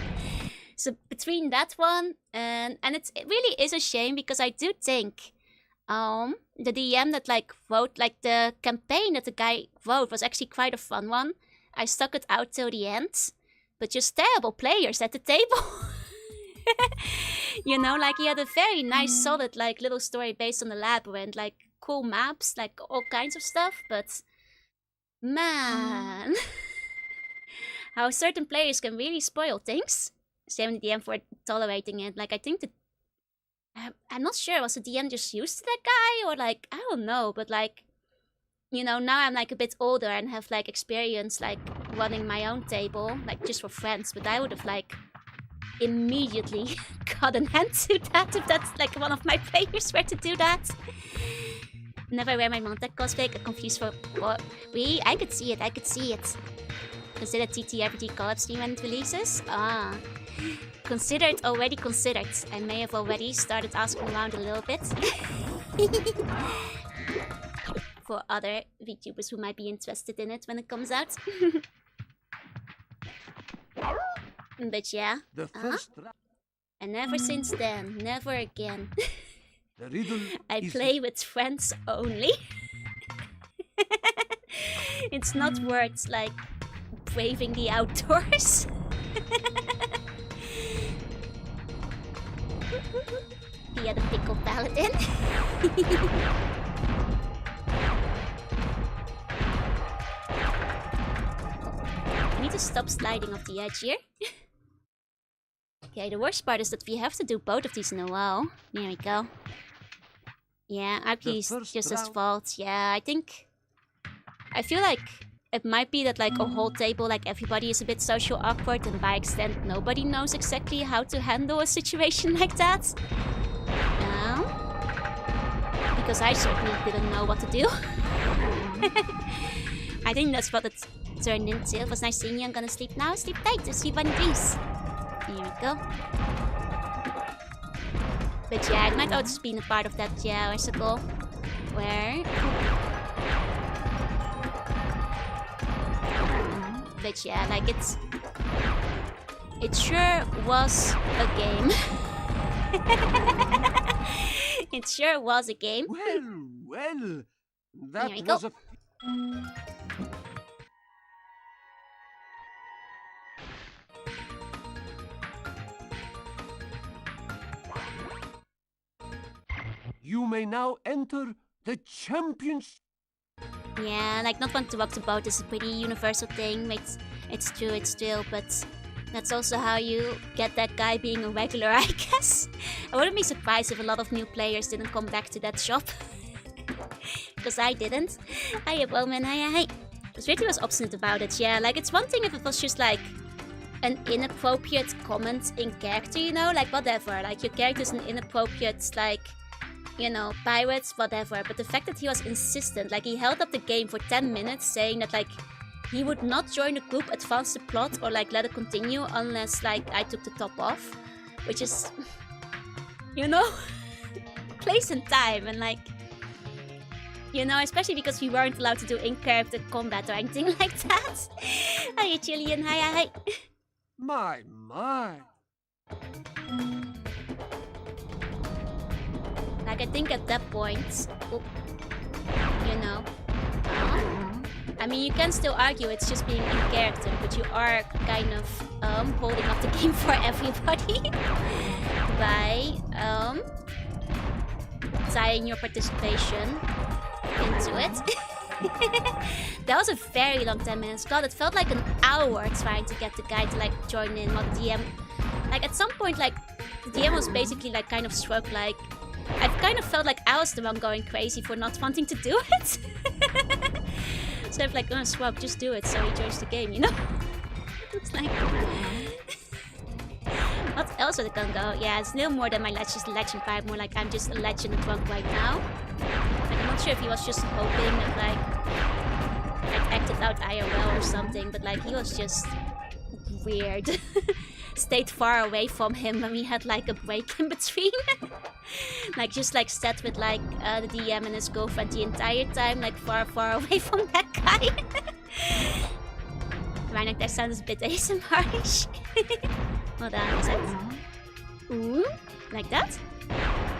So between that one and it really is a shame because I do think the DM that like wrote, like the campaign that the guy wrote was actually quite a fun one. I stuck it out till the end, but just terrible players at the table. You know, like he had a very nice, solid, like little story based on the labyrinth, like cool maps, like all kinds of stuff, but man, how certain players can really spoil things. Shame the DM for tolerating it. Like, I think that I'm not sure, was the DM just used to that guy or like, I don't know, but like, you know, now I'm like a bit older and have like experience like running my own table, like just for friends, but I would have like immediately got an hand to that if that's like one of my players were to do that. Never wear my Montek cosplay, get confused for what? I could see it. Consider TTRPG co-op stream when it releases? Already considered. I may have already started asking around a little bit. For other VTubers who might be interested in it when it comes out. But yeah.
The first
And ever since then, never again.
the riddle
I
is
play with friends only. It's not worth like braving the outdoors. Via the pickle paladin. I need to stop sliding off the edge here. Okay, the worst part is that we have to do both of these in a row. There we go. Yeah, RP is just as fault. Yeah, I feel like it might be that like a whole table, like everybody is a bit social awkward, and by extent nobody knows exactly how to handle a situation like that. Because I certainly didn't know what to do. I think that's what it turned into. It was nice seeing you. I'm gonna sleep now. Sleep tight. See you in dreams. Here we go. But yeah, it might also just been a part of that article where. But yeah, like it sure was a game. It sure was a game.
Well, that
Here we
was
go.
You may now enter the championship.
Yeah, like not want to walk the boat is a pretty universal thing. It's true, it's still, but that's also how you get that guy being a regular, I guess. I wouldn't be surprised if a lot of new players didn't come back to that shop. Because I didn't. Hiya, Bowman, hiya. Sweetie was obstinate about it, yeah. Like, it's one thing if it was just like an inappropriate comment in character, you know? Like, whatever. Like, your character's an inappropriate, like, you know, pirates, whatever. But the fact that he was insistent, like, he held up the game for 10 minutes saying that, like, he would not join the group, advance the plot, or, like, let it continue unless, like, I took the top off. Which is, you know, place and time, and, like, you know, especially because we weren't allowed to do in-character combat or anything like that. Hiya, Jillian, hi.
My.
Like, I think at that point, you know, I mean, you can still argue it's just being in character, but you are kind of holding up the game for everybody by tying your participation into it. That was a very long 10 minutes. God, it felt like an hour trying to get the guy to like join in, what the DM. Like at some point, like the DM was basically like kind of struck like I kind of felt like I was the one going crazy for not wanting to do it. So I'm like, oh, Swag, just do it. So he joins the game, you know? It's like, what else would it gonna go? Yeah, it's no more than my legend vibe. More like I'm just a legend drunk right now. Like, I'm not sure if he was just hoping that like I'd acted out IRL or something, but like he was just weird. Stayed far away from him when we had like a break in between. Like just like sat with like the DM and his girlfriend the entire time, like far away from that guy. Right, that sounds a bit ASMR-ish. Hold on, is that? Ooh, like that?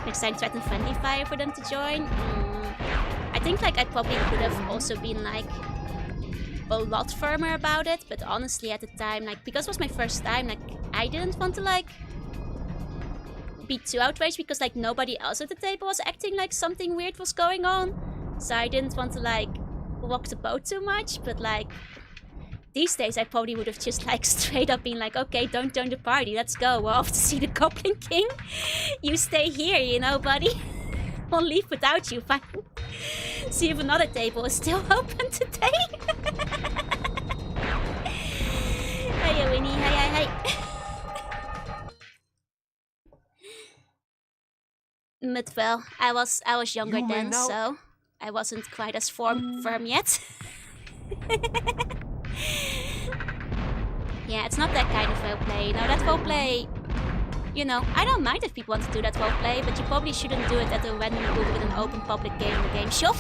Next time threaten friendly fire for them to join. I think like I probably could have also been like a lot firmer about it, but honestly at the time, like because it was my first time, like I didn't want to like be too outraged because like nobody else at the table was acting like something weird was going on, so I didn't want to like rock the boat too much. But like these days I probably would have just like straight up been like, okay, don't join the party, let's go, we're off to see the Goblin King. You stay here, you know, buddy. We'll leave without you, fine. See if another table is still open today. Hiya, Winnie. Hi. But well, I was younger then, so I wasn't quite as firm yet. Yeah, it's not that kind of roleplay. Now that roleplay, you know, I don't mind if people want to do that roleplay, but you probably shouldn't do it at a random group with an open public game in the game shop.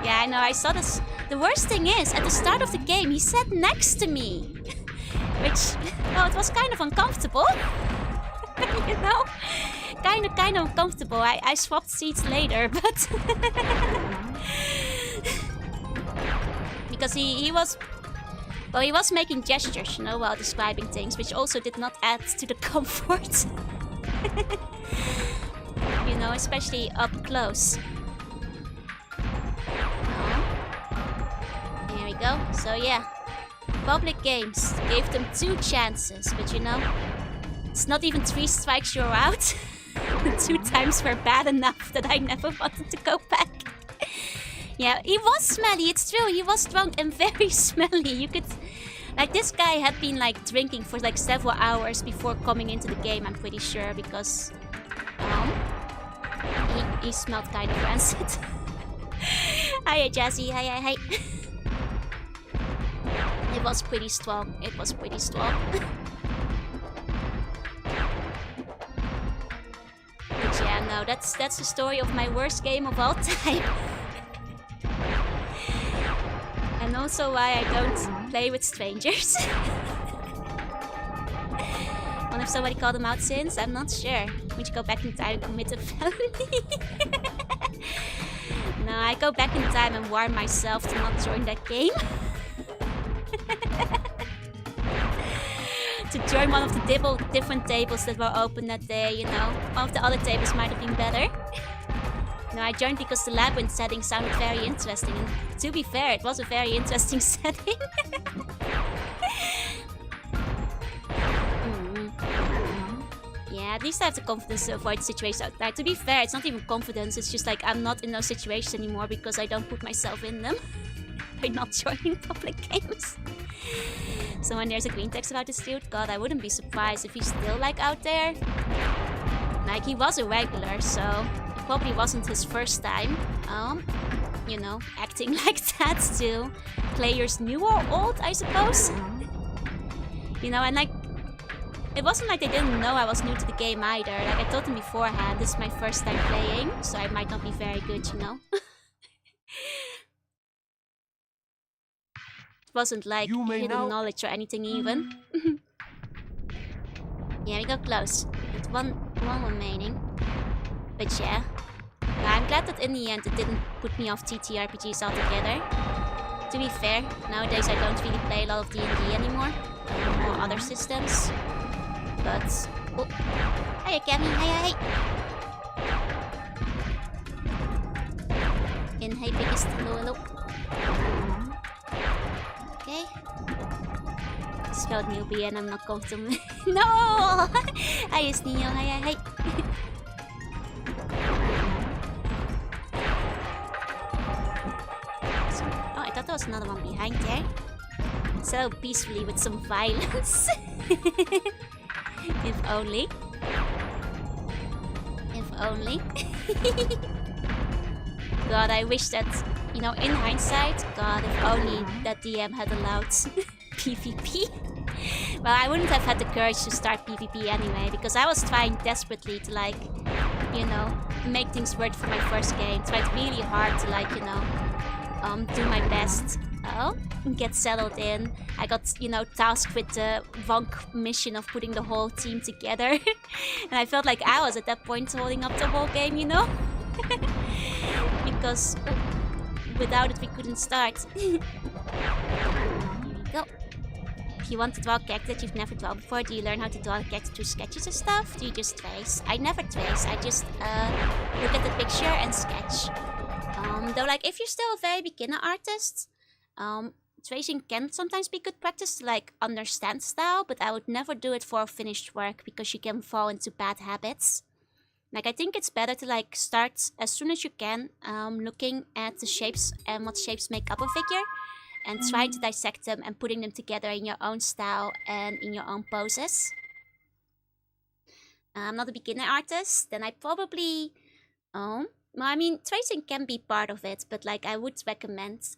Yeah, I know, I saw this. The worst thing is, at the start of the game, he sat next to me. Which, well, it was kind of uncomfortable. You know? Kind of uncomfortable. I swapped seats later, but... Because he was... Well, he was making gestures, you know, while describing things, which also did not add to the comfort. You know, especially up close. There we go. So yeah, public games gave them 2 chances, but you know, it's not even 3 strikes you're out. The 2 times were bad enough that I never wanted to go back. Yeah, he was smelly, it's true. He was drunk and very smelly. You could... Like, this guy had been, like, drinking for, like, several hours before coming into the game, I'm pretty sure, because... he smelled kind of rancid. Hiya, Jazzy. Hi. It was pretty strong. It was pretty strong. But yeah, no, that's the story of my worst game of all time. And also why I don't play with strangers. What if somebody called them out since? I'm not sure. Would you go back in time and commit a felony? No, I go back in time and warn myself to not join that game. To join one of the different tables that were open that day, you know. One of the other tables might have been better. No, I joined because the labyrinth setting sounded very interesting. And to be fair, it was a very interesting setting. Yeah, at least I have the confidence to avoid the situation outside. To be fair, it's not even confidence. It's just like I'm not in those situations anymore because I don't put myself in them. By not joining public games. So when there's a green text about this dude, god, I wouldn't be surprised if he's still like out there. Like, he was a regular, so it probably wasn't his first time, you know, acting like that to players new or old, I suppose. You know, and like, it wasn't like they didn't know I was new to the game either. Like, I told them beforehand, this is my first time playing, so I might not be very good, you know. It wasn't like hidden knowledge or anything even. Yeah, we got close. With one remaining. But yeah. I'm glad that in the end it didn't put me off TTRPGs altogether. To be fair, nowadays I don't really play a lot of D&D anymore. Or other systems. But... Oh. Hiya, Cammy. Hiya. In hey biggest hello. Okay. Spelled newbie and I'm not going to... No! Hi, Neo. Hi. Oh, I thought there was another one behind there. So peacefully with some violence. If only. If only. God, I wish that, you know, in hindsight, God, if only that DM had allowed PvP. Well, I wouldn't have had the courage to start PvP anyway, because I was trying desperately to, like, you know, make things work for my first game. Tried really hard to, like, you know, do my best. Get settled in. I got, you know, tasked with the Vonk mission of putting the whole team together. And I felt like I was at that point holding up the whole game, you know? Because without it we couldn't start. Here we go. If you want to draw a character that you've never drawn before, do you learn how to draw a character through sketches or stuff? Do you just trace? I never trace. I just look at the picture and sketch. Though, like, if you're still a very beginner artist, tracing can sometimes be good practice to, like, understand style, but I would never do it for finished work because you can fall into bad habits. Like, I think it's better to, like, start as soon as you can, looking at the shapes and what shapes make up a figure, and try to dissect them and putting them together in your own style and in your own poses. I'm not a beginner artist, then I probably, well, I mean, tracing can be part of it, but, like, I would recommend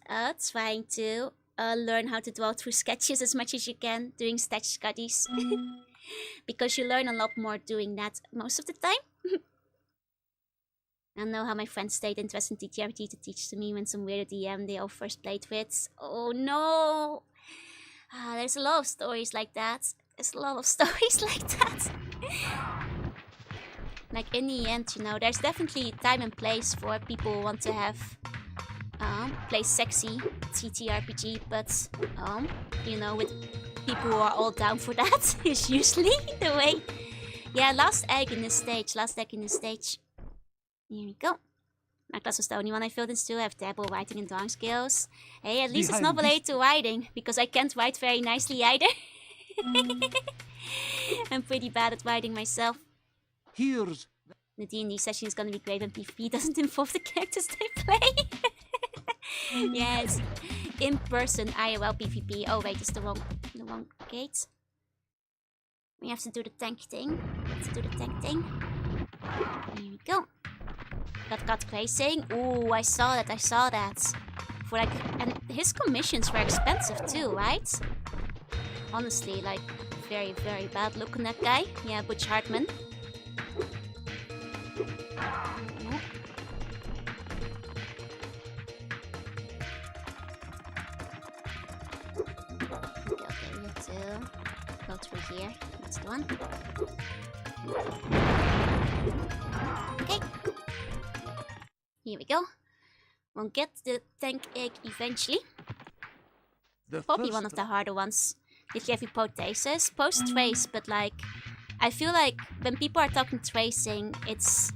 trying to learn how to draw through sketches as much as you can, doing sketch studies. Because you learn a lot more doing that most of the time. I don't know how my friends stayed interested in TTRPG to teach to me when some weird DM they all first played with. Oh no! There's a lot of stories like that. There's a lot of stories like that. Like, in the end, you know, there's definitely time and place for people who want to have play sexy TTRPG, but you know, with people who are all down for that is usually the way. Yeah, last egg in this stage. Here we go. My class was the only one I filled in still. I have terrible writing and drawing skills. Hey, at least it's not related to writing, because I can't write very nicely either. I'm pretty bad at writing myself.
Here's...
The D&D session is gonna be great when PvP doesn't involve the characters they play. Yes, in-person IRL PvP. Oh wait, it's the wrong gate. We have to do the tank thing. Let's do the tank thing. Here we go. Got tracing. Ooh, I saw that. For like, and his commissions were expensive too, right? Honestly, like, very, very bad look on that guy. Yeah, Butch Hartman. Okay, we have to go through here. That's the one. Okay. Here we go. We'll get the tank egg eventually. Probably one of the harder ones. The hypothesis, post-trace, but like, I feel like when people are talking tracing, it's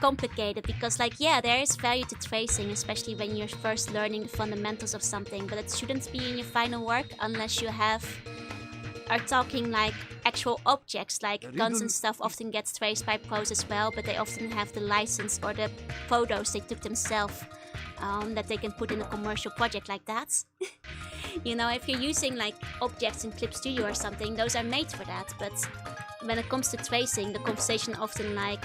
complicated because like, yeah, there is value to tracing, especially when you're first learning the fundamentals of something, but it shouldn't be in your final work unless you are talking like actual objects, like guns and stuff often get traced by pros as well, but they often have the license or the photos they took themselves that they can put in a commercial project like that. You know, if you're using like objects in Clip Studio or something, those are made for that, but when it comes to tracing, the conversation often like,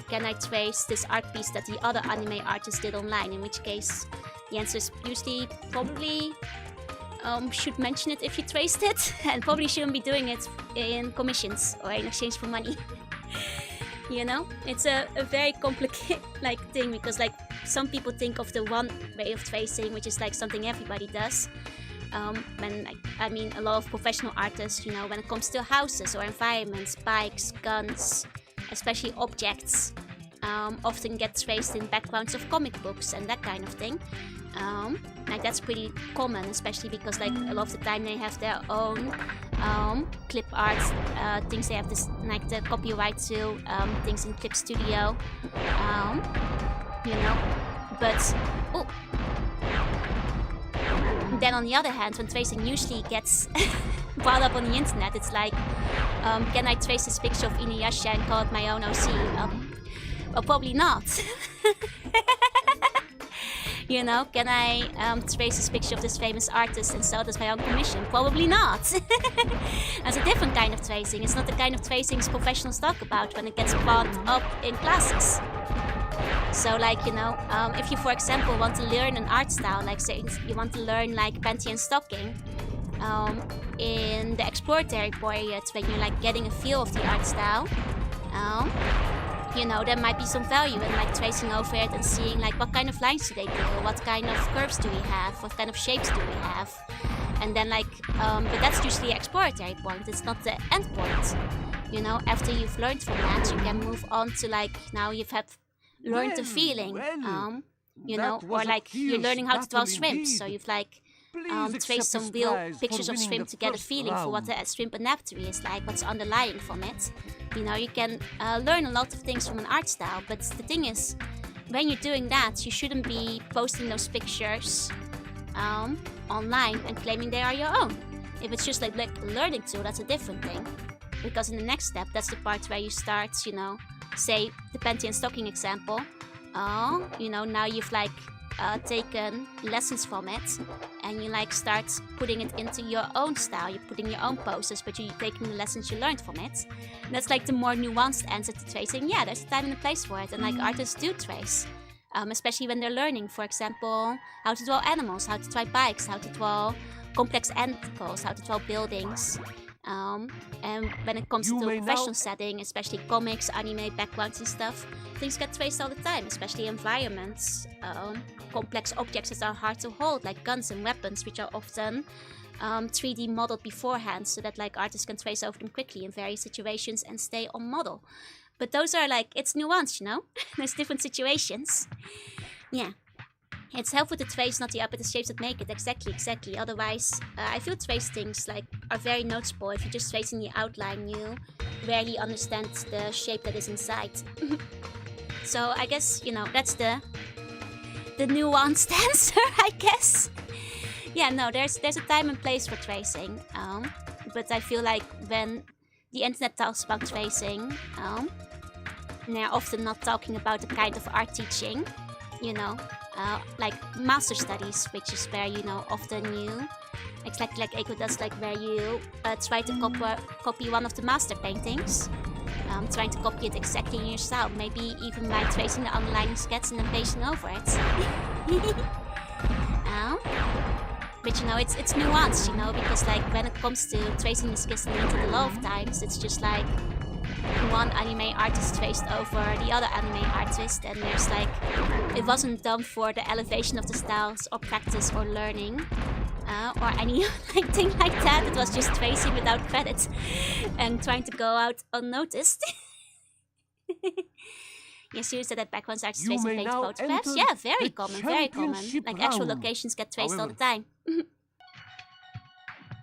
can I trace this art piece that the other anime artist did online, in which case the answer is usually probably should mention it if you traced it, and probably shouldn't be doing it in commissions or in exchange for money. You know, it's a very complicated like thing, because like some people think of the one way of tracing, which is like something everybody does. When like, I mean, a lot of professional artists, you know, when it comes to houses or environments, bikes, guns, especially objects, often get traced in backgrounds of comic books and that kind of thing. Like that's pretty common, especially because like a lot of the time they have their own clip art things. They have this like the copyright to things in Clip Studio, you know. But then on the other hand, when tracing usually gets brought up on the internet, it's like, can I trace this picture of Inuyasha and call it my own OC? Well, probably not. You know, can I trace this picture of this famous artist and sell it as my own commission? Probably not. That's a different kind of tracing. It's not the kind of tracing professionals talk about when it gets brought up in classes. So like, you know, if you, for example, want to learn an art style, like say you want to learn like panty and stocking, in the exploratory period when you're like getting a feel of the art style, you know, there might be some value in like tracing over it and seeing like what kind of lines do they do, what kind of curves do we have, what kind of shapes do we have, and then like, but that's usually the exploratory point, it's not the end point. You know, after you've learned from that, you can move on to like, now you've learned the feeling, you know, or like you're learning how to draw shrimp, so you've like traced some real pictures of shrimp to get a feeling for what the shrimp anatomy is like, what's underlying from it. You know, you can learn a lot of things from an art style, but the thing is, when you're doing that, you shouldn't be posting those pictures online and claiming they are your own. If it's just like a learning tool, that's a different thing. Because in the next step, that's the part where you start, you know, say the panty and stocking example, you know, now you've like taken lessons from it, and you like start putting it into your own style. You're putting your own poses, but you're taking the lessons you learned from it. And that's like the more nuanced answer to tracing. Yeah, there's a time and a place for it, and like artists do trace, especially when they're learning, for example, how to draw animals, how to draw bikes, how to draw complex animals, how to draw buildings. And when it comes to a professional setting, especially comics, anime backgrounds and stuff, things get traced all the time, especially environments, complex objects that are hard to hold, like guns and weapons, which are often 3D modeled beforehand, so that like artists can trace over them quickly in various situations and stay on model. But those are like, it's nuanced, you know? There's different situations. Yeah. It's helpful to trace, not the upper shapes that make it. Exactly. Otherwise, I feel trace things like are very noticeable. If you're just tracing the outline, you rarely understand the shape that is inside. So I guess, you know, that's the nuanced answer, I guess. Yeah, no, there's a time and place for tracing. But I feel like when the internet talks about tracing, they're often not talking about the kind of art teaching, you know, like master studies, which is where, you know, often you, exactly like Eiko does, like where you try to copy one of the master paintings. Trying to copy it exactly in your style, maybe even by tracing the underlying sketch and then pasting over it. But you know, it's nuanced, you know, because like when it comes to tracing the sketch into the law of times, it's just like one anime artist traced over the other anime artist, and there's like, it wasn't done for the elevation of the styles or practice or learning. Or any like thing like that. It was just tracing without credits and trying to go out unnoticed. Yes, you said that backgrounds are tracing paint photographs. Yeah, very common, very common. Like actual locations get traced all the time.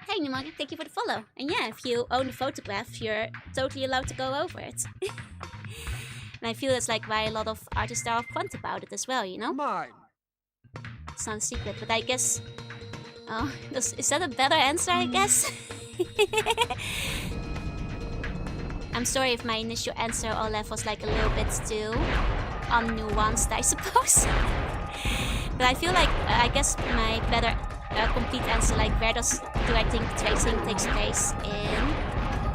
Hey Numagi, thank you for the follow. And yeah, if you own a photograph, you're totally allowed to go over it. And I feel that's like why a lot of artists are upfront about it as well, you know?
Mine.
It's not a secret, but I guess... Oh, is that a better answer, I guess? I'm sorry if my initial answer or left was like a little bit too unnuanced, I suppose. But I feel like, I guess my better complete answer, like where do I think tracing takes place in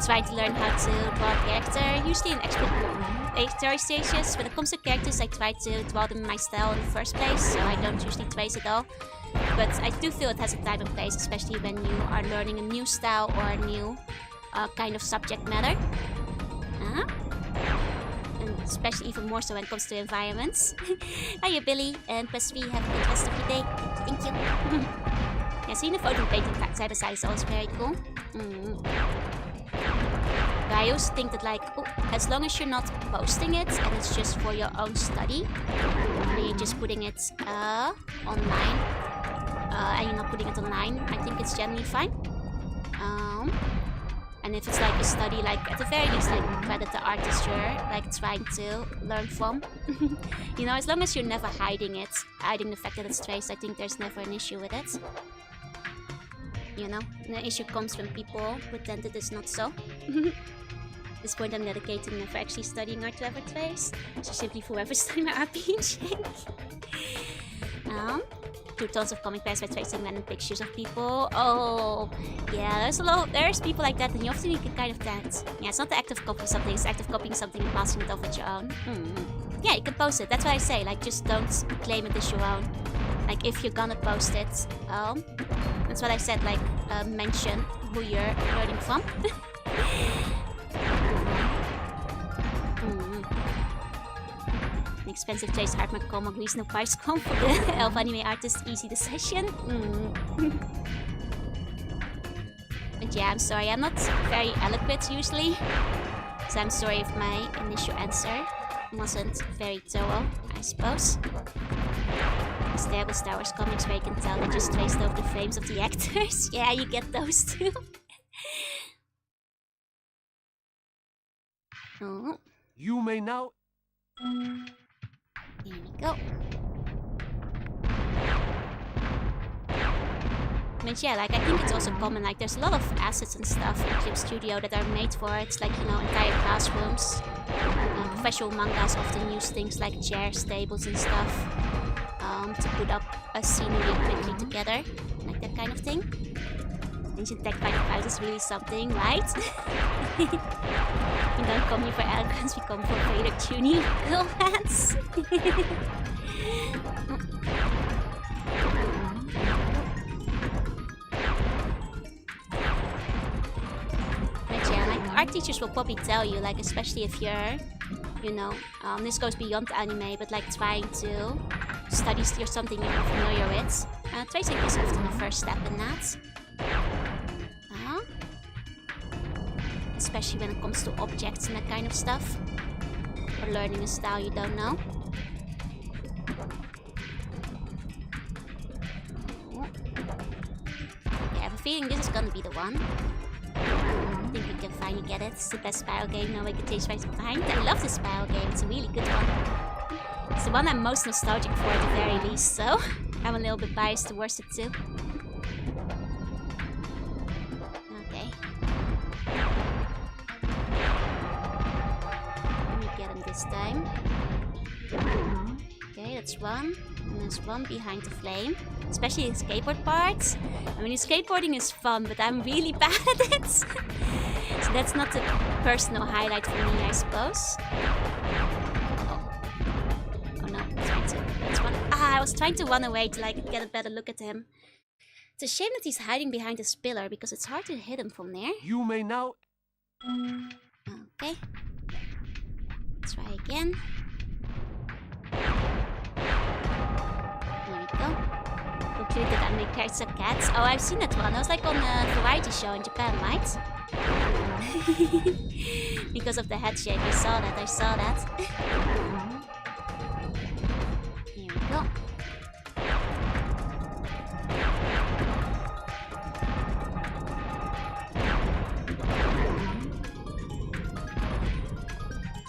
trying to learn how to draw a character, usually in exploratory stages. When it comes to characters, I try to draw them in my style in the first place, so I don't usually trace at all. But I do feel it has a time and place, especially when you are learning a new style or a new kind of subject matter. And especially even more so when it comes to environments. Hiya Billy, and press 3, have a good rest of your day. Thank you. Yeah, seeing the photo painting side by side is always very cool. But I also think that like, as long as you're not posting it and it's just for your own study, and you're just putting it online, and you're not putting it online, I think it's generally fine. And if it's like a study, like at the very least, like credit the artist you're like trying to learn from. You know, as long as you're never hiding the fact that it's traced, I think there's never an issue with it. You know, the issue comes when people pretend it is not so. At this point, I'm dedicating never actually studying art to ever trace, so simply forever studying my RPG. 2 tons of comic pairs by tracing random pictures of people. Oh, yeah, there's people like that, and you often can kind of that. Yeah, it's not the act of copying something, it's the act of copying something and passing it off with your own. Yeah, you can post it. That's what I say. Like, just don't claim it as your own. Like, if you're gonna post it, that's what I said. Like, mention who you're learning from. An expensive taste, hard McCom agrees, no price come for the elf anime artist, easy decision. But yeah, I'm sorry, I'm not very eloquent usually. So I'm sorry if my initial answer wasn't very thorough, I suppose. Because there was Star Wars comics where you can tell they just traced over the frames of the actors. Yeah, you get those too. Oh.
You may now...
Here we go. But yeah, like I think it's also common, like there's a lot of assets and stuff in Clip Studio that are made for it, like, you know, entire classrooms. Professional mangas often use things like chairs, tables and stuff to put up a scenery quickly together, like that kind of thing. Ancient tech fighting fight is really something, right? We don't come here for eloquence, we come for Vader tuning girl hands. But yeah, like art teachers will probably tell you, like especially if you're, you know, this goes beyond anime, but like trying to study something you're familiar with. Tracing is often the first step in that. Especially when it comes to objects and that kind of stuff. Or learning a style you don't know. Yeah, I have a feeling this is gonna be the one. I think we can finally get it. It's the best Spyro game, no way can change right behind. I love this Spyro game, it's a really good one. It's the one I'm most nostalgic for at the very least, so I'm a little bit biased towards it too. Okay. Let me get him this time. Okay, that's one. And there's one behind the flame. Especially the skateboard parts. I mean, skateboarding is fun, but I'm really bad at it. So that's not the personal highlight for me, I suppose. Oh no, I was trying to run away to like get a better look at him. It's a shame that he's hiding behind this pillar because it's hard to hit him from there.
You may now...
Okay. Let's try again. Here we go. Completed anime characters are cats. Oh, I've seen that one. It was like on a variety show in Japan, right? Because of the head shape. I saw that. Here we go.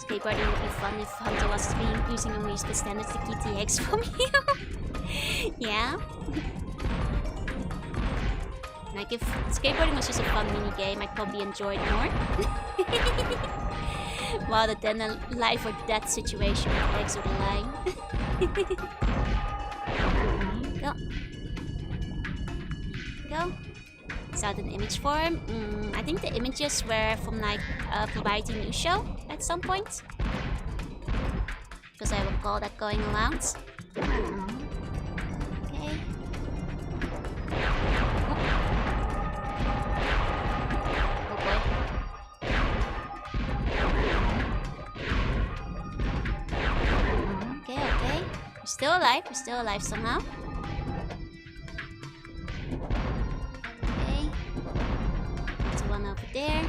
Skateboarding would be fun if Hunter was using only the standard GTX from you. Yeah. Like if skateboarding was just a fun mini game, I'd probably enjoy it more. Rather than a life or death situation with eggs or the line. Go. Go. Is that an image form? I think the images were from like a variety news show at some point. Because I recall that going around. Okay. Oh boy. Okay. We're still alive somehow. Over there.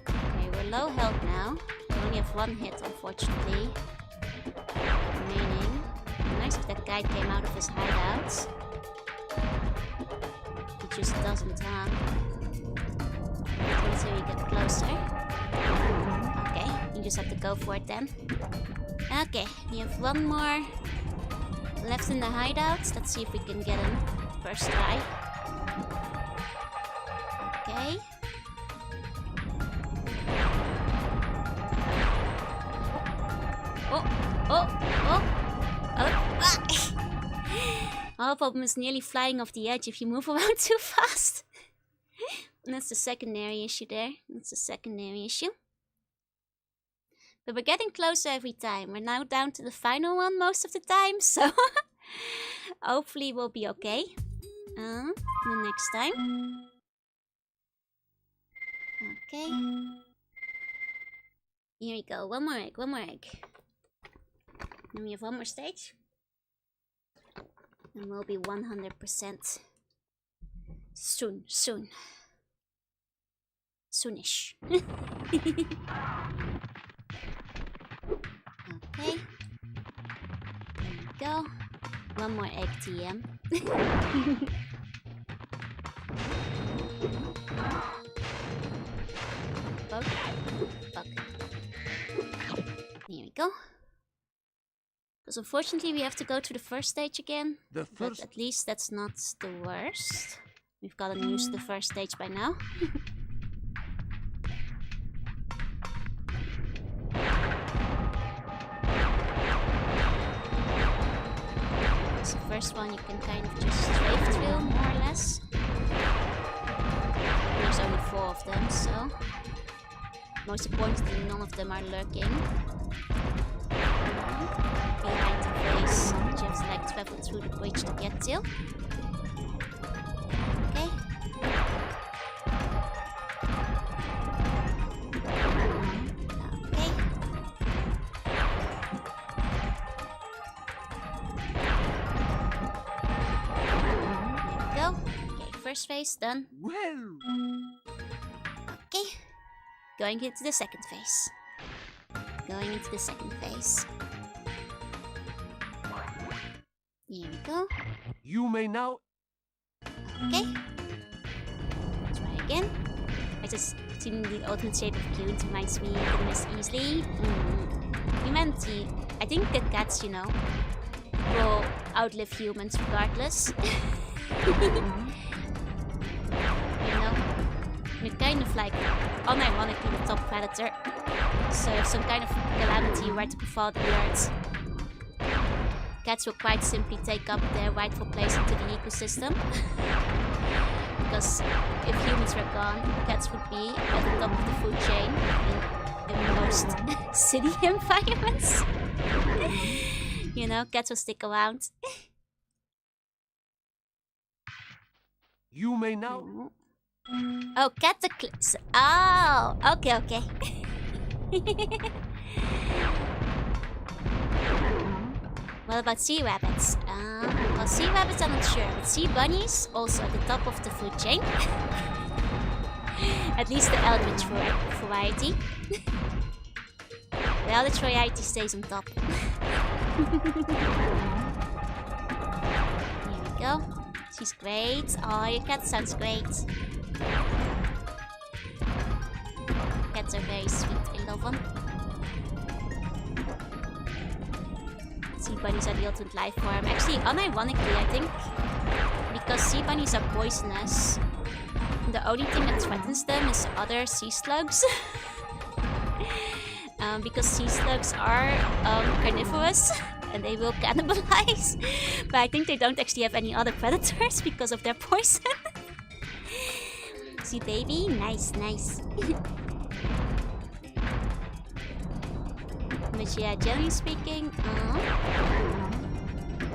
Okay, we're low health now. We only have one hit, unfortunately. Remaining. Nice if that guy came out of his hideout. He just doesn't, until we get closer. Okay, you just have to go for it then. Okay, we have one more left in the hideouts. Let's see if we can get him first try. Okay. Oh! Our problem is nearly flying off the edge if you move around too fast. And that's the secondary issue there. But we're getting closer every time. We're now down to the final one most of the time, so hopefully we'll be okay. The next time. Okay. Here we go. One more egg. Then we have one more stage. And we'll be 100% soon. Soonish. Okay. There we go. One more egg TM. Bug. Here we go. Because unfortunately we have to go to the first stage again. But at least that's not the worst. We've gotten used to the first stage by now. The first one you can kind of just strafe through, more or less. There's only 4 of them, so... Most importantly, none of them are lurking. Behind the face, which you have to like travel through the bridge to get to. Okay. First phase done.
Well.
Okay. Going into the second phase. Here we go.
You may now...
Okay. Try again. I just seen the ultimate shape of Cute reminds me of Miss easily. Humanity. I think that cats, you know, will outlive humans regardless. You know? kind of like unironically the top predator. So if some kind of calamity were to befall the Earth, cats will quite simply take up their rightful place into the ecosystem. Because if humans were gone, cats would be at the top of the food chain in most city environments. You know, cats will stick around.
You may now...
Oh, cataclysm. Oh, okay. What about sea rabbits? Well, sea rabbits I'm not sure, but sea bunnies also at the top of the food chain. At least the eldritch variety. The eldritch variety stays on top. Here we go. She's great. Oh, your cat sounds great. Cats are very sweet. I love them. Sea bunnies are the ultimate life form. Actually, unironically, I think, because sea bunnies are poisonous, the only thing that threatens them is other sea slugs. Because sea slugs are carnivorous and they will cannibalize. But I think they don't actually have any other predators because of their poison. See, baby? Nice. But yeah, generally speaking,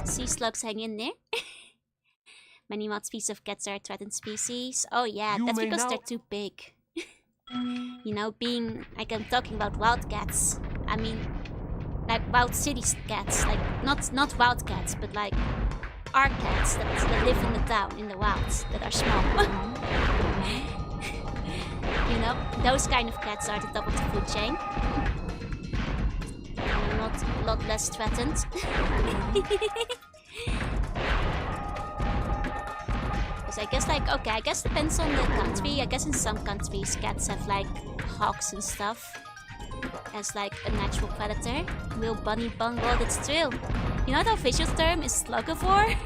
sea slugs hang in there. Many mod species of cats are threatened species. Oh yeah, that's because they're too big. You know, being like I'm talking about wild cats. I mean, like wild city cats, like not wild cats, but like our cats that live in the town, in the wilds, that are small. You know, those kind of cats are at the top of the food chain. Not a lot less threatened. Because I guess like, okay, I guess depends on the country. I guess in some countries cats have like hawks and stuff as like a natural predator. Real bunny bungle, that's true. You know the official term is slugivore?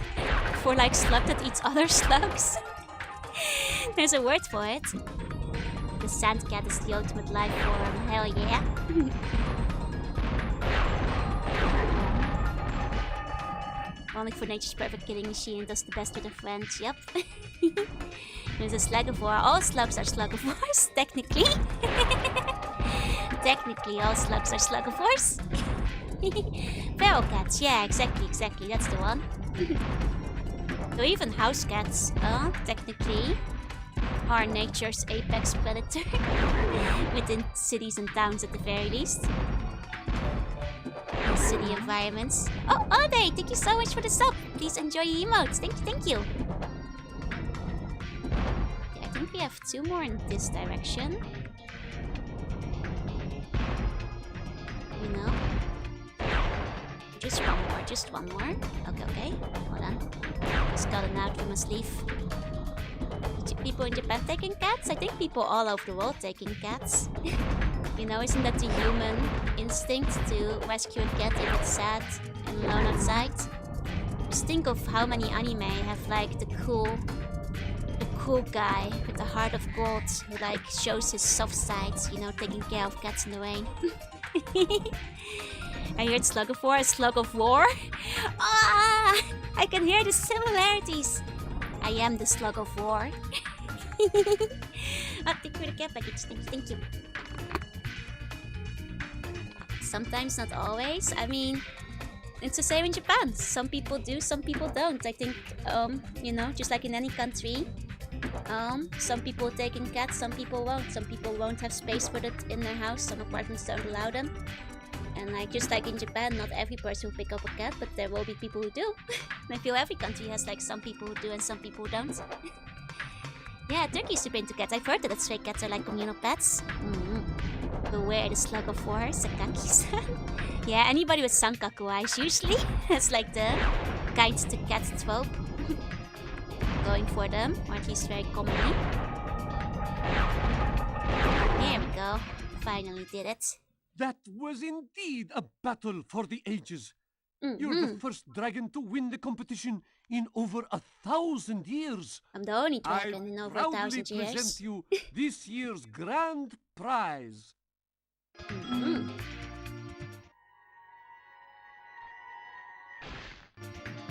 For like slug that eats other slugs? There's a word for it. The sand cat is the ultimate life form, hell yeah. Only for nature's perfect killing machine, does the best with her friends, yep. There's a slugivore. All slugs are slugivores, technically. Technically, all slugs are slugivores. Feral cats, yeah, exactly, that's the one. So even house cats, technically, are nature's apex predator. Within cities and towns at the very least. In city environments. Oh, Ode, thank you so much for the sub. Please enjoy your emotes. Thank you. Okay, I think we have 2 more in this direction. You know? Just one more. Okay. Hold on. Just got an out from my sleeve. People in Japan taking cats? I think people all over the world taking cats. You know, isn't that the human instinct to rescue a cat if it's sad and alone outside? Just think of how many anime have like the cool guy with the heart of gold who like shows his soft sides, you know, taking care of cats in the rain. I heard slugivore, a slug of war. Ah, I can hear the similarities. I am the slug of war. Oh, thank you for the cat package. Thank you. Sometimes, not always. I mean, it's the same in Japan. Some people do, some people don't. I think, you know, just like in any country, some people take in cats, some people won't. Some people won't have space for that in their house. Some apartments don't allow them. And like, just like in Japan, not every person will pick up a cat, but there will be people who do. And I feel every country has like some people who do and some people who don't. Yeah, Turkey is super into cats. I've heard that stray cats are like communal pets. Beware the slug of war, Sakaki-san. Yeah, anybody with sankaku eyes usually has like the kind to cat trope. Going for them, or at least very commonly. There we go. Finally did it.
That was indeed a battle for the ages. You're the first dragon to win the competition in over 1,000 years.
I'm the only
I
dragon in over
proudly
1,000 years.
present you this year's grand prize.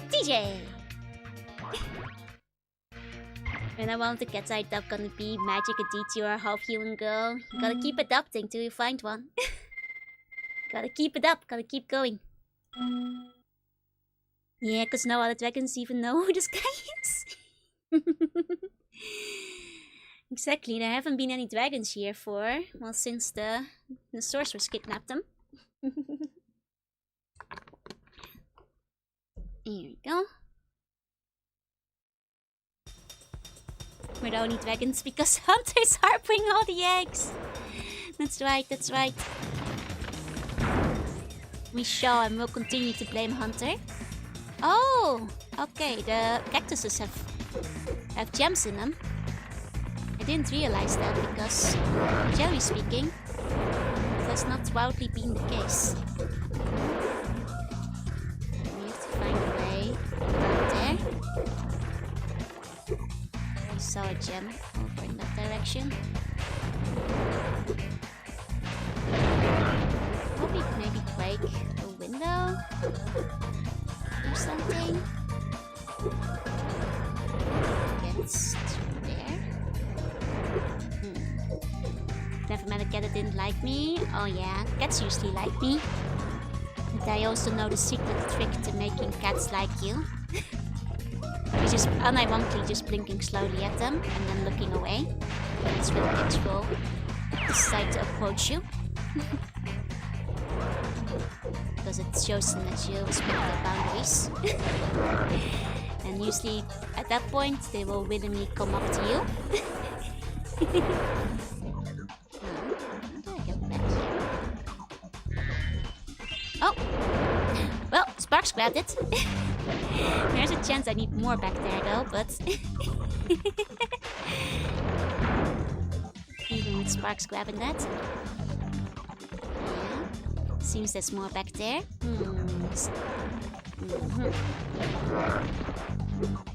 DJ! When I want the cat side dub gonna be magic, a DT, or a half human girl. You gotta keep adapting till you find one. Gotta keep it up, gotta keep going. Yeah, cause no other dragons even know who this guy is. Exactly, there haven't been any dragons here for, well, since the sorceress kidnapped them. Here we go. We're the only dragons because hunters are bringing all the eggs. That's right, that's right. We shall and will continue to blame Hunter. Oh, okay, the cactuses have gems in them. I didn't realize that because, generally speaking, it has not wildly been the case. We have to find a way around there. I saw a gem over in that direction. Probably maybe break a window or something. Gets through there. Never met a cat that didn't like me. Oh yeah, cats usually like me. But I also know the secret trick to making cats like you. Which is unironically just blinking slowly at them and then looking away. That's when cats will decide to approach you. Because it shows them that you respect their boundaries. And usually at that point they will willingly come up to you. How do I get back here? Oh! Well, Sparks grabbed it. There's a chance I need more back there though, but... Even with Sparks grabbing that. Yeah. Seems there's more back there.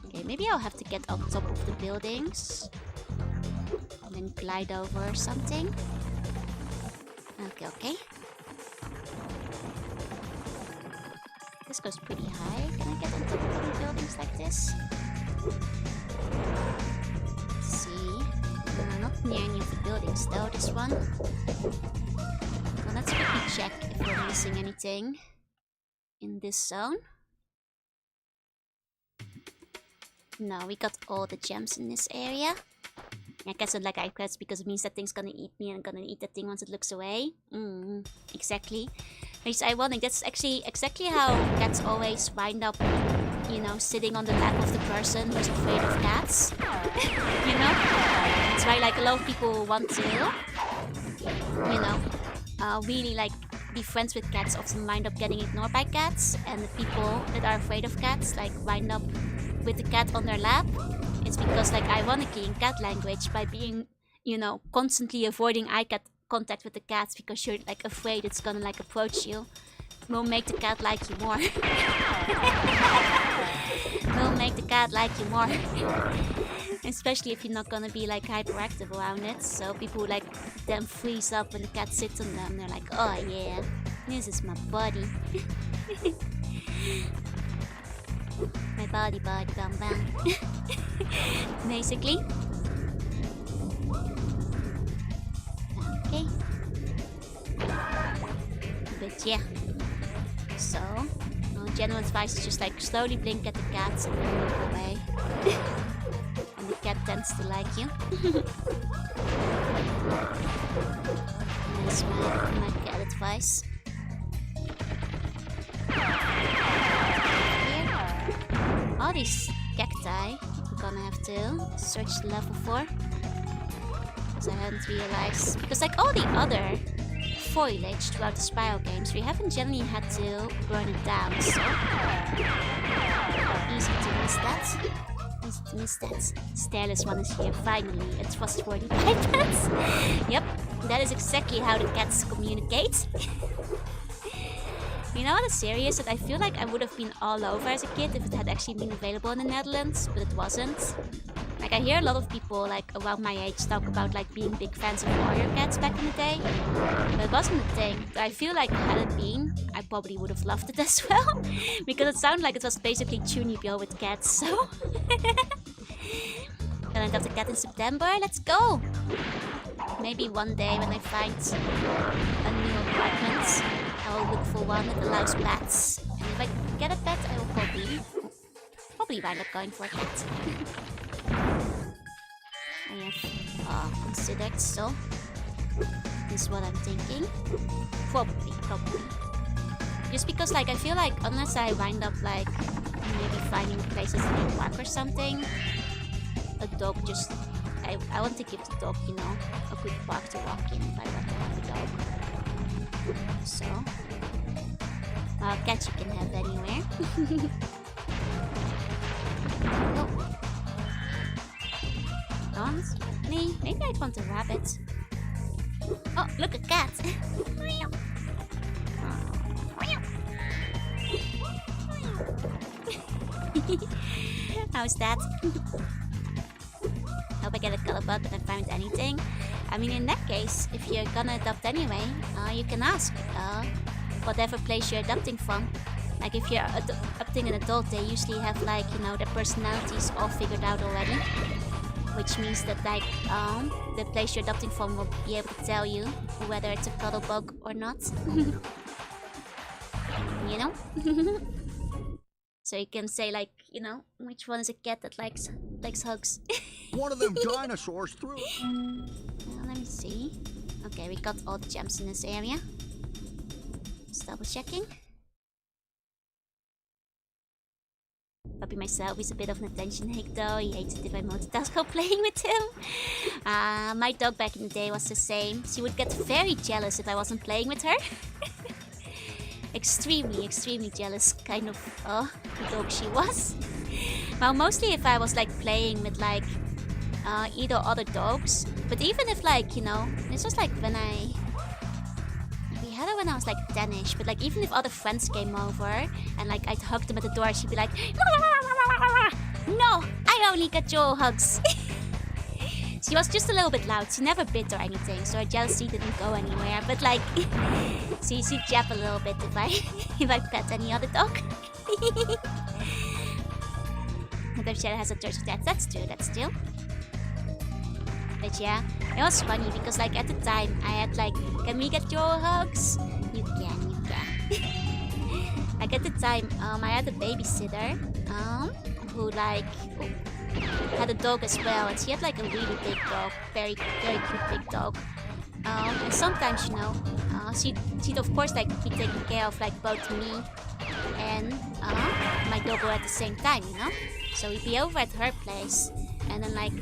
Okay, maybe I'll have to get on top of the buildings. And then glide over or something. Okay. This goes pretty high. Can I get on top of the buildings like this? Let's see. Not near any of the buildings though, this one. Well, let's quickly check if we're missing anything in this zone. No, we got all the gems in this area. Yeah, cats don't like ice because it means that thing's gonna eat me and I'm gonna eat that thing once it looks away. Exactly. Which is ironic, that's actually exactly how cats always wind up, you know, sitting on the lap of the person who's afraid of cats. You know? That's why, like, a lot of people want to, you know, really, like, be friends with cats often wind up getting ignored by cats. And the people that are afraid of cats, like, wind up with the cat on their lap. It's because, like, ironically, in cat language, by being, you know, constantly avoiding eye contact with the cat because you're, like, afraid it's gonna, like, approach you, will make the cat like you more. Will make the cat like you more. Especially if you're not gonna be, like, hyperactive around it. So people, like, then freeze up when the cat sits on them. They're like, oh yeah, this is my body. My body, bam, bam. Basically. Okay. But yeah. So, general advice is just like slowly blink at the cats and then look away. And the cat tends to like you. That's my cat advice. Here. All these cacti we're gonna have to search the level for. Because I hadn't realized. Because like all the other foliage throughout the Spyro games, we haven't generally had to burn it down, so easy to miss that. Easy to miss that. Stairless one is here, finally. It's trustworthy pipets. Yep, that is exactly how the cats communicate. You know what the series that I feel like I would have been all over as a kid if it had actually been available in the Netherlands, but it wasn't. Like, I hear a lot of people, like, around my age talk about, like, being big fans of warrior cats back in the day. But it wasn't a thing. I feel like, had it been, I probably would have loved it as well. Because it sounded like it was basically Chunibyo with cats, so... Gonna adopt a cat in September, let's go! Maybe one day when I find a new apartment, I will look for one that allows pets. And if I get a pet, I will probably wind up going for a cat. I have considered, so this is what I'm thinking. Probably. Just because, like, I feel like unless I wind up, like, maybe finding places in the park or something, a dog just... I want to give the dog, you know, a good park to walk in if I want to have a dog. So... well, cat you can have anywhere. Oh. Maybe I'd want a rabbit. Oh, look, a cat! How's that? Hope I get a color bug and I find anything. I mean, in that case, if you're gonna adopt anyway, you can ask whatever place you're adopting from. Like, if you're adopting an adult, they usually have, like, you know, their personalities all figured out already. Which means that, like, the place you're adopting from will be able to tell you whether it's a cuddle bug or not. You know? So you can say, like, you know, which one is a cat that likes hugs.
One of them dinosaurs threw.
Let me see. Okay, we got all the gems in this area. Just double checking. Puppy myself is a bit of an attention hake though. He hates it if I multitask while playing with him. My dog back in the day was the same. She would get very jealous if I wasn't playing with her. Extremely jealous kind of dog she was. Well, mostly if I was, like, playing with, like, either other dogs. But even if, like, you know, this was like when we had her when I was like 10ish, but like even if other friends came over and like I'd hug them at the door, she'd be like, no, I only get your hugs. She was just a little bit loud. She never bit or anything, so her jealousy didn't go anywhere. But like, she'd jab a little bit if I pet any other dog. And if Shadow has a thirst for that, that's true. But yeah, it was funny because like at the time I had like, can we get your hugs? You can. Like at the time, I had a babysitter who like had a dog as well, and she had like a really big dog, very cute big dog. And sometimes, you know, she'd of course like be taking care of like both me and my doggo at the same time, you know. So we'd be over at her place, and then like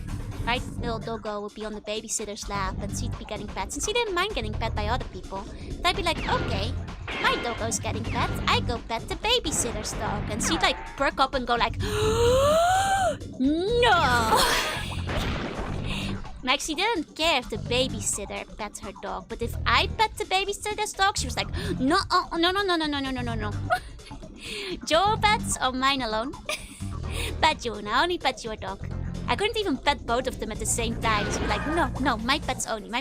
my little doggo would be on the babysitter's lap, and she'd be getting pets, and she didn't mind getting pet by other people. But I'd be like, okay, my doggo's getting pet, I go pet the babysitter's dog, and she'd like perk up and go like, no. Like she didn't care if the babysitter pet her dog, but if I pet the babysitter's dog, she was like, no. Your pets or mine alone? Pet you, and I only pet your dog. I couldn't even pet both of them at the same time. She'd be like, no, my pets only.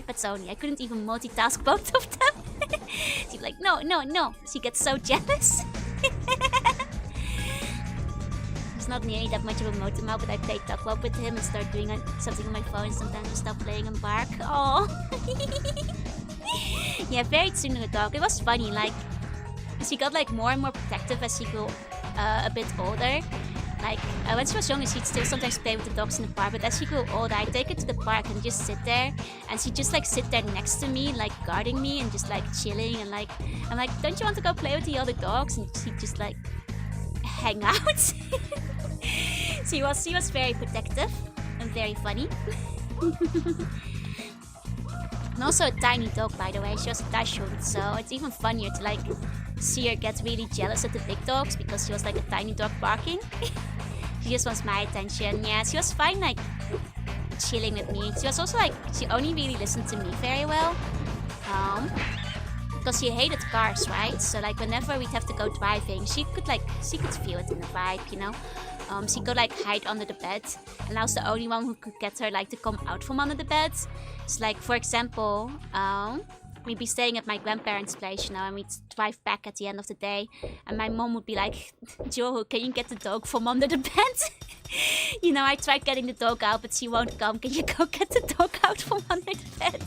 I couldn't even multitask both of them. She'd be like, no. She gets so jealous. It's not nearly that much of a Motimo, but I play Duck Walk with him and start doing something on my phone. Sometimes I stop playing and bark. Aww. Yeah, very soon a dog. It was funny, like, she got like more and more protective as she grew a bit older. Like, when she was younger, she'd still sometimes play with the dogs in the park, but as she grew older, I'd take her to the park and just sit there, and she'd just like sit there next to me, like guarding me and just like chilling, and like, I'm like, don't you want to go play with the other dogs? And she'd just like hang out. She was very protective and very funny. And also a tiny dog, by the way. She was a Dachshund, so it's even funnier to like see her get really jealous at the big dogs because she was like a tiny dog barking. She just wants my attention. Yeah, she was fine like chilling with me. She was also like, she only really listened to me very well. because she hated cars, right? So like whenever we'd have to go driving, she could feel it in the vibe, you know. She could like hide under the bed, and I was the only one who could get her like to come out from under the bed. So like for example, we'd be staying at my grandparents' place, you know, and we'd drive back at the end of the day, and my mom would be like, "Jo, can you get the dog from under the bed?" You know, I tried getting the dog out, but she won't come. Can you go get the dog out from under the bed?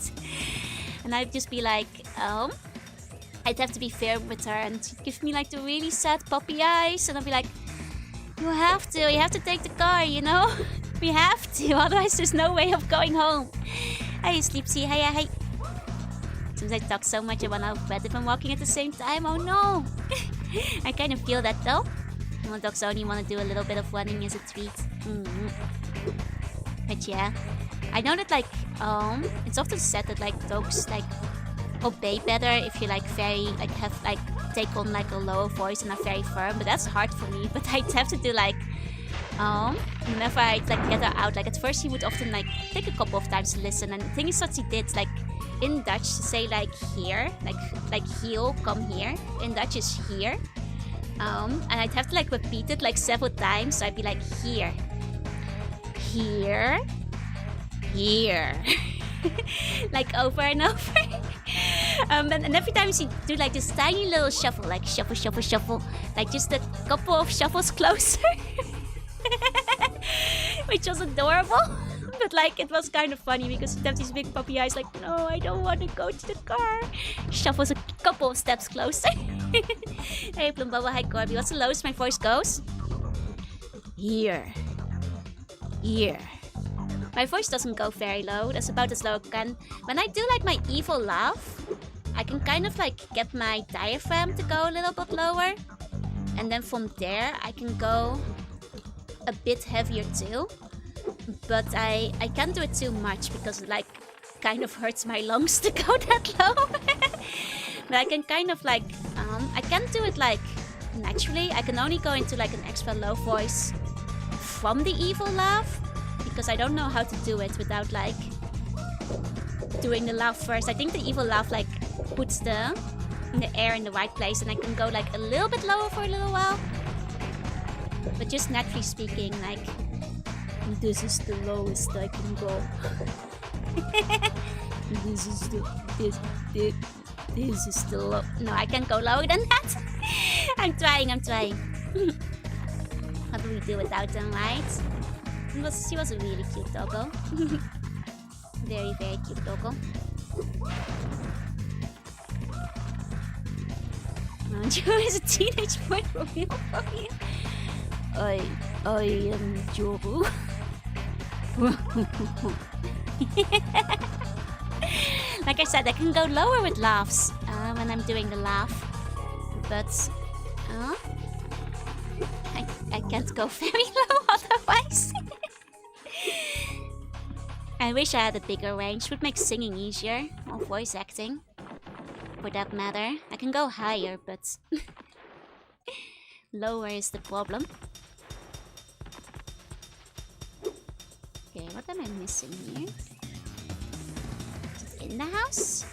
And I'd just be like, I'd have to be fair with her, and she'd give me like the really sad puppy eyes, and I'd be like, you have to take the car, you know? We have to, otherwise there's no way of going home. Hey, Sleepsy, hey. Since I talk so much, I want to bed if I'm walking at the same time. Oh no! I kind of feel that though. Well, dogs only want to do a little bit of running as a treat. But yeah, I know that like, it's often said that like dogs like obey better if you like take on like a lower voice and are very firm, but that's hard for me. But I'd have to do like whenever I'd like get her out, like at first he would often like take a couple of times to listen, and the thing is what he did, like in Dutch to say like here, like heel, come here, in Dutch is here, and I'd have to like repeat it like several times, so I'd be like here like over and over. And every time she do like this tiny little shuffle, like shuffle, like just a couple of shuffles closer, which was adorable. But like it was kind of funny because she'd have these big puppy eyes, like, no, I don't want to go to the car. Shuffles a couple of steps closer. Hey, Plumbubba, hi Corby. What's the lowest my voice goes? Here. My voice doesn't go very low. That's about as low I can. When I do like my evil laugh, I can kind of like get my diaphragm to go a little bit lower. And then from there, I can go a bit heavier too. But I can't do it too much because it like kind of hurts my lungs to go that low. But I can kind of like, I can't do it like naturally. I can only go into like an extra low voice from the evil laugh, because I don't know how to do it without like doing the laugh first. I think the evil laugh like puts the air in the right place, and I can go like a little bit lower for a little while. But just naturally speaking, like this is the lowest I can go. This is the low. No, I can't go lower than that. I'm trying. How do we do without them, right? She was a really cute doggo. Very, very cute doggo. Joe is a teenage boy from you. I am Jobu. Like I said, I can go lower with laughs when I'm doing the laugh, but I can't go very low otherwise. I wish I had a bigger range. Would make singing easier, or voice acting, for that matter. I can go higher, but lower is the problem. Okay, what am I missing here? Is it in the house?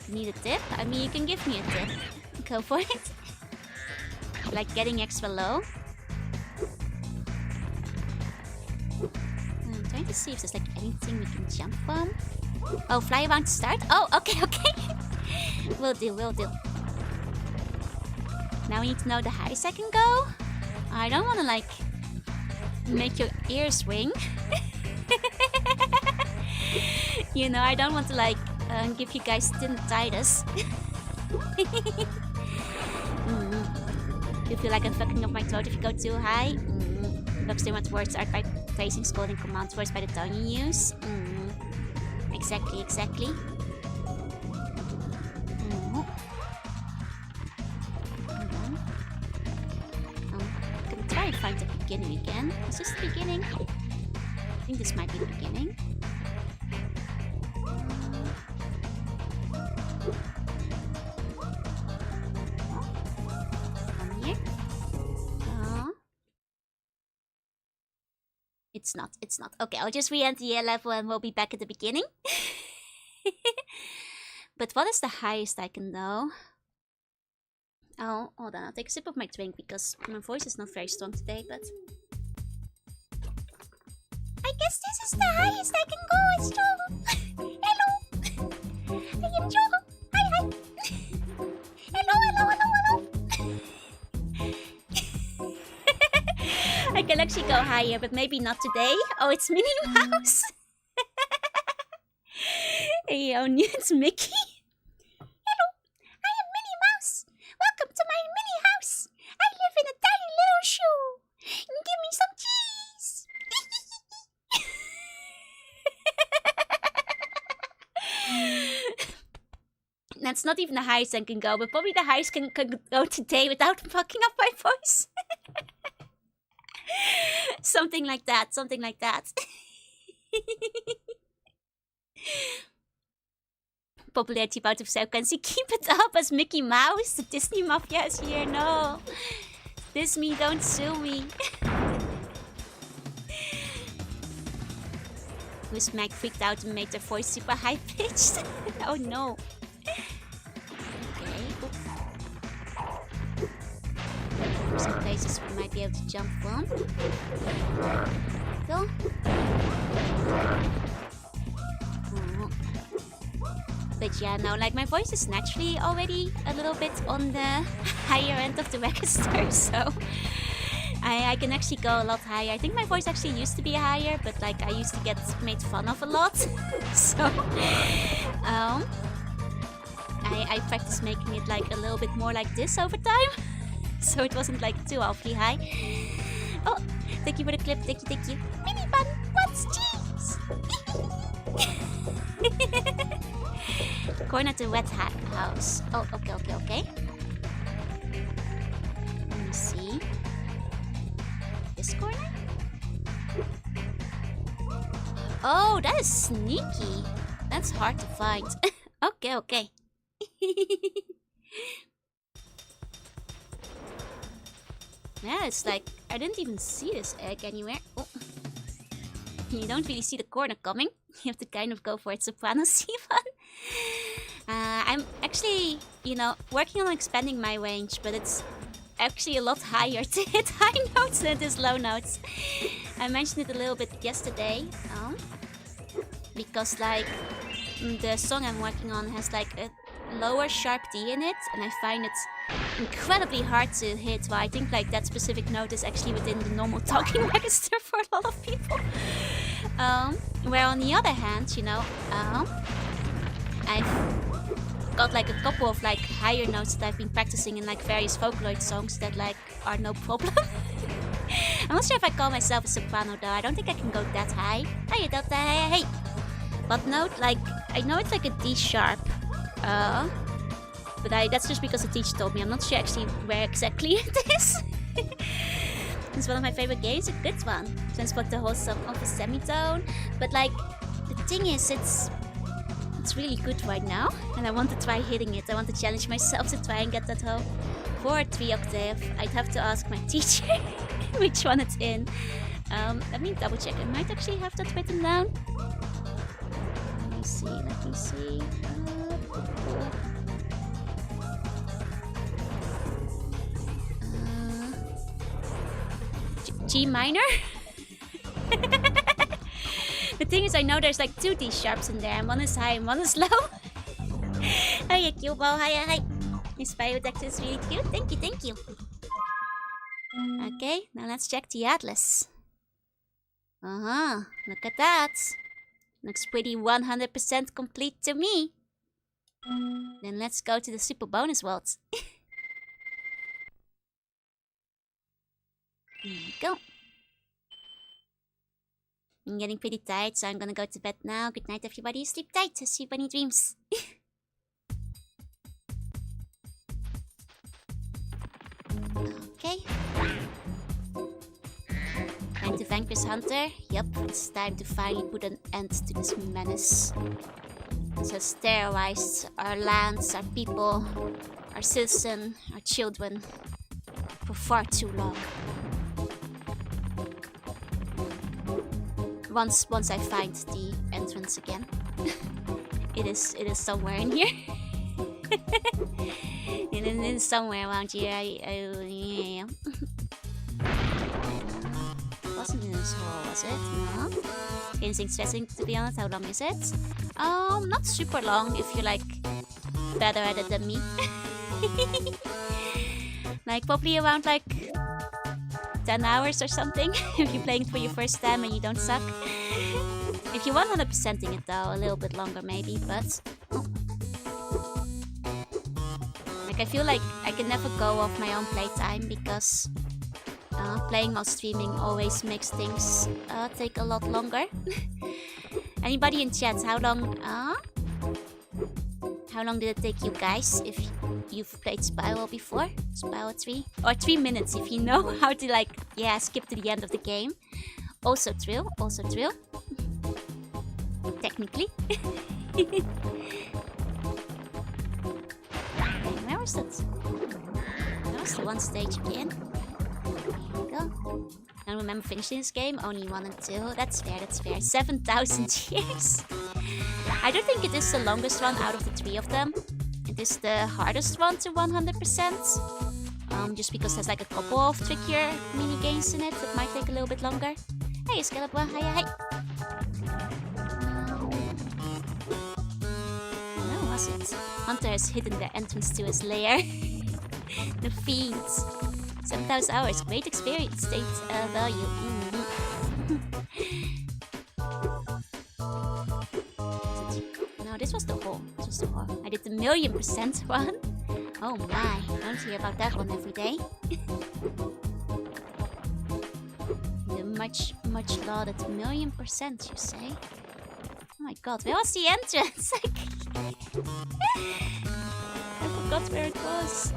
Need a tip? I mean, you can give me a tip. Go for it. Like getting extra low. I'm trying to see if there's like anything we can jump from. Oh, fly around to start? Oh, okay. Will do. Now we need to know the highest I can go. I don't want to like make your ears ring. You know, I don't want to like give you guys tinnitus. You feel like I'm fucking up my throat if you go too high? Looks too much words art by phrasing, scolding, commands, words by the tone you use. Exactly. I'm gonna try and find the beginning again. Is this the beginning? I think this might be the beginning. Come here. It's not. Okay, I'll just re-enter the level and we'll be back at the beginning. But what is the highest I can go? Oh, hold on. I'll take a sip of my drink because my voice is not very strong today, but... I guess this is the highest I can go. It's Joe. Hello. I am Joe. Hi, hi. Hello, hello, hello, hello. I can actually go higher, but maybe not today. Oh, it's Minnie Mouse. Hey, oh, it's Mickey. Hello, I am Minnie Mouse. Welcome to my mini house. I live in a tiny little shoe. Give me some cheese. That's not even the highest I can go, but probably the highest can go today without fucking up my voice. Something like that, something like that. Popularity out of so can she keep it up as Mickey Mouse? The Disney Mafia is here, no. Disney, don't sue me. Who's Meg freaked out and made their voice super high pitched? Oh no. Okay. Some places we might be able to jump from. Go. Oh. But yeah, no, like my voice is naturally already a little bit on the higher end of the register, so I can actually go a lot higher. I think my voice actually used to be higher, but like I used to get made fun of a lot. So I practiced making it like a little bit more like this over time. So it wasn't like too awfully high. Oh, thank you for the clip, thank you. Mini bun, what's cheese? Corner to wet house. Oh, okay. Let me see. This corner? Oh, that is sneaky. That's hard to find. Okay. Yeah, it's like, I didn't even see this egg anywhere. Oh. You don't really see the corner coming. You have to kind of go for it, soprano C1. I'm actually, working on expanding my range, but it's actually a lot higher to hit high notes than it is low notes. I mentioned it a little bit yesterday, because like the song I'm working on has like a lower sharp D in it, and I find it incredibly hard to hit. Well, I think like that specific note is actually within the normal talking register for a lot of people. Where on the other hand, I've got like a couple of like higher notes that I've been practicing in like various Vocaloid songs that like are no problem. I'm not sure if I call myself a soprano though. I don't think I can go that high. Hiya Delta, hey. What note? Like, I know it's like a D sharp. But that's just because the teacher told me. I'm not sure actually where exactly it is. It's one of my favorite games, a good one. Transport the whole song off a semitone. But like, the thing is, it's really good right now. And I want to try hitting it. I want to challenge myself to try and get that whole 4/3 octave. I'd have to ask my teacher which one it's in. Let me double check. I might actually have that written down. Let me see. G minor? The thing is, I know there's like 2 D sharps in there, and one is high and one is low. Hiya, Cubo. Hi. Your Spyro deck is really cute. Thank you. Okay, now let's check the atlas. Look at that. Looks pretty 100% complete to me. Then let's go to the super bonus world. There we go. I'm getting pretty tired, so I'm gonna go to bed now. Good night, everybody. Sleep tight. See bunny dreams. Okay. Time to vanquish Hunter. Yup, it's time to finally put an end to this menace. It has terrorized our lands, our people, our citizens, our children for far too long. Once I find the entrance again. It is somewhere in here. It is somewhere around here. Yeah. Wasn't in this hole, was it? No. Anything stressing, to be honest. How long is it? Not super long if you're like better at it than me. Like probably around like 10 hours or something if you're playing it for your first time and you don't suck. If you're 100%ing it though, a little bit longer maybe, but like I feel like I can never go off my own playtime because playing while streaming always makes things take a lot longer. Anybody in chat, how long did it take you guys if you've played Spyro before? Spyro 3? Or 3 minutes if you know how to like, yeah, skip to the end of the game. Also true, technically. Where was that? Where was the one stage again? There we go. I don't remember finishing this game, only 1 and 2. That's fair. 7,000 years. I don't think it is the longest one out of the 3 of them. It is the hardest one to 100%. Just because there's like a couple of trickier mini games in it that might take a little bit longer. Hey, Skeleton, hi. Where was it? Hunter has hidden the entrance to his lair. The fiends. 7,000 hours, great experience, state value. No, this was the hole. I did the 1,000,000% one. Oh my, I don't hear about that one every day. The much lauded 1,000,000%, you say? Oh my god, where was the entrance? I forgot where it was.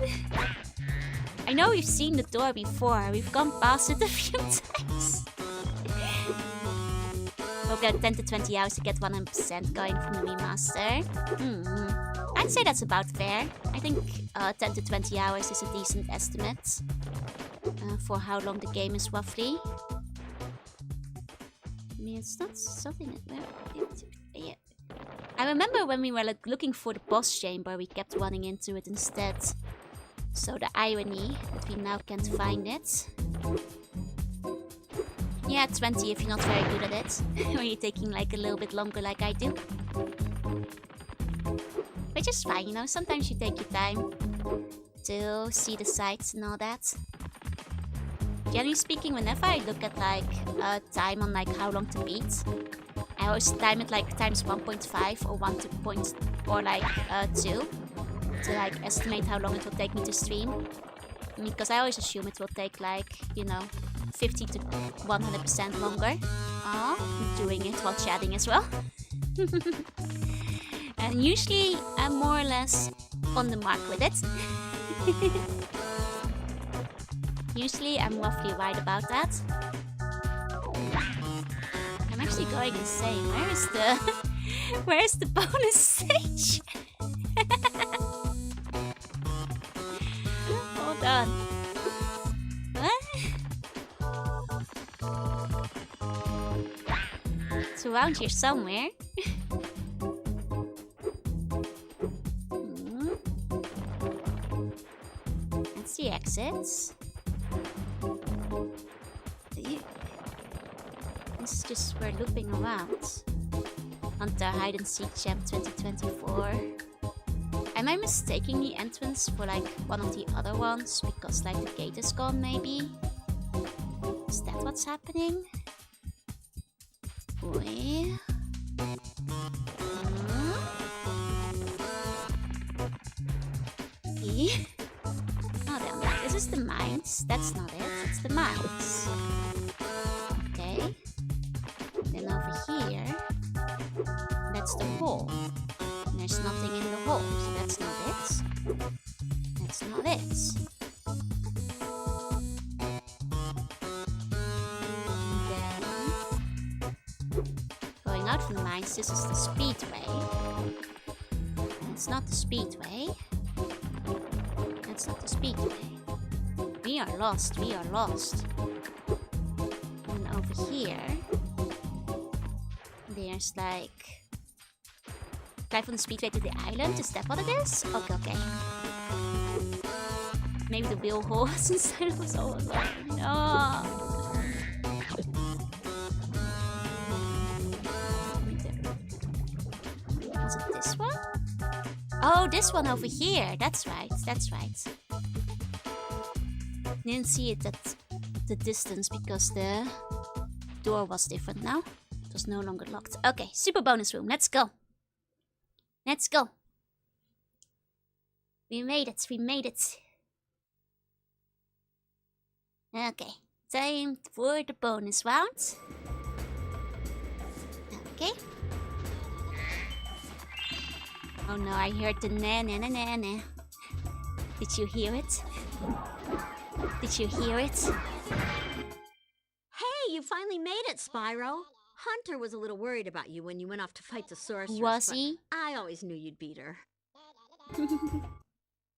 I know we've seen the door before. We've gone past it a few times. We've got 10 to 20 hours to get 100% going from the remaster. I'd say that's about fair. I think 10 to 20 hours is a decent estimate for how long the game is roughly. I mean, it's not something that... Yeah. I remember when we were like looking for the boss chamber, we kept running into it instead. So the irony that we now can't find it. Yeah, 20 if you're not very good at it. Or you're taking like a little bit longer like I do. Which is fine, you know, sometimes you take your time to see the sights and all that. Generally speaking, whenever I look at like time on like how long to beat, I always time it like times 1.5 or 2 to like estimate how long it will take me to stream. Because I always assume it will take like, you know, 50 to 100% longer. I'm doing it while chatting as well. And usually I'm more or less on the mark with it. Usually I'm roughly right about that. I'm actually going insane. Where is the bonus stage? Hold on. What? It's around here somewhere. That's the exits. This is just we're looping around. Hunter Hide and Seek Champ 2024. Am I mistaking the entrance for like one of the other ones because like the gate is gone maybe? Is that what's happening? Boy. Oh damn, this is the mines. That's not it, it's the mines. Okay. Then over here, that's the hole. And there's nothing in the hole, so that's not it. That's not it. And then, going out from the mines, this is the speedway. And it's not the speedway. That's not the speedway. We are lost, we are lost. And over here, there's like Climb from the speedway to the island. Is that what it is? Okay, okay. Maybe the wheel hole was inside of us all along. No. Was it this one? Oh, this one over here. That's right. That's right. Didn't see it at the distance because the door was different now. It was no longer locked. Okay, super bonus room. Let's go. Let's go. We made it. We made it. Okay, time for the bonus round. Okay. Oh no, I heard the na-na-na-na-na. Did you hear it? Did you hear it?
Hey, you finally made it, Spyro. Hunter was a little worried about you when you went off to fight the sorceress.
Was he?
I always knew you'd beat her.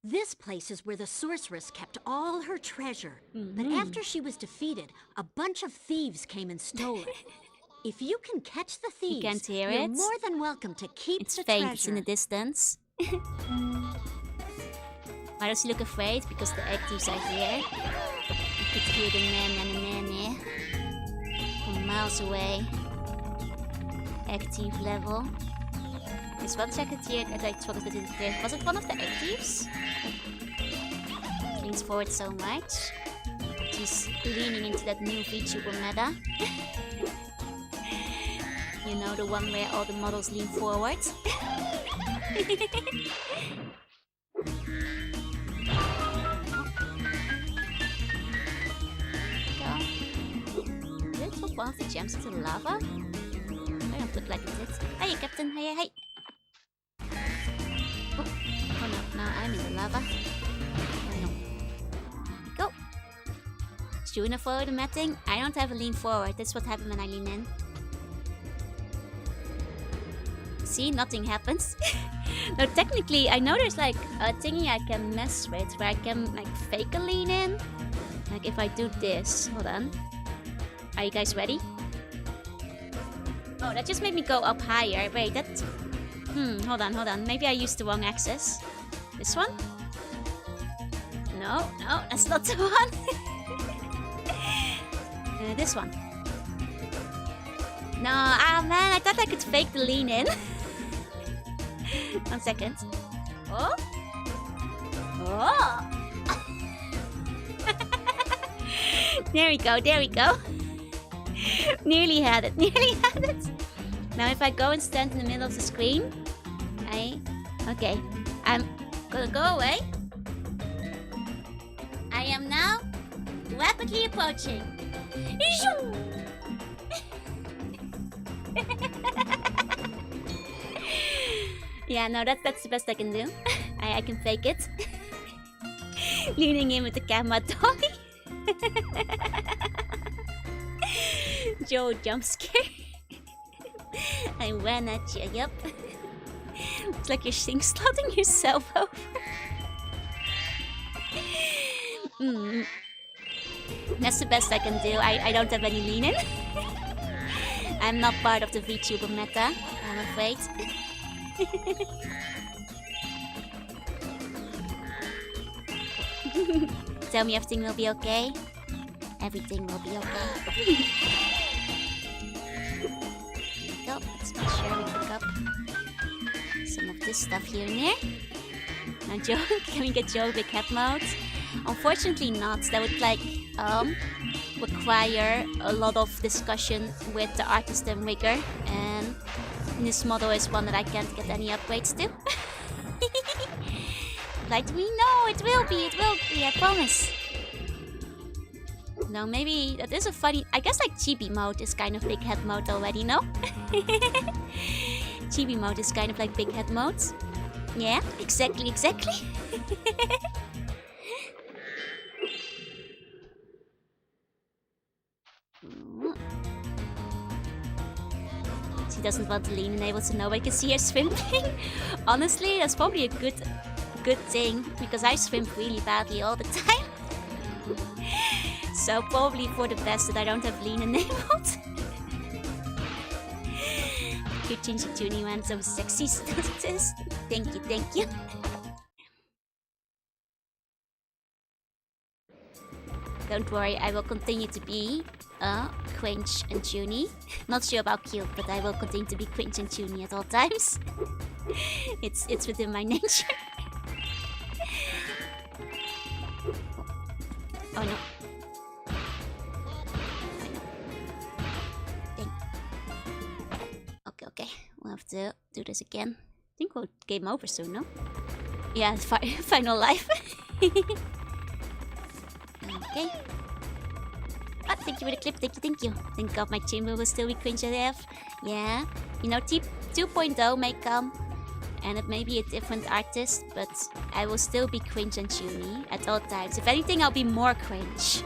This place is where the sorceress kept all her treasure. But after she was defeated, a bunch of thieves came and stole it. If you can catch the thieves,
You can't hear
you're
it?
more than welcome to keep
It's
the
faint.
treasure.
It's in the distance. Why does he look afraid? Because the egg thieves are here. You could hear the na-na-na-na-na from miles away. Egg thief level. This one second here, and I thought that it was it one of the egg thieves? Leans forward so much. He's leaning into that new VTuber meta. You know, the one where all the models lean forward. Go. Did it put one of the gems into the lava? I don't look like it did. Hey, Captain. Hey, hey. Oh, oh no, now I'm in the lava. Oh no. Go. Should we follow the matting? I don't have a lean forward. That's what happened when I lean in. See, nothing happens. No, technically, I know there's like a thingy I can mess with where I can like fake a lean in. Like if I do this. Hold on. Are you guys ready? Oh, that just made me go up higher. Wait, that... hold on, hold on. Maybe I used the wrong axis. This one? No, no, that's not the one. This one. No, man, I thought I could fake the lean in. 1 second. Oh? Oh! There we go, there we go. Nearly had it, nearly had it. Now if I go and stand in the middle of the screen, okay, I'm gonna go away. I am now rapidly approaching. Yeah, no, that's the best I can do. I can fake it. Leaning in with the camera dolly. Joe jump scare. I ran at you, yep. It's like you're slotting yourself over. That's the best I can do. I don't have any lean in. I'm not part of the VTuber meta, I'm afraid. Tell me everything will be okay. Everything will be okay. Go. Let's make sure we pick up some of this stuff here and there. Now, Joe, can we get Joe big head mode? Unfortunately not. That would like require a lot of discussion with the artist and rigger, and this model is one that I can't get any upgrades to. Like we know it will be, I promise. No, maybe that is a funny... I guess like chibi mode is kind of big head mode already, no? Chibi mode is kind of like big head mode. Yeah, exactly. She doesn't want to lean and able to know I can see her swimming. Honestly, that's probably a good thing, because I swim really badly all the time. So probably for the best that I don't have lean enabled. you change the tuning man so sexy status. Thank you, thank you. Don't worry, I will continue to be cringe and tuney. Not sure about cute, but I will continue to be cringe and tuney at all times. It's within my nature. Oh no. Okay. We'll have to do this again. I think we'll game over soon, no? Yeah, final life. Okay. Ah, thank you for the clip, thank you. Thank God my chamber will still be cringe AF. Yeah. You know, 2.0 may come, and it may be a different artist, but I will still be cringe and tuney at all times. If anything, I'll be more cringe.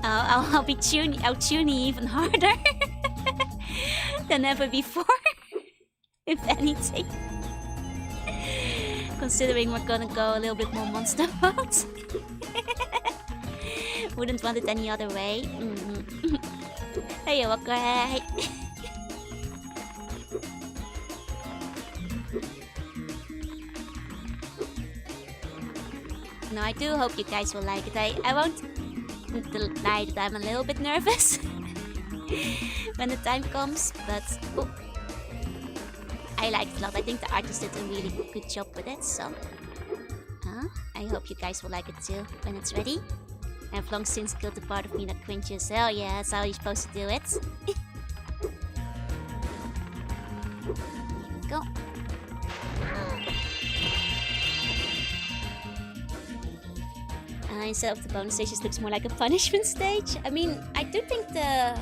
I'll be tuney. I'll tuney even harder than ever before. If anything, considering we're gonna go a little bit more monster mode. Wouldn't want it any other way. Hey, Walker. Hey. No, I do hope you guys will like it. I won't deny that I'm a little bit nervous when the time comes, but I liked it a lot. I think the artist did a really good job with it, so I hope you guys will like it too when it's ready. I've long since killed the part of me that cringes. Hell yeah, that's how you're supposed to do it. Here we go. Instead of the bonus stage, this looks more like a punishment stage. I mean, I do think the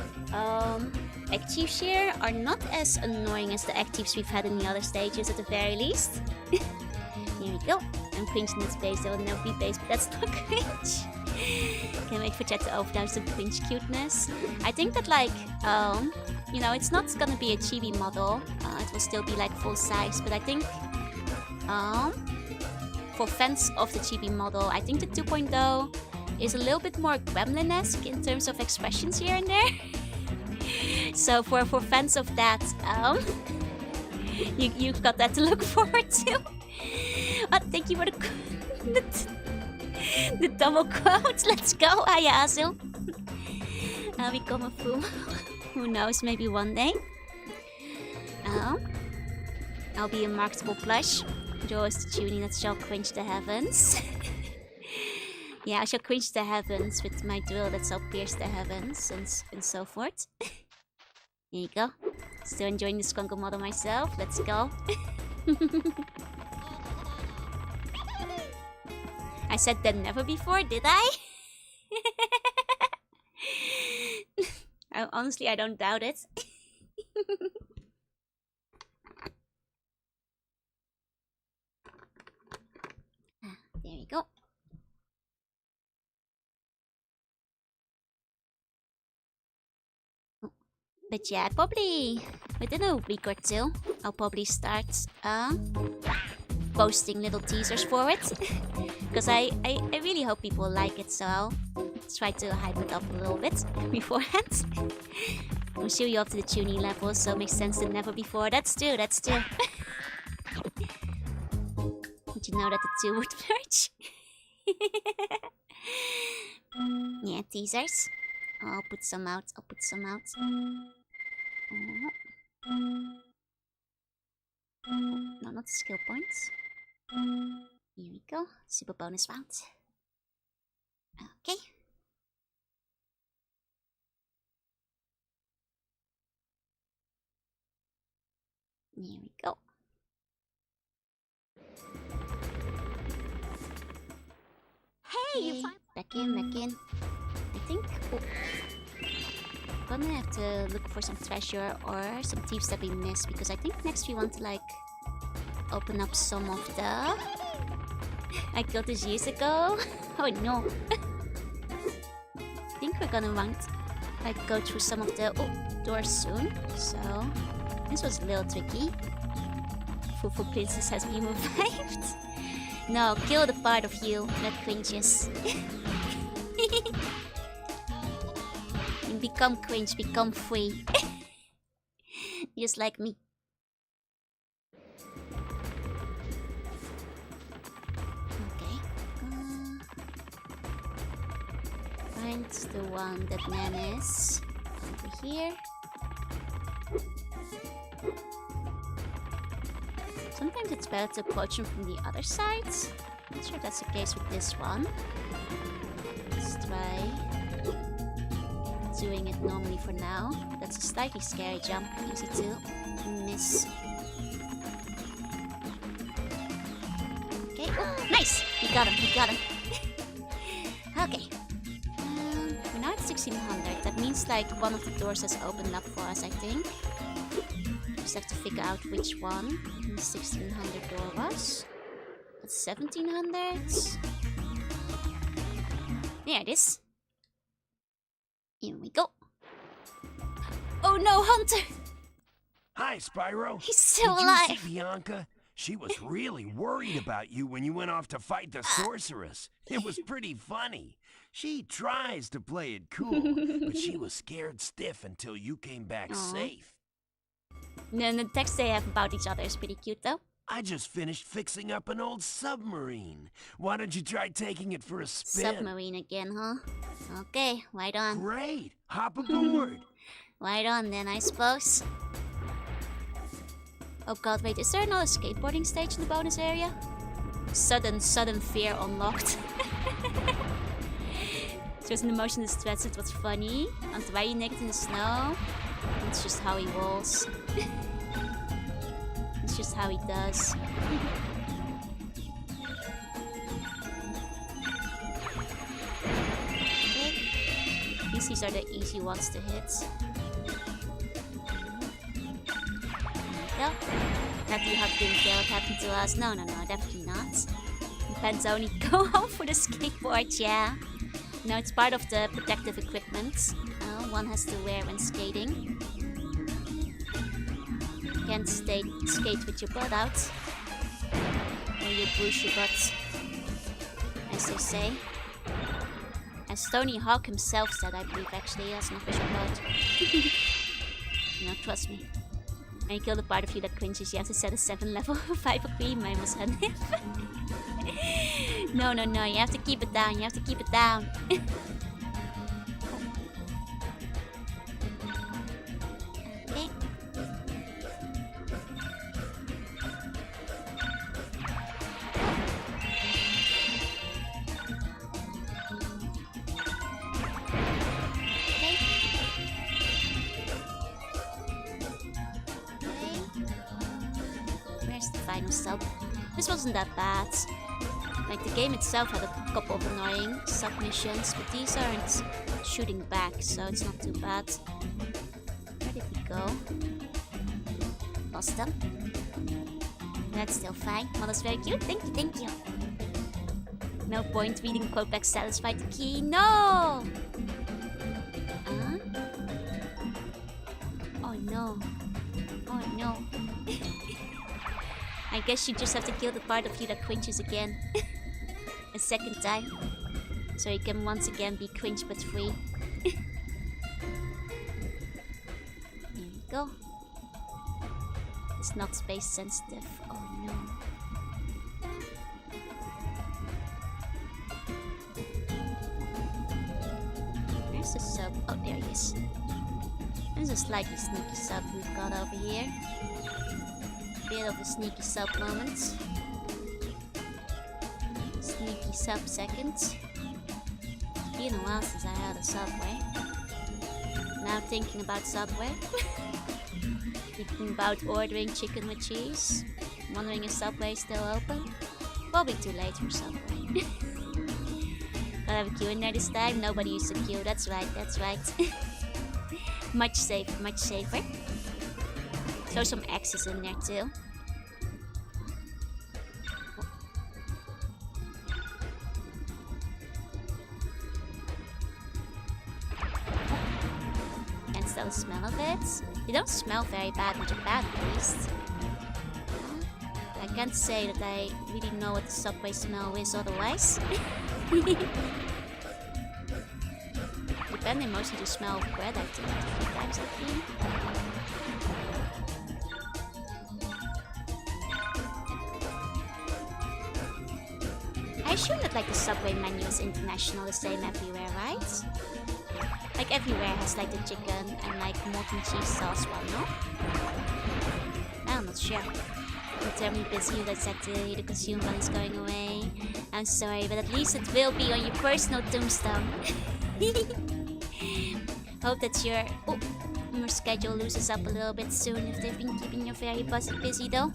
actives here are not as annoying as the actives we've had in the other stages, at the very least. Here we go. I'm cringe in this base, there will never be base, but that's not cringe. Can't wait for chat to overdose some cringe cuteness. I think that, like, you know, it's not gonna be a chibi model. It will still be like full size, but I think for fans of the chibi model, I think the 2.0 is a little bit more gremlin-esque in terms of expressions here and there. So for fans of that, you've got that to look forward to. Oh, thank you for the double quotes. Let's go, Ayasu. I'll become a fool. Who knows, maybe one day. I'll be a marketable plush. Joe is the tuning that shall cringe the heavens. Yeah, I shall cringe the heavens with my drill that shall pierce the heavens and so forth. Here you go. Still enjoying the Skunkle model myself. Let's go. I said that never before, did I? Honestly, I don't doubt it. There we go. But yeah, probably within a week or two, I'll probably start posting little teasers for it. Because I really hope people like it, so I'll try to hype it up a little bit beforehand. I'm sure you're up to the tuning level, so it makes sense than never before. That's true. Did you know that the two would merge? Yeah, teasers. I'll put some out. No, not skill points. Here we go. Super bonus round. Okay. Here we go.
Hey,
back in. I think I'm gonna have to look for some treasure or some thieves that we missed, because I think next we want to like open up some of the I killed this years ago. Oh no. I think we're gonna want like go through some of the doors soon. So this was a little tricky. Fufu Princess has been revived. No, kill the part of you that cringes. Become cringe, become free. just like me. Okay. Find the one that man is over here. Sometimes it's better to approach him from the other side. Not sure if that's the case with this one. Let's try doing it normally for now. That's a slightly scary jump, easy to miss. Okay, oh, nice! We got him, we got him. Okay. We're now at 1600. That means like one of the doors has opened up for us, I think. Just have to figure out which one the 1600 door was. That's 1700. There it is. Here we go. Oh no, Hunter!
Hi, Spyro.
He's still
Did
alive.
you see Bianca? She was really worried about you when you went off to fight the sorceress. It was pretty funny. She tries to play it cool, but she was scared stiff until you came back safe.
And the text they have about each other is pretty cute though.
I just finished fixing up an old submarine. Why don't you try taking it for a spin?
Submarine again, huh? Okay, right on.
Great. Hop aboard.
Right on then, I suppose. Oh god, wait, is there another skateboarding stage in the bonus area? Sudden fear unlocked. It was an emotion distress, it was funny. And why he naked in the snow? It's just how he rolls. It's just how he does. Okay. These are the easy ones to hit. No, not you have didn't care what happened to us. No, definitely not. Depends only go home for the skateboard, yeah. No, it's part of the protective equipment one has to wear when skating. You can't skate with your butt out, or you bruise your butt, as they say. As Tony Hawk himself said, I believe actually, he has an official quote. No, trust me. When you kill the part of you that cringes, you have to set a 7 level 5 agree, my must have No, you have to keep it down, you have to keep it down. Okay. Where's the final sub? This wasn't that bad. Like, the game itself had a couple of annoying sub-missions, but these aren't shooting back, so it's not too bad. Where did we go? Lost them. That's still fine. Well, that's very cute. Thank you. No point reading quote back satisfied the key. No! Oh no. Oh no. I guess you just have to kill the part of you that cringes again. A second time. So you can once again be cringe but free. Here we go. It's not space sensitive. Oh no. Where's the sub? Oh, there he is. There's a slightly sneaky sub we've got over here. Bit of a sneaky sub moment. Sneaky sub second. It's been a while since I had a Subway. Now thinking about Subway. Thinking about ordering chicken with cheese. Wondering if Subway is still open. Probably too late for Subway. Gotta have a queue in there this time. Nobody used to queue. That's right. Much safer. Throw some X's in there too. Can't still the smell of it. They don't smell very bad in Japan, at least. I can't say that I really know what the Subway smell is otherwise. Japan, they mostly just smell of bread, I think, a few times, I think. assume that like the subway menu is international, the same everywhere, right? Like everywhere has like the chicken and like molten cheese sauce one, no? I'm not sure. I'm terribly busy that Saturday the consume button is going away. I'm sorry, but at least it will be on your personal tombstone. Hope that your schedule loosens up a little bit soon if they've been keeping you very busy though.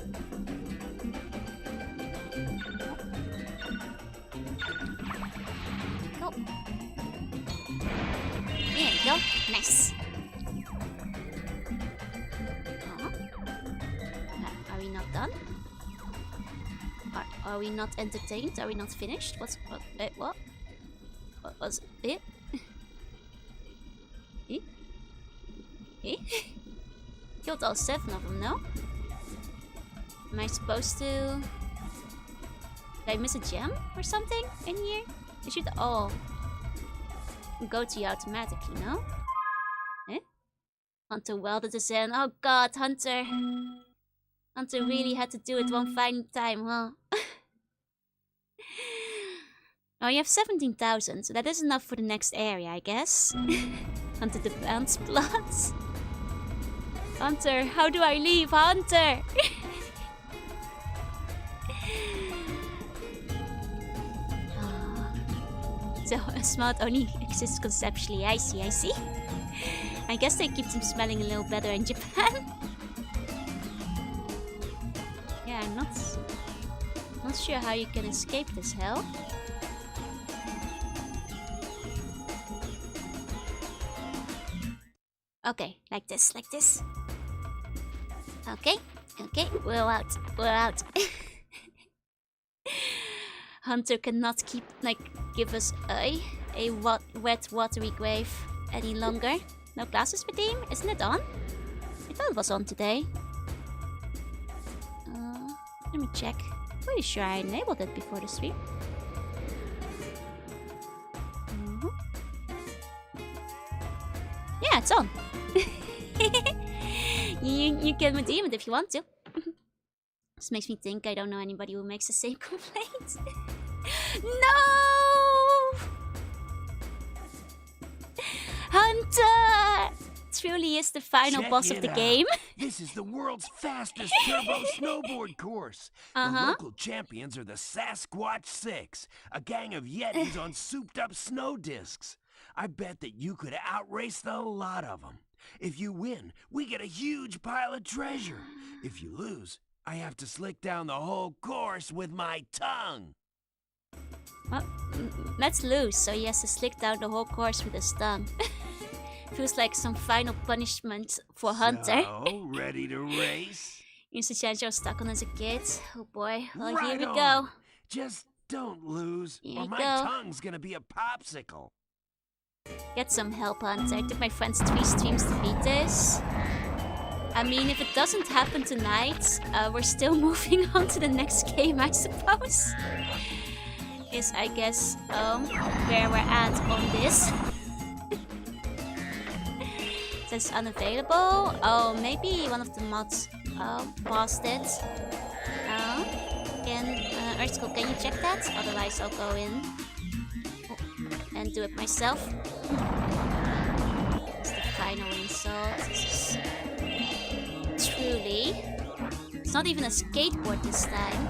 Go. There you go. Nice. Are we not done? Are we not entertained? Are we not finished? What? What was it? Killed all 7 of them, no? Am I supposed to... Did I miss a gem or something in here? They should all go to you automatically, no? Eh? Hunter welded us in. Oh god, Hunter! Hunter really had to do it one fine time, huh? Oh, you have 17,000, so that is enough for the next area, I guess. Hunter demands plots. Hunter, how do I leave? Hunter! So, a smell only exists conceptually. I see, I see. I guess they keep them smelling a little better in Japan. Yeah, I'm not sure how you can escape this hell. Okay, like this, like this. Okay, okay, we're out, we're out. Hunter cannot keep, give us a wet, watery grave any longer. No classes redeem? Isn't it on? I thought it was on today. Let me check. Pretty sure I enabled it before the stream. Yeah, it's on. You can redeem it if you want to. This makes me think I don't know anybody who makes the same complaint. No! Hunter! Truly is the final boss of the game.
This is the world's fastest turbo snowboard course. The local champions are the Sasquatch 6, a gang of Yetis on souped-up snow discs. I bet that you could outrace the lot of them. If you win, we get a huge pile of treasure. If you lose, I have to slick down the whole course with my tongue.
Well, let's lose, so he has to slick down the whole course with his tongue. Feels like some final punishment for Hunter.
So, ready to race?
Here's a chance you're stuck on as a kid. Oh boy, well
right
here we
on.
go.
Just don't lose,
Here
or
we
my
go.
tongue's gonna be a popsicle.
Get some help, Hunter. It took my friends 3 streams to beat this. I mean, if it doesn't happen tonight, we're still moving on to the next game, I suppose. Is, I guess, where we're at on this. It says unavailable. Oh, maybe one of the mods paused it. Earthschool, can you check that? Otherwise, I'll go in and do it myself. It's the final insult. This is truly... It's not even a skateboard this time.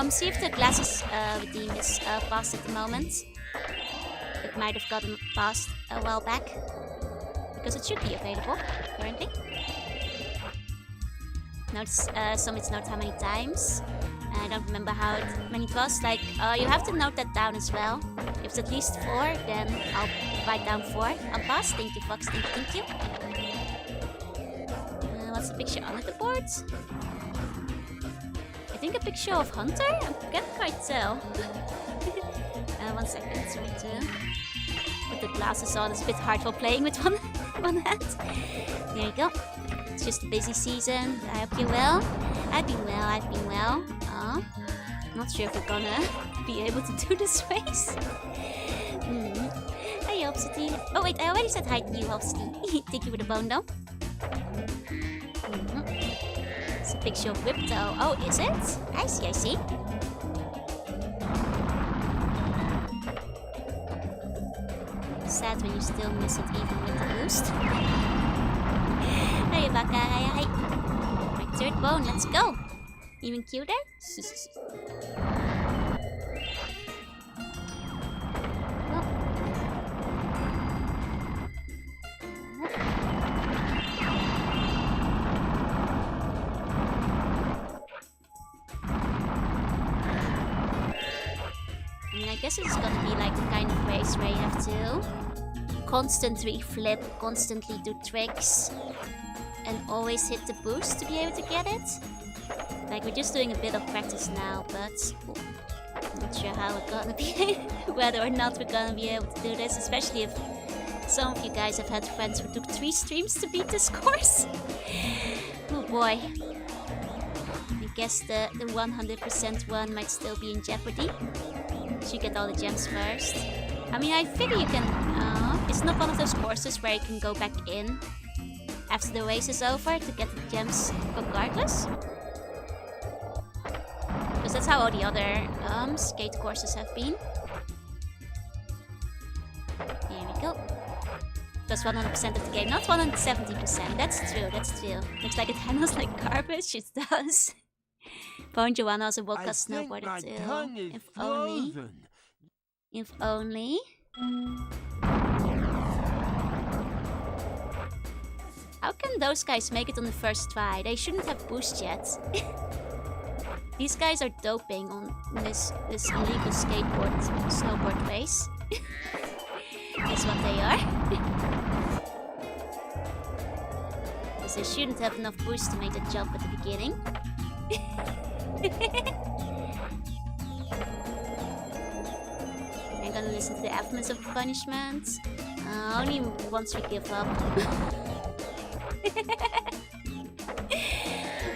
See if the glasses redeem is passed at the moment. It might have gotten passed a while back. Because it should be available currently. Notice Summit's note how many times. I don't remember how many it was. Like, you have to note that down as well. If it's at least 4, then I'll write down 4. I'll pass. Thank you, Fox. Thank you. What's the picture on the board? I think a picture of Hunter? I can't quite tell. 1 second. Sorry to put the glasses on. It's a bit hard while playing with one hand. There you go. It's just a busy season. I hope you're well. I've been well. I'm not sure if we're gonna be able to do this race. Hi, Hopsity. Oh wait, I already said hi to you, Hopsity. Thank you for the bone though. It's a picture of Whipto. Oh, is it? I see. sad when you still miss it even with the boost. Hey, Baka, hey. My third bone, let's go. Even cuter? I guess it's gonna be like the kind of race where you have to constantly flip, constantly do tricks, and always hit the boost to be able to get it. Like, we're just doing a bit of practice now, but I'm not sure how we're gonna be, whether or not we're gonna be able to do this, especially if some of you guys have had friends who took 3 streams to beat this course. Oh boy. I guess the 100% one might still be in jeopardy. You get all the gems first. I mean, I figure you can... it's not one of those courses where you can go back in after the race is over to get the gems regardless. Because that's how all the other skate courses have been. Here we go. Plus 100% of the game, not 170%. That's true, that's true. Looks like it handles like garbage, it does. Bone Joanna was a World Cup snowboarder too. If only. If only. How can those guys make it on the first try? They shouldn't have boost yet. These guys are doping on this illegal snowboard race. That's what they are. Because they shouldn't have enough boost to make the jump at the beginning. I'm gonna listen to the affirmations of punishment. Only once we give up.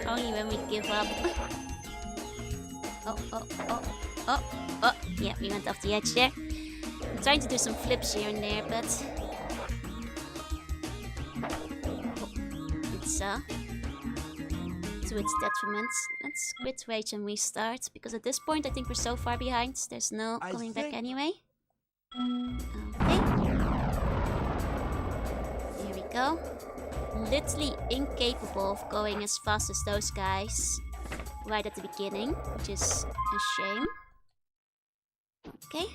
Only when we give up. Oh. Yeah, we went off the edge there. I'm trying to do some flips here and there, but... it's to its detriment. Let's quit rage and restart, because at this point I think we're so far behind, there's no coming back anyway. Okay. Here we go. Literally incapable of going as fast as those guys right at the beginning, which is a shame. Okay.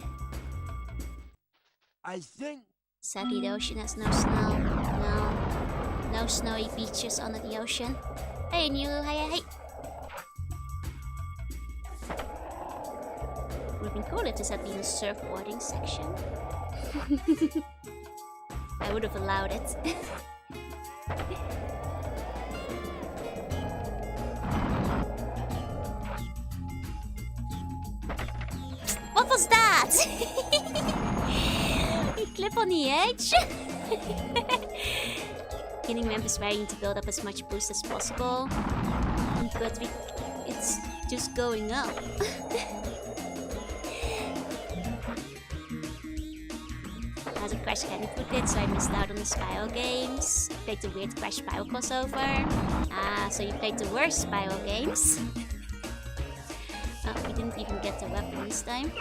I think...
Sadly, the ocean has no snow. No snowy beaches under the ocean. Hey, New, hey. Would have been cool if this had been a surfboarding section. I would have allowed it. What was that? You clip on the edge? Beginning ramp is where you need to build up as much boost as possible. But it's just going up. As a Crash Academy it, so I missed out on the Spyro games. Played the weird Crash Spyro crossover. So you played the worst Spyro games. We didn't even get the weapon this time.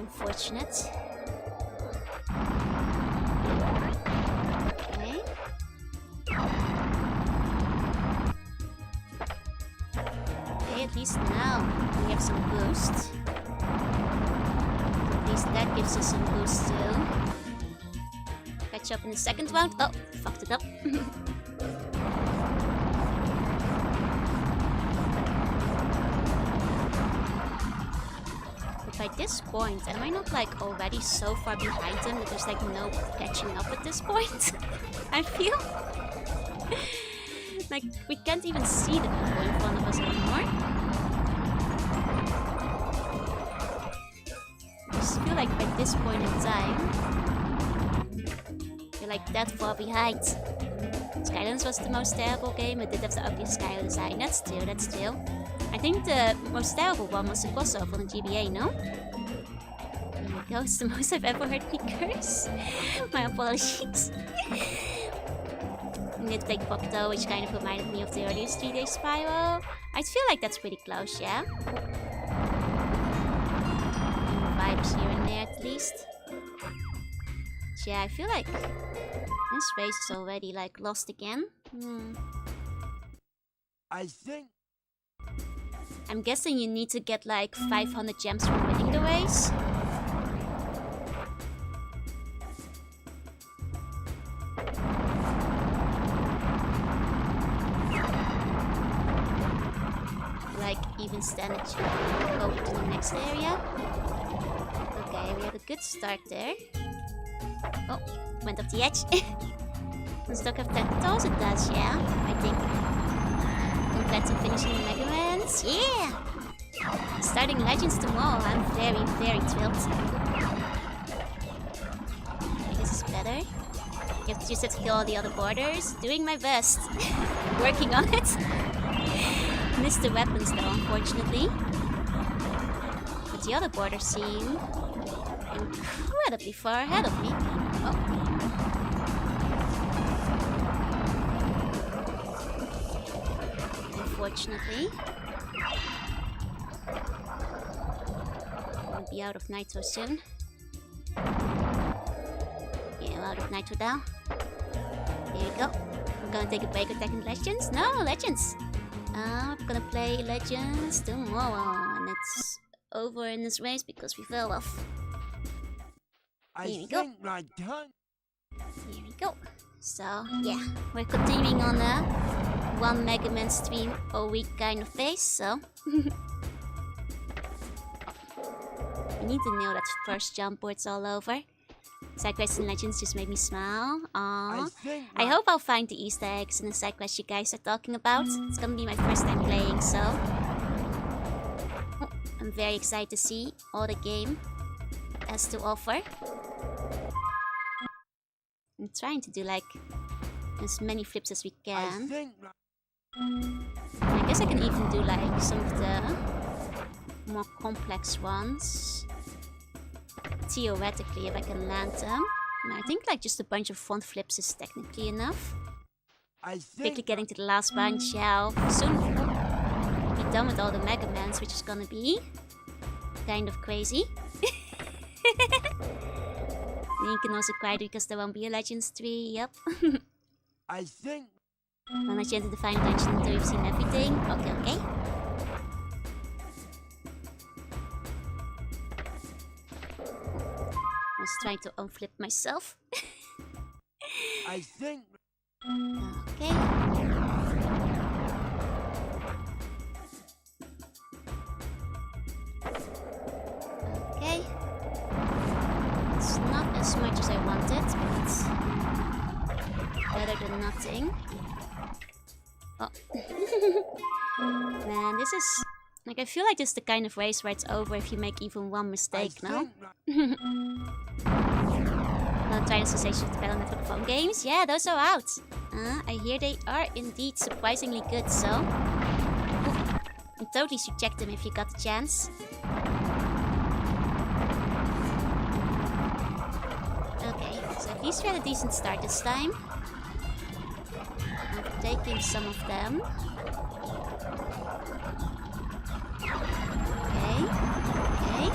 Unfortunate. Okay. Okay, at least now we have some boost. At least that gives us some boost too. Catch up in the second round. Oh, fucked it up. By this point, am I not like already so far behind them that there's like no catching up at this point? I feel like we can't even see the people in front of us anymore. I just feel like by this point in time, you're like that far behind. Skylands was the most terrible game. It did have the ugliest Skyrim design. That's true. I think the most terrible one was the crossover on the GBA, no? There we go, it's the most I've ever heard me curse. My apologies. Nitpick Pocto, which kind of reminded me of the earliest 3D Spyro. I feel like that's pretty close, yeah? Vibes here and there at least. Yeah, I feel like this race is already like lost again.
I think
I'm guessing you need to get like 500 gems for winning the race. Like even stand a chance go to the next area. Okay, we had a good start there. Oh, went off the edge. Does Doc have tentacles? It does, yeah. I think. Congrats on finishing the Mega Mans. Yeah! Starting Legends tomorrow. I'm very, very thrilled. Okay, this is better. You have to just have to kill all the other borders. Doing my best. Working on it. Missed the weapons though, unfortunately. But the other borders seem incredibly far ahead of me. Oh. Unfortunately. I'll be out of nitro soon. Yeah, out of nitro now. There you go. I'm gonna take a break attacking Legends. No, Legends! I'm gonna play Legends tomorrow. And it's over in this race because we fell off. Here we go. Here we go. So, yeah, we're continuing on a one Mega Man stream a week kind of pace, so. You need to know that first jump where it's all over. Side quests and Legends just made me smile. Aww. I hope I'll find the Easter eggs in the side quests you guys are talking about. It's gonna be my first time playing, so. Oh, I'm very excited to see all the game has to offer. I'm trying to do like as many flips as we can. I guess I can even do like some of the more complex ones. Theoretically, if I can land them. And I think like just a bunch of front flips is technically enough. Quickly getting to the last bunch, yeah. I'll soon be done with all the Mega Mans, which is gonna be kind of crazy. You can also cry because there won't be a Legends 3, yep.
I think.
When I change the final dungeon until you've seen everything. Okay, okay. I was trying to unflip myself.
I think.
Okay. Okay. It's not as much as I wanted, but better than nothing. Oh. Man, this is... Like, I feel like this is the kind of race where it's over if you make even one mistake now. Well, try the sensation of the Battle Network phone games. Yeah, those are out. I hear they are indeed surprisingly good, so... You totally should check them if you got the chance. Okay, so at least we had a decent start this time. I'm taking some of them. Okay, okay.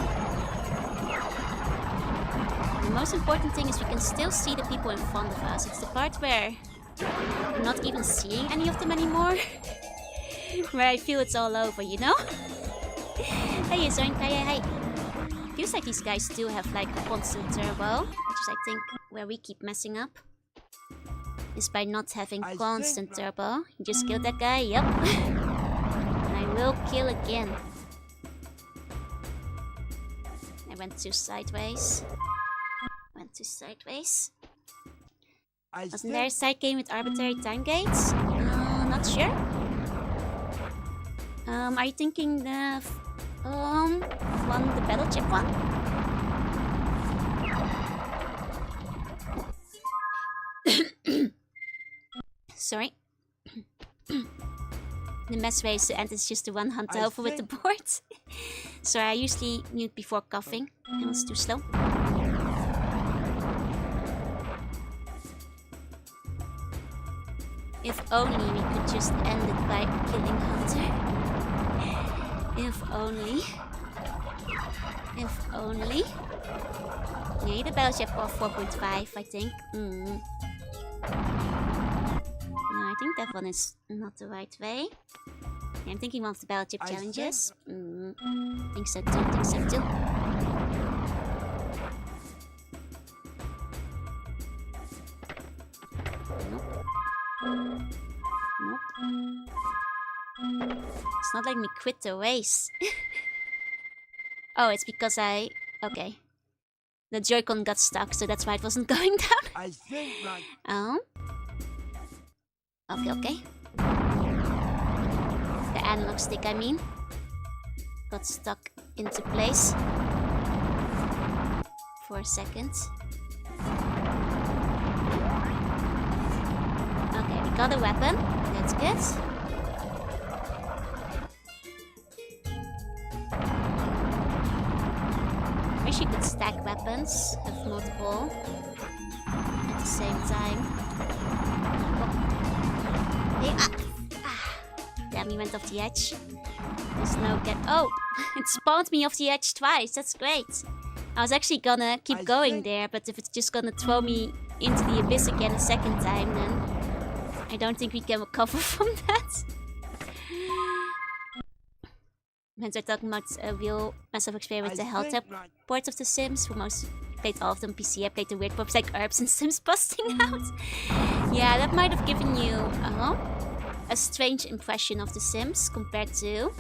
And the most important thing is we can still see the people in front of us. It's the part where I'm not even seeing any of them anymore. Where I feel it's all over, you know? Hey, Zoinkaya, hey. Feels like these guys do have like constant turbo, which is I think where we keep messing up. Is by not having constant turbo. You just killed that guy, yep. And I will kill again. I went too sideways. Went too sideways. Wasn't there a side game with arbitrary time gates? Not sure. Are you thinking the the battle chip one? Sorry. The best way is to end is just to run hunt over with the board. Sorry, I usually mute before coughing. It was too slow. If only we could just end it by killing Hunter. If only. If only. Nee, de bells have 4.5, I think. No, I think that one is not the right way. I'm thinking one of the bell chip challenges. Think so too, think so too. Nope. Nope. It's not letting me quit the race. Oh, it's because okay. The Joy-Con got stuck, so that's why it wasn't going down.
I think like...
Oh. Okay. The analog stick, I mean. Got stuck into place. For a second. Okay, we got a weapon. That's good. Wish you could stack weapons, have multiple at the same time. Oh. Hey, damn, he went off the edge. There's no get. Oh, it spawned me off the edge twice. That's great. I was actually gonna keep going there, but if it's just gonna throw me into the abyss again a second time, then I don't think we can recover from that. When we're talking about a real massive experience with the health up ports of The Sims, who most played all of them PC. I played the weird ports like herbs and Sims busting out. Yeah, that might have given you a strange impression of The Sims compared to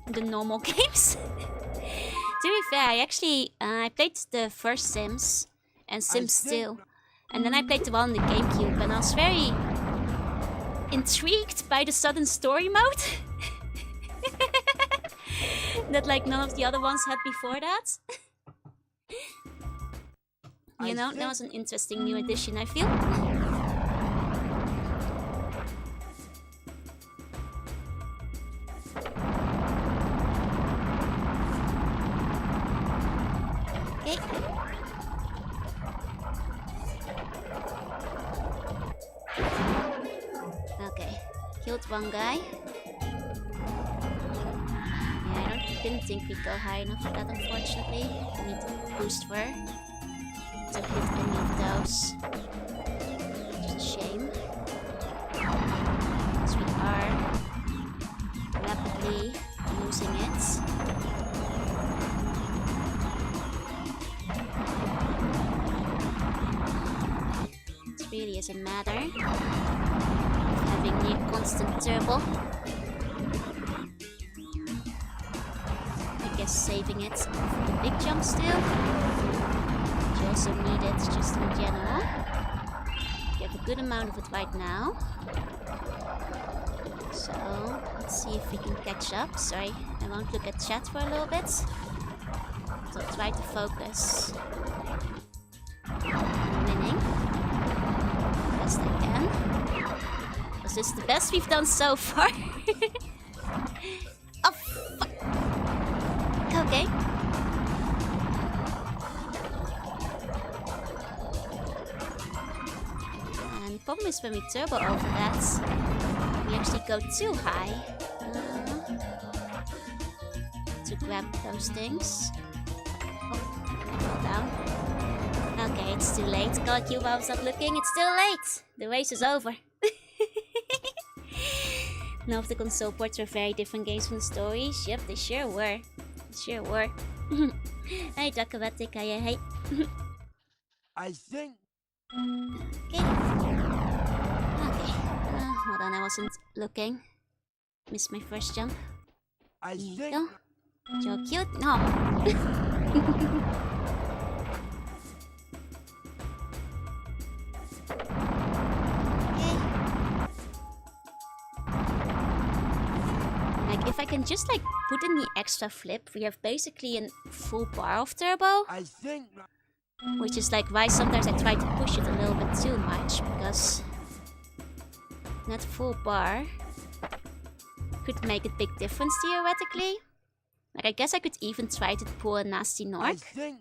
the normal games. To be fair, I played the first Sims and Sims 2, and then I played the one on the GameCube, and I was very intrigued by the sudden story mode. That like none of the other ones had before that. You know, that was an interesting new addition, I feel. Okay. Okay. Killed one guy. Didn't think we'd go high enough for that, unfortunately. We need to boost for to hit any of those. Which is a shame. Because we are rapidly losing it. It really is a matter of having near constant turbo. Saving it for the big jump still. But you also need it just in general. You have a good amount of it right now. So let's see if we can catch up. Sorry, I won't look at chat for a little bit. So I'll try to focus on winning best I can. Because this is the best we've done so far. Oh, fuck. Okay. And the problem is when we turbo over that, we actually go too high to grab those things. Oh, fall down. Okay, it's too late. Got you while I was not looking. It's too late. The race is over. Now, if the console ports were very different games from the stories, yep, they sure were. Sure were. Hey, Dakabatik, hey.
I think...
Okay. Okay. Hold on, I wasn't looking. Missed my first jump.
I
Here
think...
you go. Joe cute? No. If I can just like put in the extra flip, we have basically a full bar of turbo.
I think...
Which is like why sometimes I try to push it a little bit too much, because that full bar could make a big difference theoretically. Like I guess I could even try to pull a nasty Nork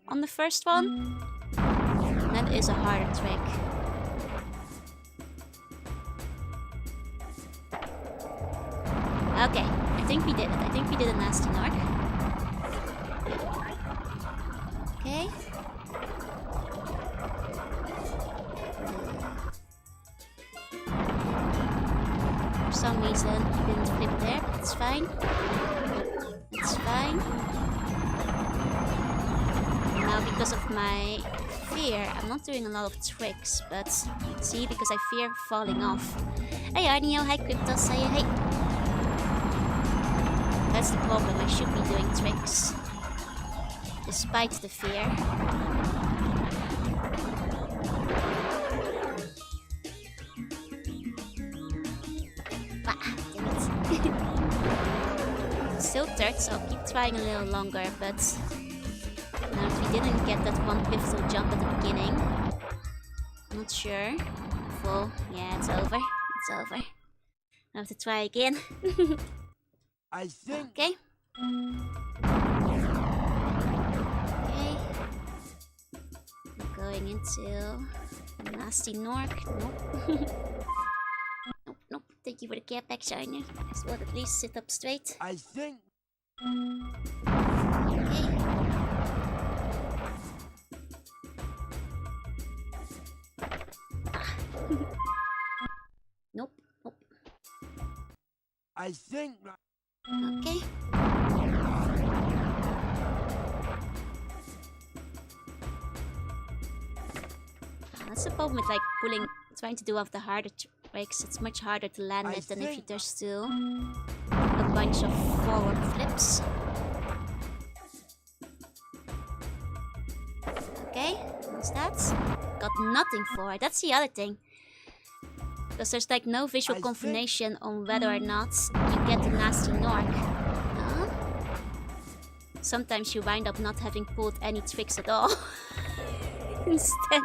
on the first one. That is a harder trick. Okay, I think we did it. I think we did a nasty Nork. reason you didn't flip there, but it's fine. It's fine. Now, because of my fear, I'm not doing a lot of tricks, but see, because I fear falling off. Hey Arnio, hi Crypto, say hey. That's the problem, I should be doing tricks. Despite the fear. Ah, damn it. Still third, so I'll keep trying a little longer, but now if we didn't get that one pivotal jump at the beginning, not sure. Full, yeah, it's over. It's over. I have to try again.
I think.
Okay. Okay. I'm going into nasty Nork. Nope. Nope, nope. Thank you for the care pack, Shiner. I will at least sit up straight.
I think.
Okay. Ah. Nope, nope.
I think.
Okay. That's the problem with like trying to do off the harder tricks. It's much harder to land it than if there's still a bunch of forward flips. Okay, what's that? Got nothing for it. That's the other thing. Because there's like no visual confirmation on whether or not you get the nasty Nork. Sometimes you wind up not having pulled any tricks at all. Instead.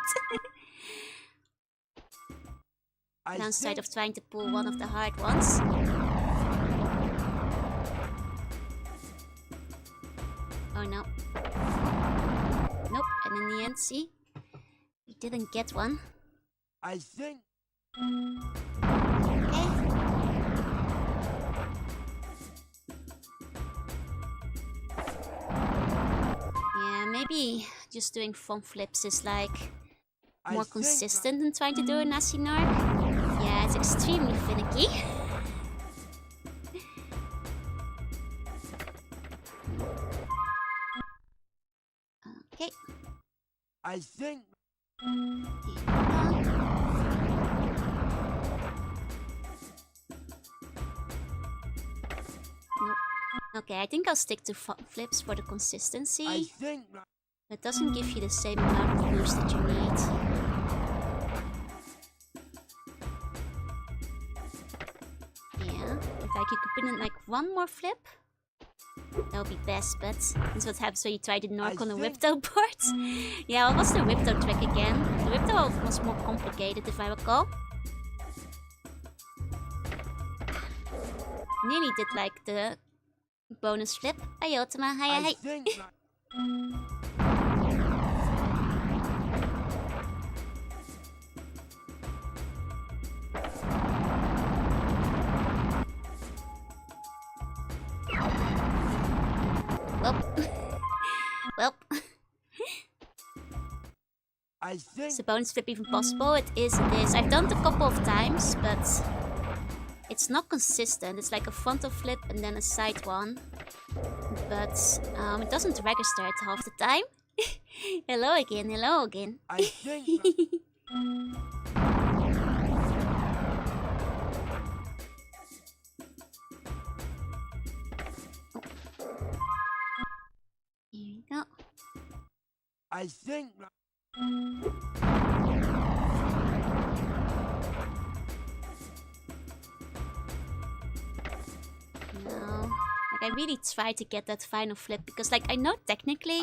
Downside of trying to pull one of the hard ones. Oh no. Nope, and in the end, see? We didn't get one.
I think.
Okay. Yeah, maybe just doing front flips is like more consistent than trying to do a nasty Narc. Yeah, it's extremely finicky. Okay.
I think.
Nope. Okay, I think I'll stick to flips for the consistency.
I think.
It doesn't give you the same amount of boost that you need. Yeah, in fact you could put in like one more flip. That would be best, but that's what happens when you try to Nork on a Whipto board. Yeah, what was the Whipto trick again? The Whipto was more complicated if I recall. Nearly did like the bonus flip. Hi Otama, hi hi. Well.
I think.
Is the bonus flip even possible? It is, it is. I've done it a couple of times, but it's not consistent. It's like a frontal flip and then a side one. But it doesn't register it half the time. Hello again, hello again.
I think.
Here you go.
I think.
No. Like I really try to get that final flip because like I know technically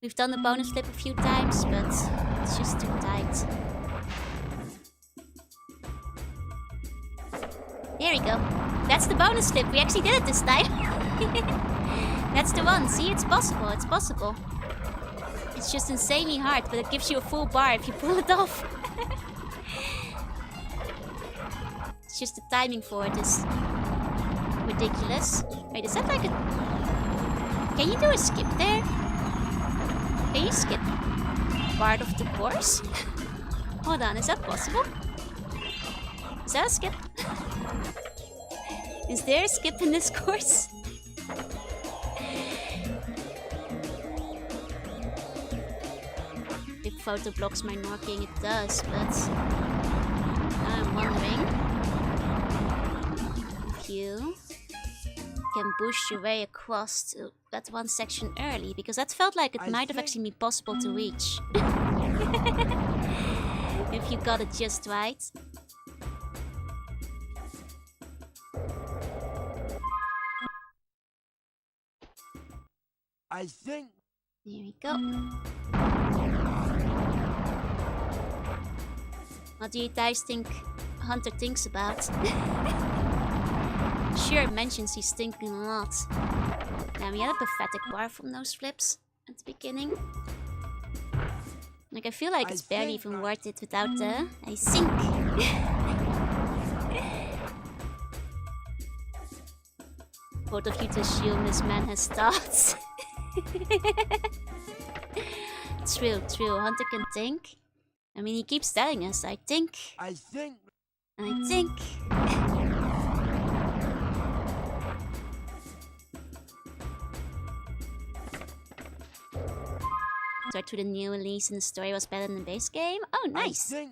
we've done the bonus flip a few times, but it's just too tight. There we go. That's the bonus flip. We actually did it this time. That's the one. See, it's possible. It's possible. It's just insanely hard, but it gives you a full bar if you pull it off. It's just the timing for it is ridiculous. Wait, is that like a... Can you do a skip there? Can you skip part of the course? Hold on, is that possible? Is that a skip? Is there a skip in this course? If photo blocks my knocking, it does, but I'm wondering if you can boost your way across to that one section early, because that felt like it might have actually been possible to reach. If you got it just right.
I think...
Here we go. What do you guys think Hunter thinks about? Sure, it mentions he's thinking a lot. Now, we had a pathetic bar from those flips at the beginning. Like, I feel like it's barely even worth it without the I sink. Both of you to assume this man has thoughts. True. Hunter can think. I mean, he keeps telling us, I think. Start to the new release and the story was better than the base game. Oh, nice. Glad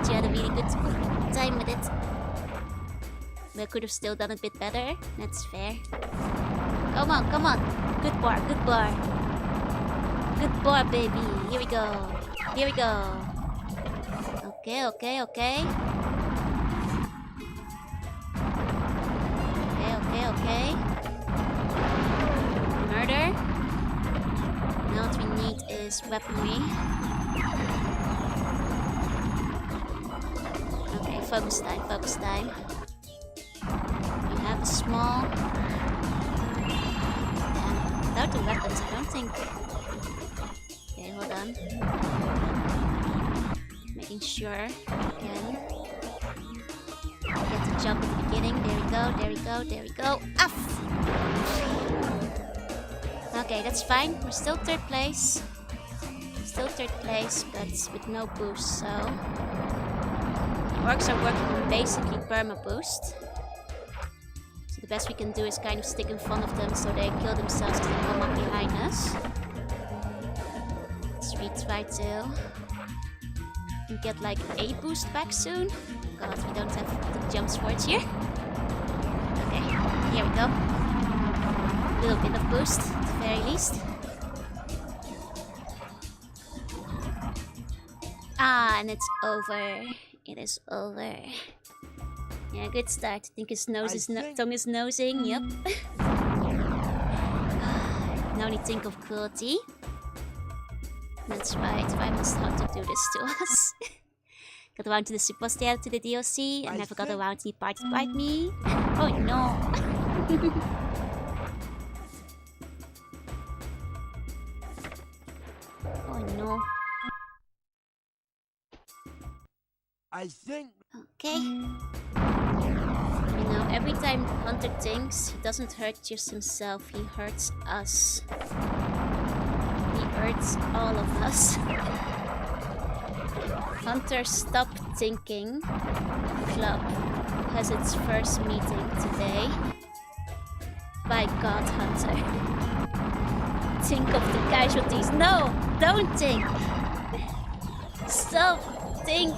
you had a really good time with it. But I could have still done a bit better. That's fair. Come on. Good bar. Good bar, baby. Here we go. Okay. Okay. Murder. Now what we need is weaponry. Okay, focus time. We have a small... Without the weapons, I don't think... Okay, hold on. Making sure we can get the jump at the beginning. There we go. Off! Okay, that's fine. We're still third place. But with no boost, so... Orcs are working on basically perma boost. So the best we can do is kind of stick in front of them so they kill themselves as they come up behind us. Let's retry to get like a boost back soon. God, we don't have the jumps for it here. Okay, here we go. A little bit of boost, at the very least. Ah, and it's over. It is over. Yeah, good start. I think his tongue is nosing. Yep. Now only think of cruelty. That's right. I must have to do this to us. Got around to the superstar to the DLC, and never got around to the party to bite me. Oh no. Oh no. Okay. You know, every time Hunter thinks, he doesn't hurt just himself, he hurts us. He hurts all of us. Hunter Stop Thinking Club has its first meeting today. By God, Hunter. Think of the casualties. No! Don't think! Stop thinking!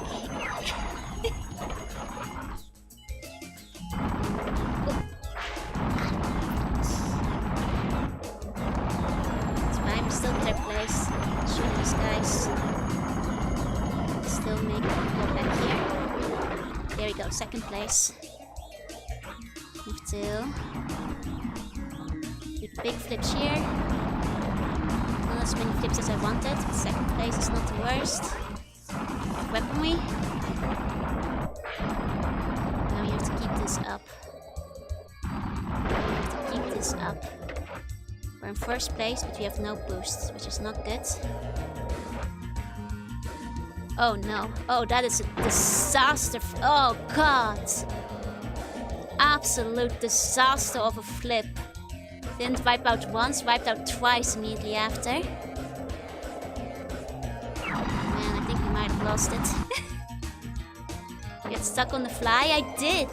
It's fine, we're still third place. Shoot these guys. Still make it go back here. There we go, second place. Move to... do big flips here. Not as many flips as I wanted. Second place is not the worst. Weaponry. Now we have to keep this up. We're in first place, but we have no boost, which is not good. Oh no. Oh, that is a disaster. Oh God. Absolute disaster of a flip. Didn't wipe out once, wiped out twice immediately after. Man, I think we might have lost it. Get stuck on the fly? I did!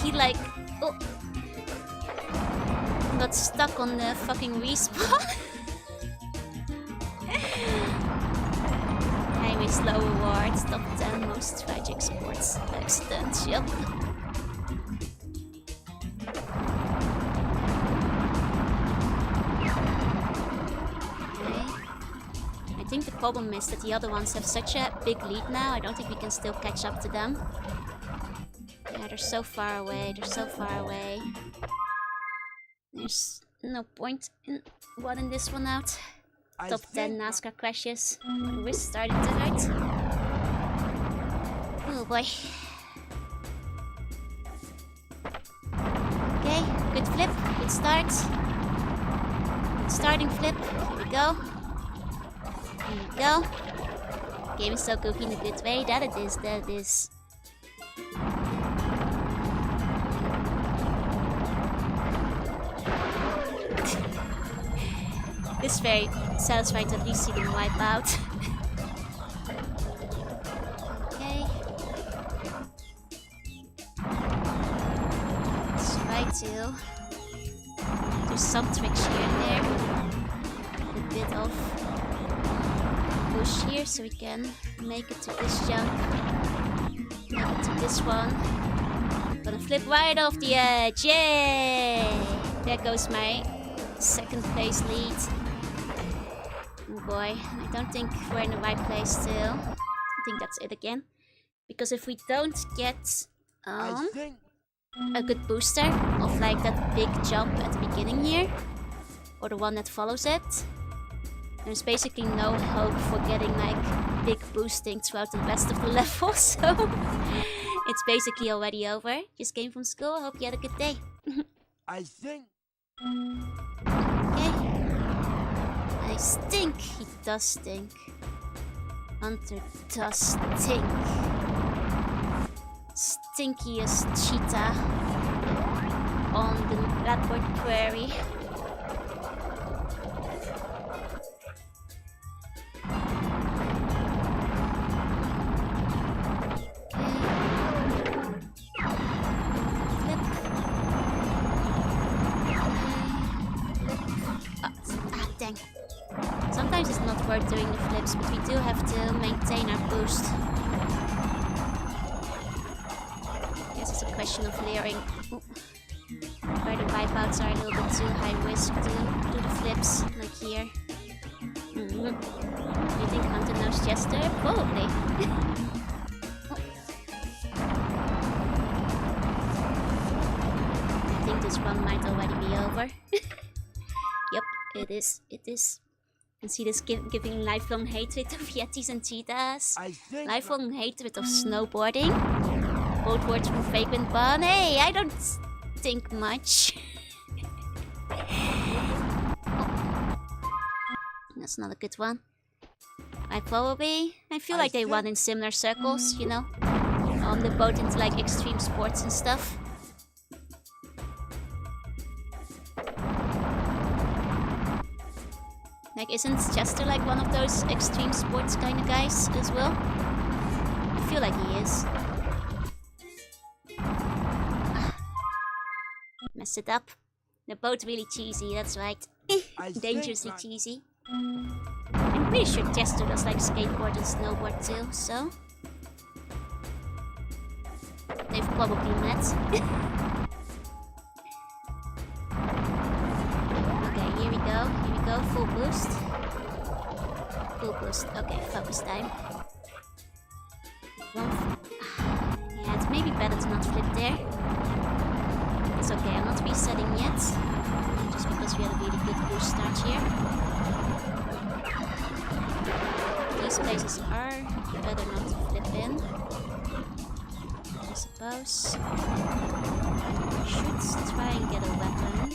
he like... Oh. Got stuck on the fucking respawn. Highway slow awards, top 10 most tragic sports accidents. Yep. I think the problem is that the other ones have such a big lead now. I don't think we can still catch up to them. Yeah, they're so far away. They're so far away. There's no point in wanting this one out. Top 10 NASCAR crashes. We're starting to hurt. Oh boy. Okay, good flip. Good start. Good starting flip. Here we go. Here we go. Game is so goofy in a good way. That it is, that it is. It's very satisfying to at least see them wipe out. Okay. Let's try to do some tricks here and there. A bit of push here so we can make it to this jump. Make it to this one. Gonna flip right off the edge. Yay! There goes my second place lead. Oh boy, I don't think we're in the right place still. I think that's it again. Because if we don't get a good booster of like that big jump at the beginning here, or the one that follows it, there's basically no hope for getting like big boosting throughout the rest of the level, so it's basically already over. Just came from school, I hope you had a good day. Okay. I stink. He does stink. Hunter does stink. Stinkiest cheetah on the Radford Prairie. Sometimes it's not worth doing the flips, but we do have to maintain our boost. Guess it's a question of layering. Ooh. Where the wipeouts are a little bit too high risk to do the flips, like here. You think Hunter knows Chester? Probably. I think this one might already be over. Yep, it is. It is. You can see this giving lifelong hatred of Yetis and cheetahs. Lifelong hatred of snowboarding. Both words from Vagrant Bun. Hey, I don't think much. Oh. That's not a good one. I feel like they run in similar circles, you know? They're both into like extreme sports and stuff. Like, isn't Chester like one of those extreme sports kind of guys as well? I feel like he is. Messed it up. They're both really cheesy, that's right. Dangerously cheesy. I'm pretty sure Chester does like skateboard and snowboard too, so... they've probably met. Okay, here we go. Full boost. Full boost. Okay, focus time. Yeah, it's maybe better to not flip there. It's okay, I'm not resetting yet. Just because we had a really good boost start here. These places are better not to flip in, I suppose. Should try and get a weapon.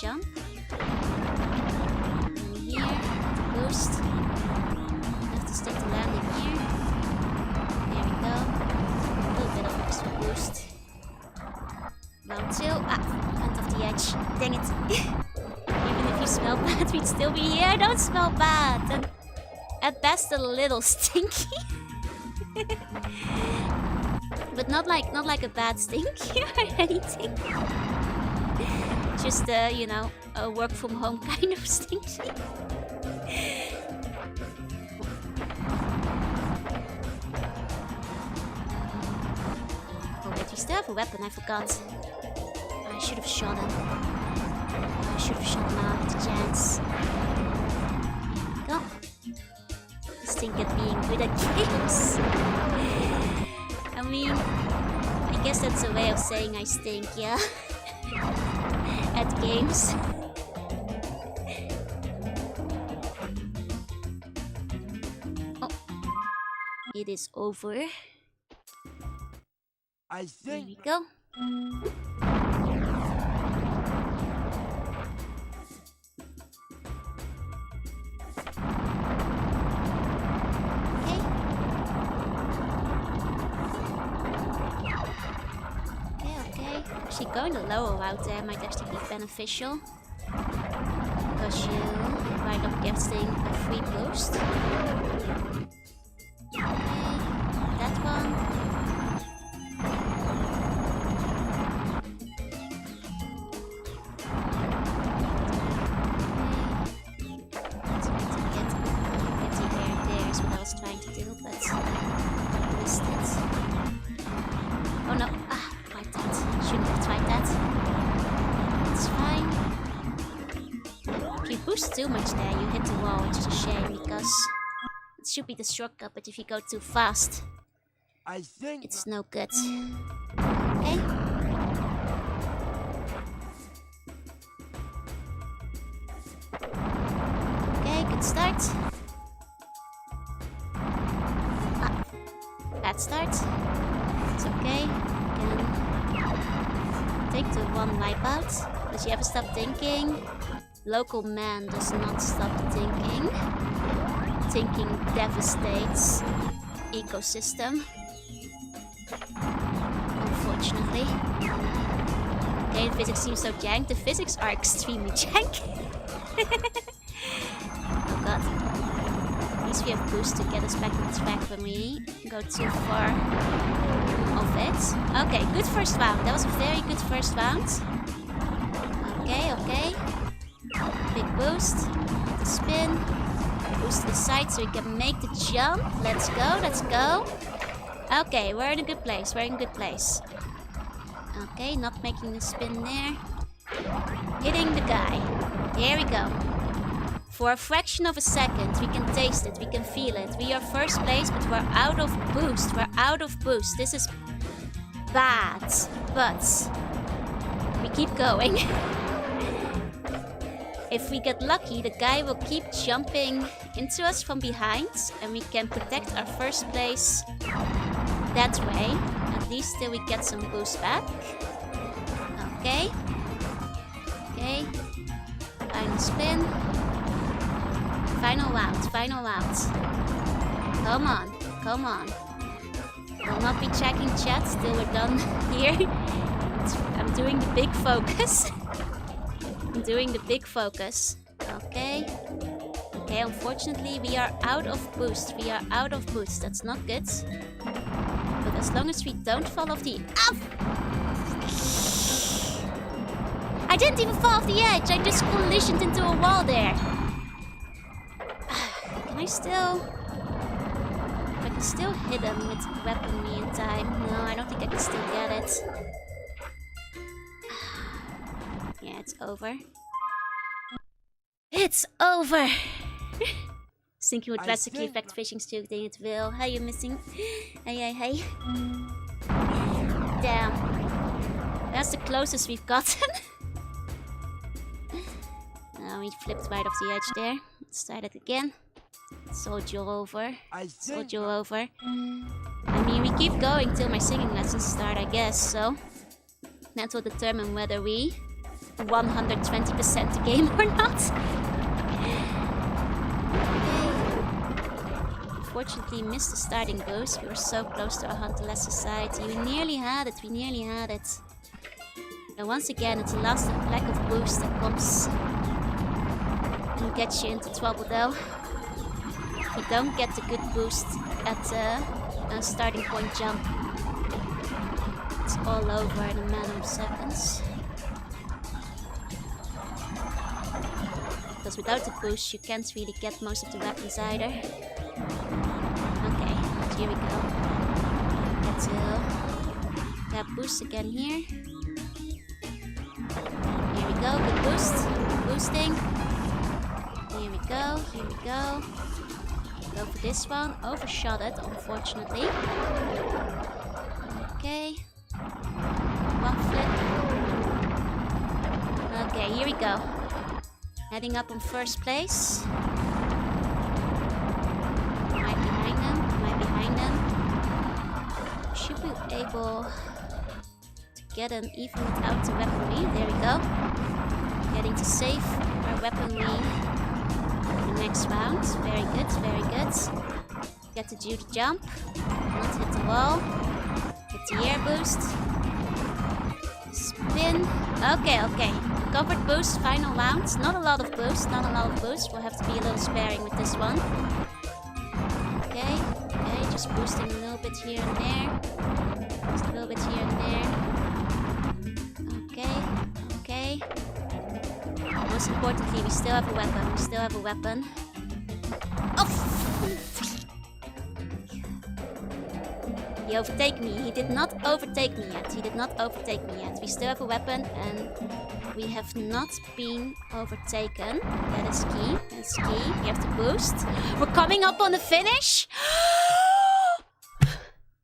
Jump. And here, boost. Have to stick the landing here. There we go. A little bit of extra boost. Round 2. Front of the edge. Dang it. Even if you smell bad, we'd still be here. Don't smell bad. at best a little stinky. But not like a bad stinky or anything. Just you know, a work from home kind of stinky. Oh wait, we still have a weapon, I forgot. I should have shot him. I should have shot him out of the chance. Go. I stink at being good at games. I mean, I guess that's a way of saying I stink, yeah? At games. Oh. It is over.
I
Here
think
we go. Okay. Actually, going the lower route there might actually be beneficial. Because you wind up getting a free boost. Okay, that one. Oh no, tried that. Shouldn't have tried that. It's fine. If you boost too much there, you hit the wall, which is a shame because it should be the shortcut, but if you go too fast,
I think
it's no good. Okay. Okay, good start. Bad start. It's okay. Take the one wipeout. Does you ever stop thinking? Local man does not stop thinking. Thinking devastates ecosystem. Unfortunately. Okay, the physics seems so jank. The physics are extremely jank. Oh god. At least we have boost to get us back on track when we go too far of it. Okay, good first round. That was a very good first round. Okay. Big boost. The spin. Boost to the side so we can make the jump. Let's go. Okay, we're in a good place. Okay, not making the spin there. Hitting the guy. Here we go. For a fraction of a second, we can taste it, we can feel it. We are first place, but we're out of boost. This is bad, but we keep going. If we get lucky, the guy will keep jumping into us from behind, and we can protect our first place that way. At least till we get some boost back. Okay. Final spin. Final round. Come on. I'll not be checking chat till we're done here. I'm doing the big focus. Okay, unfortunately we are out of boost. That's not good. But as long as we don't fall off the... I didn't even fall off the edge. I just collisioned into a wall there. Can I still... If I can still hit him with weaponry in time. No, I don't think I can still get it. Yeah, it's over. It's over! Sinking with drastically affect fishing still thing it will. How you missing? Hey. Damn. That's the closest we've gotten. Now we flipped right off the edge there. Let's start it again. Soldier over. I mean, we keep going till my singing lessons start, I guess, so that will determine whether we 120% the game or not. Unfortunately, missed the starting boost. We were so close to our hunter-less society. We nearly had it. And once again, it's the last lack of boost that comes and gets you into trouble, though. you don't get a good boost at the starting point jump. It's all over in a matter of seconds. Because without the boost, you can't really get most of the weapons either. Okay, here we go. Let's get boost again here. Here we go, good boost. Boosting. Here we go, here we go. Go for this one. Overshot it, unfortunately. Okay. One flip. Okay, here we go. Heading up on first place. Am I behind them? Am I behind them? Should be able to get them even without the weaponry. There we go. Getting to save our weaponry for the next round. Very good, very good. Get to do the jump. Not hit the wall. Hit the air boost. Spin. Okay, okay. Covered boost, final round. Not a lot of boost, not a lot of boost. We'll have to be a little sparing with this one. Okay, okay, just boosting a little bit here and there. Just a little bit here and there. Okay, okay. Most importantly, we still have a weapon. We still have a weapon. Oh! He overtake me. He did not overtake me yet. He did not overtake me yet. We still have a weapon and we have not been overtaken. That is key. That's key. We have to boost. We're coming up on the finish.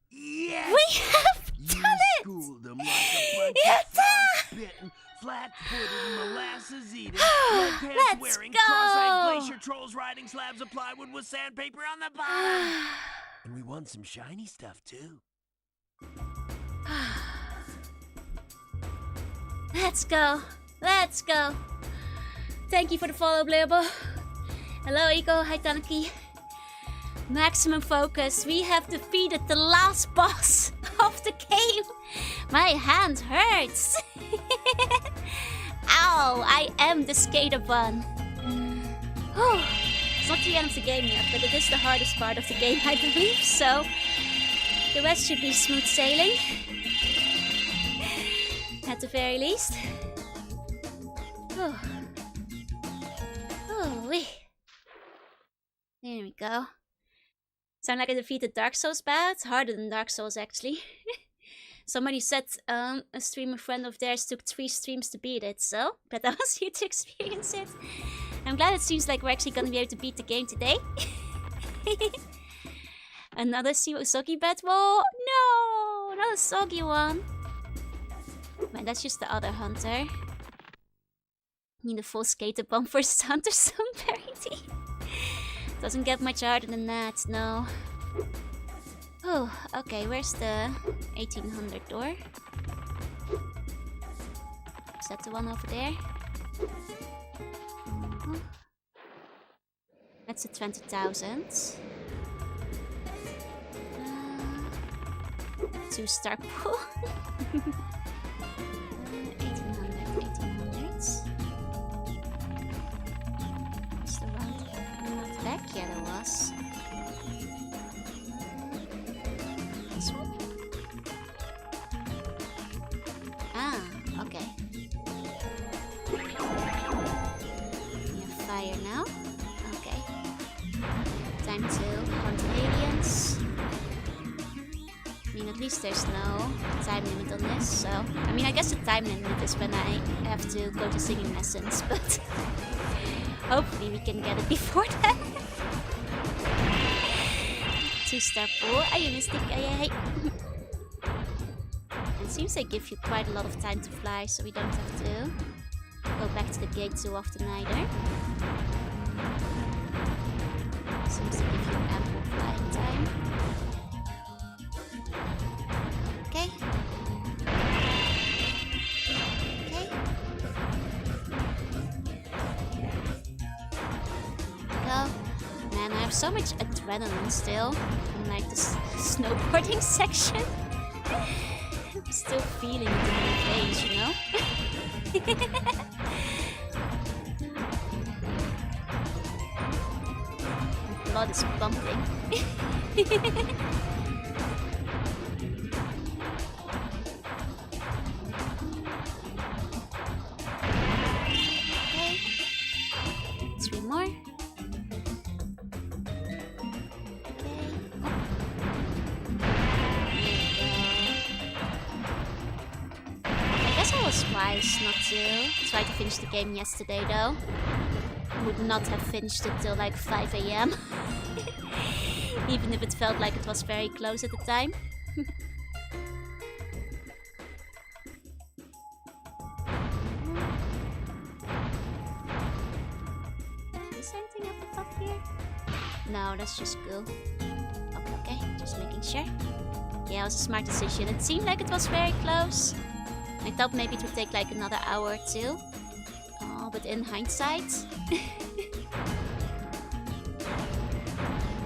Yes!
We have done it!
Schooled them like a bunch
Yes!
of frostbitten, flat-footed, molasses-eating, red
Let's
pants-wearing,
go!
cross-eyed glacier trolls riding slabs of plywood with sandpaper on the bottom. And we won some shiny stuff, too.
Let's go. Let's go. Thank you for the follow, Blurbo. Hello, Iko. Hi, Tanaki. Maximum focus. We have defeated the last boss of the game. My hand hurts. Ow, I am the skater bun. Oh, it's not the end of the game yet, but it is the hardest part of the game, I believe. So, the rest should be smooth sailing. At the very least. Oh. Oh, wee. There we go. Sound like I defeated Dark Souls bad? It's harder than Dark Souls, actually. Somebody said a streamer friend of theirs took 3 streams to beat it, so that was you to experience it. I'm glad it seems like we're actually gonna be able to beat the game today. Another soggy bed wall? No! Not a soggy one. Man, that's just the other hunter. Need a full skater bump for Hunter Stone parody. Doesn't get much harder than that, no. Oh, okay, where's the 1800 door? Is that the one over there? That's a 20,000. 2-star pool. 1800. What's the round back? Yeah, there was. This one? Ah, okay. We have fire now. Okay. Time to hunt aliens. I mean, at least there's no time limit on this, so... I mean, I guess the time limit is when I have to go to singing lessons, but... hopefully we can get it before that. 2-star pool. Are you Mystic? It seems they give you quite a lot of time to fly, so we don't have to go back to the gate too often either. Seems to give you ample flying time. Okay. Okay. Go. Man, I have so much adrenaline still in like the snowboarding section. I'm still feeling it in my veins, you know? god, it's bumping. Okay. 3 more. I guess I was wise not to try to finish the game yesterday though. Would not have finished it till like 5 AM. Even if it felt like it was very close at the time. Is there anything at the top here? No, that's just cool. Okay, just making sure. Yeah, it was a smart decision. It seemed like it was very close. I thought maybe it would take like another hour or two. Oh, but in hindsight...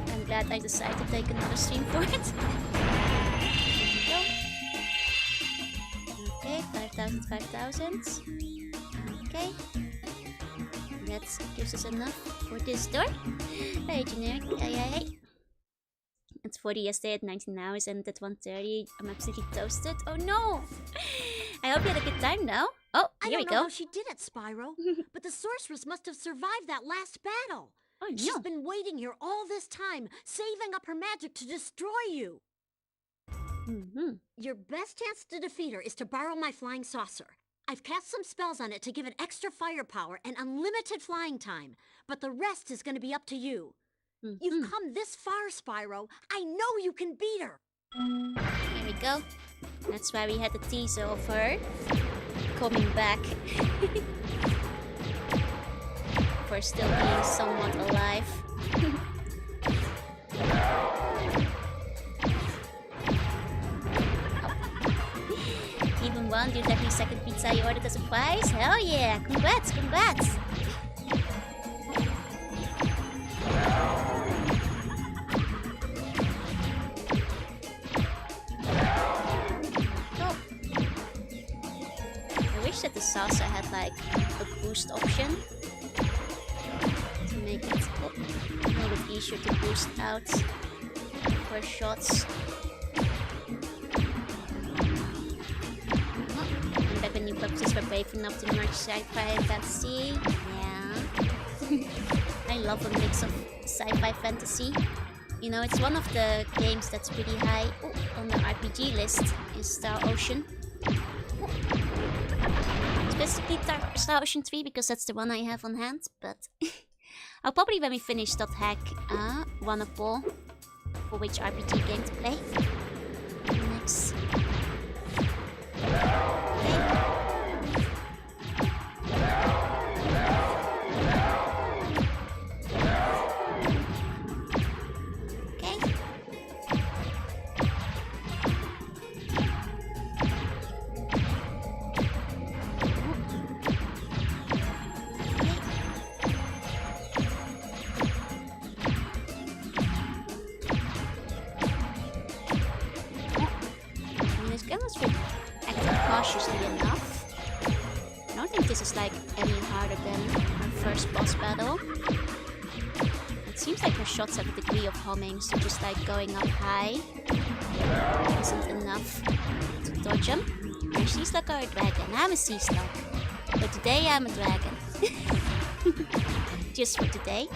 I'm glad I decided to take another stream for it. Go. Okay, 5,000, 5,000. Okay. That gives us enough for this door. Very generic. Hey. It's 40 yesterday at 19 hours and at 1:30 I'm absolutely toasted. Oh no! I hope you had a good time now. Oh, here we
I don't
go.
know how she did it, Spyro, but the sorceress must have survived that last battle.
Oh no.
She's been waiting here all this time, saving up her magic to destroy you. Your best chance to defeat her is to borrow my flying saucer. I've cast some spells on it to give it extra firepower and unlimited flying time, but the rest is going to be up to you. You've come this far, Spyro. I know you can beat her.
Here we go. That's why we had the teaser of her coming back. For still being somewhat alive. Even one did every second pizza you ordered as a prize? Hell yeah! Congrats, congrats! I wish that the saucer had like a boost option to make it a little bit easier to boost out for shots. And back when new purposes were brave enough to merge sci-fi and fantasy. Yeah. I love a mix of sci-fi fantasy. You know, it's one of the games that's pretty high on the RPG list is Star Ocean. It's basically Star Ocean 3 because that's the one I have on hand, but I'll probably, when we finish that hack, run a poll for which RPG game to play. Next. Cautiously enough. I don't think this is like any harder than our first boss battle. It seems like her shots have a degree of homing, so just like going up high isn't enough to dodge them. And she's like our dragon. I'm a sea slug. But today I'm a dragon. Just for today.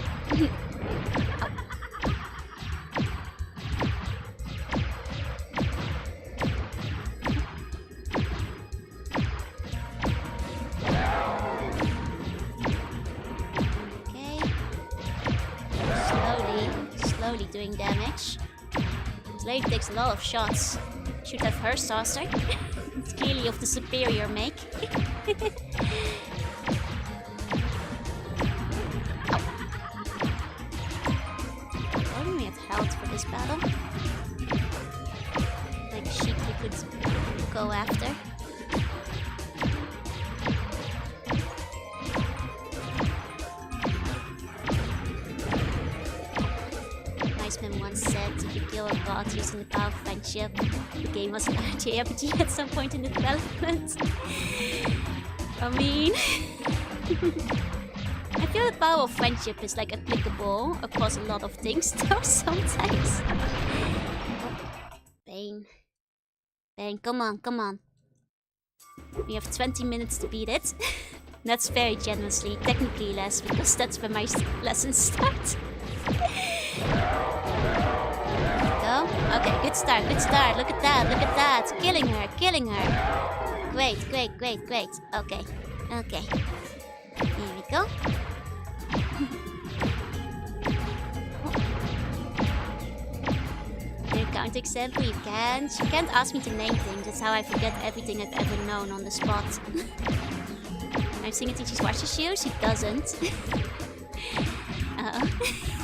Doing damage. This lady takes a lot of shots. Should have her saucer. It's clearly of the superior make. Only we have health for this battle. Like a sheep you could go after. Once said if you kill a god using the power of friendship, the game was an RPG at some point in the development. I mean... I feel the power of friendship is like applicable across a lot of things though sometimes. Bane. Bane, come on, come on. We have 20 minutes to beat it. That's very generously, technically less, because that's when my lessons start. Go. Okay, good start, good start. Look at that, look at that. Killing her, killing her. Great, great, great, great. Okay, okay. Here we go. Counter example, you can't ask me to name things. That's how I forget everything I've ever known on the spot. I'm saying it teaches watch the shoes, she doesn't.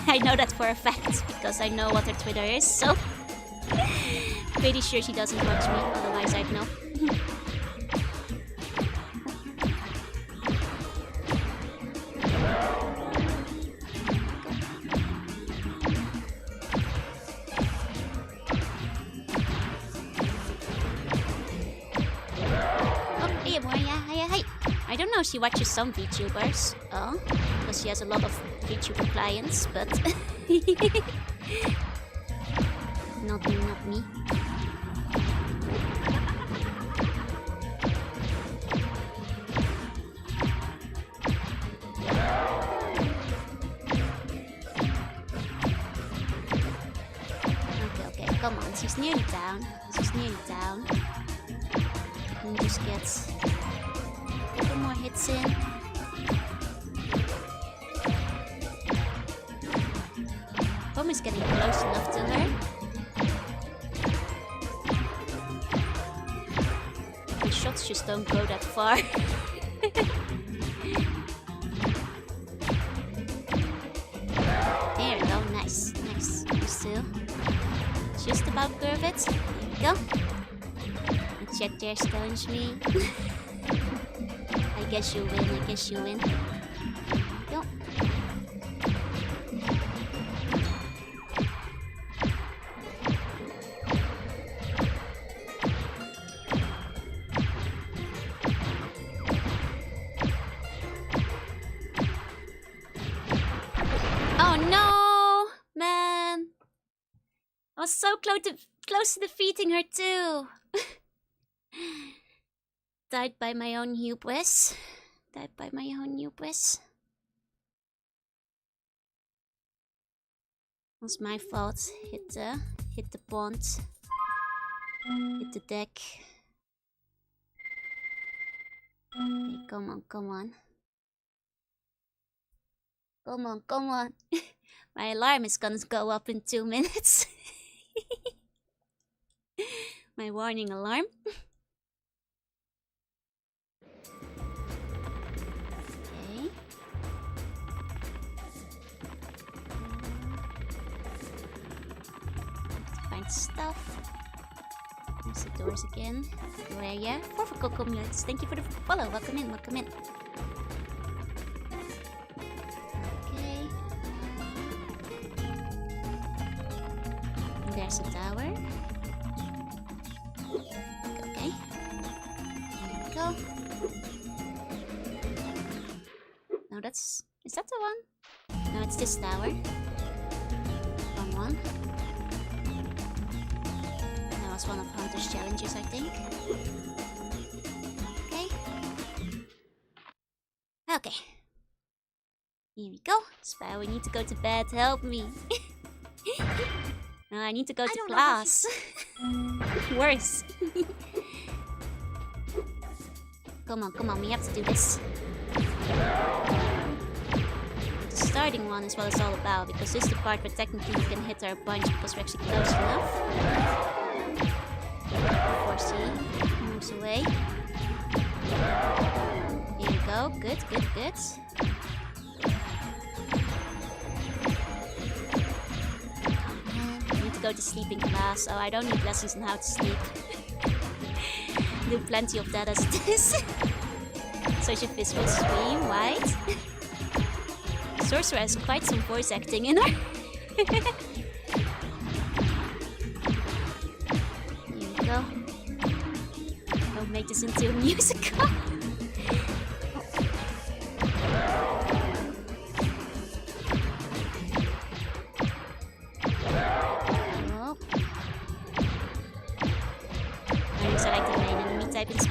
I know that for a fact because I know what her Twitter is, so pretty sure she doesn't watch me, otherwise I'd know. I don't know if she watches some VTubers, because she has a lot of VTuber clients, but not me, not me. Okay, come on, she's nearly down. She's nearly down. And just get a couple more hits in. Bomb is getting close enough to her. The shots just don't go that far. There we go, nice, nice. Still just about curve it. There we go. And check there, challenge me. I guess you win, I guess you win. Go. Oh no, man! I was so close to defeating her too. Died by my own hubris. Died by my own hubris. It was my fault. Hit the pond. Hit the deck. Okay, come on, come on. Come on, come on. My alarm is gonna go up in 2 minutes. My warning alarm. Okay. Find stuff. There's the doors again. Door area. For Coco Mutes. Thank you for the follow. Welcome in, welcome in. There's a tower. Okay. There we go. No, that's... Is that the one? No, it's this tower. Wrong one. That was one of Hunter's challenges, I think. Okay. Okay. Here we go. Spyro, we need to go to bed. Help me. I need to go to class. Worse. Come on, we have to do this. The starting one is what it's all about, because this is the part where technically we can hit her a bunch because we're actually close enough. Before she moves away. Here we go, good, good, good. Go to sleeping class. Oh, I don't need lessons on how to sleep. Do plenty of that as it is. Such a peaceful scream, right? Sorcerer has quite some voice acting in her. Here we go. Don't make this into a musical.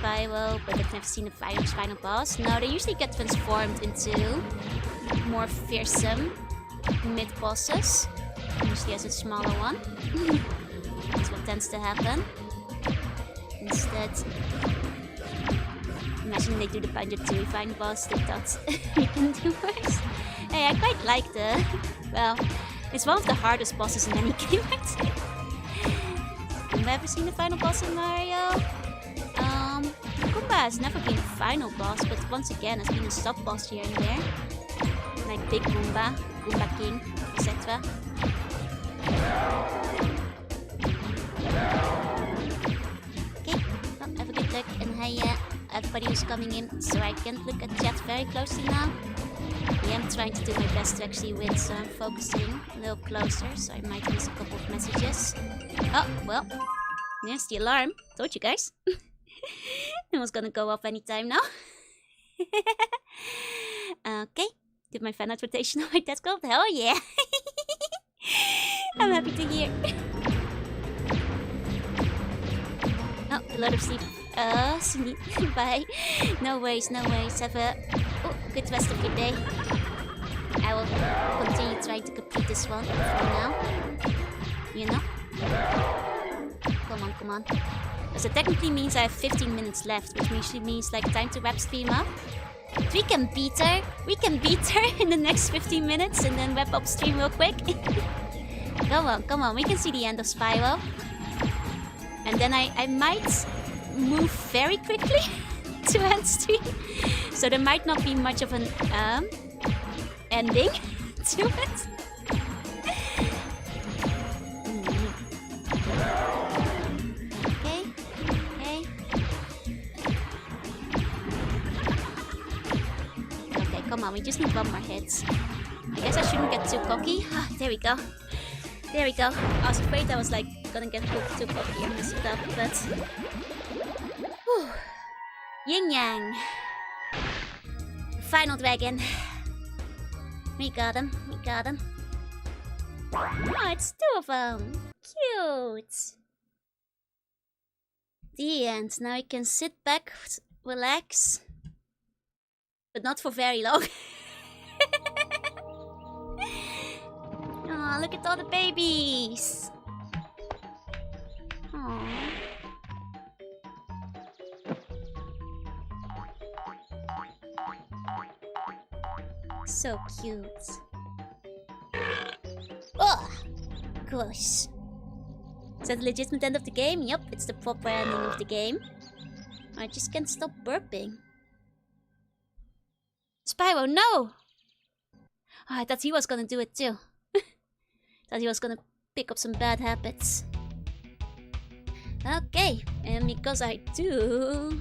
Spyro, but I've never seen a final boss. No, they usually get transformed into more fearsome mid-bosses. Usually as a smaller one. That's what tends to happen. Instead, imagine they do the Banjo-Tooie final boss, they thought we can do worse. Hey, I quite like the... Well, it's one of the hardest bosses in any game, I'd say. Have you ever seen the final boss in Mario? Goomba has never been a final boss, but once again has been a sub-boss here and there. Like Big Goomba, Goomba King, etc. Okay, well, have a good look, and hey, everybody who's coming in, so I can't look at chat very closely now. I am trying to do my best to actually win, so I'm focusing a little closer, so I might miss a couple of messages. Oh, well, there's the alarm. Told you guys. It was gonna go off anytime now. Okay, did my fan out rotation like that's called? Hell yeah! I'm happy to hear. Oh, a lot of sleep. Sleep. Bye. No worries, no worries. Have a good rest of your day. I will continue trying to complete this one for now. You know? Come on, come on. So technically means I have 15 minutes left, which usually means like time to wrap stream up. But we can beat her. We can beat her in the next 15 minutes and then wrap up stream real quick. Come on, come on. We can see the end of Spyro. And then I might move very quickly to end stream. So there might not be much of an ending to it. Come on, we just need one more hit. I guess I shouldn't get too cocky. Ah, there we go. There we go. I was afraid I was like gonna get too cocky and mess it up, but... Whew. Yin Yang. Final dragon. We got him. We got him. Oh, it's two of them. Cute. The end. Now I can sit back, relax. But not for very long. Oh, look at all the babies. Aww. So cute. Oh, gross. Is that the legitimate end of the game? Yep, it's the proper ending of the game. I just can't stop burping. Spyro, no! Oh, I thought he was gonna do it too. Thought he was gonna pick up some bad habits. Okay, and because I do...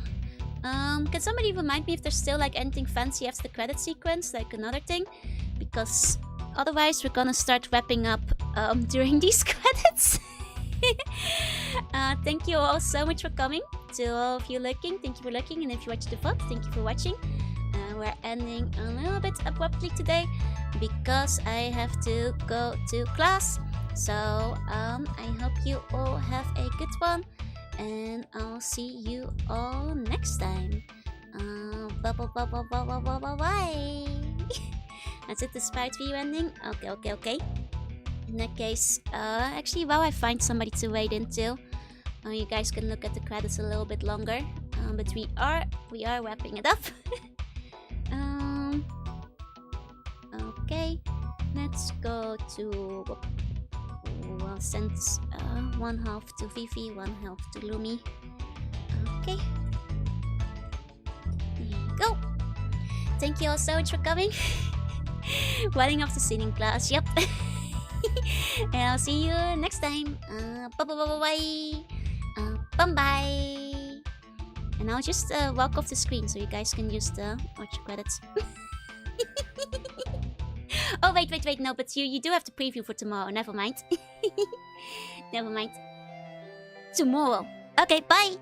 can somebody remind me if there's still like anything fancy after the credit sequence, like another thing? Because otherwise we're gonna start wrapping up during these credits. Thank you all so much for coming. To all of you looking, thank you for looking, and if you watched the VOD, thank you for watching. We're ending a little bit abruptly today because I have to go to class. So I hope you all have a good one, and I'll see you all next time. Bye. That's it, the Spyro 3 ending. Okay. In that case, actually, while I find somebody to wait into, you guys can look at the credits a little bit longer. But we are wrapping it up. Okay, let's go to... Well, send 1/2 to Vivi, 1/2 to Lumi. Okay. There you go. Thank you all so much for coming. Running off to singing class, yep. And I'll see you next time. Bye. Bye. And I'll just walk off the screen so you guys can just watch the credits. Oh, wait, no, but you do have to preview for tomorrow. Never mind. Never mind. Tomorrow. Okay, bye!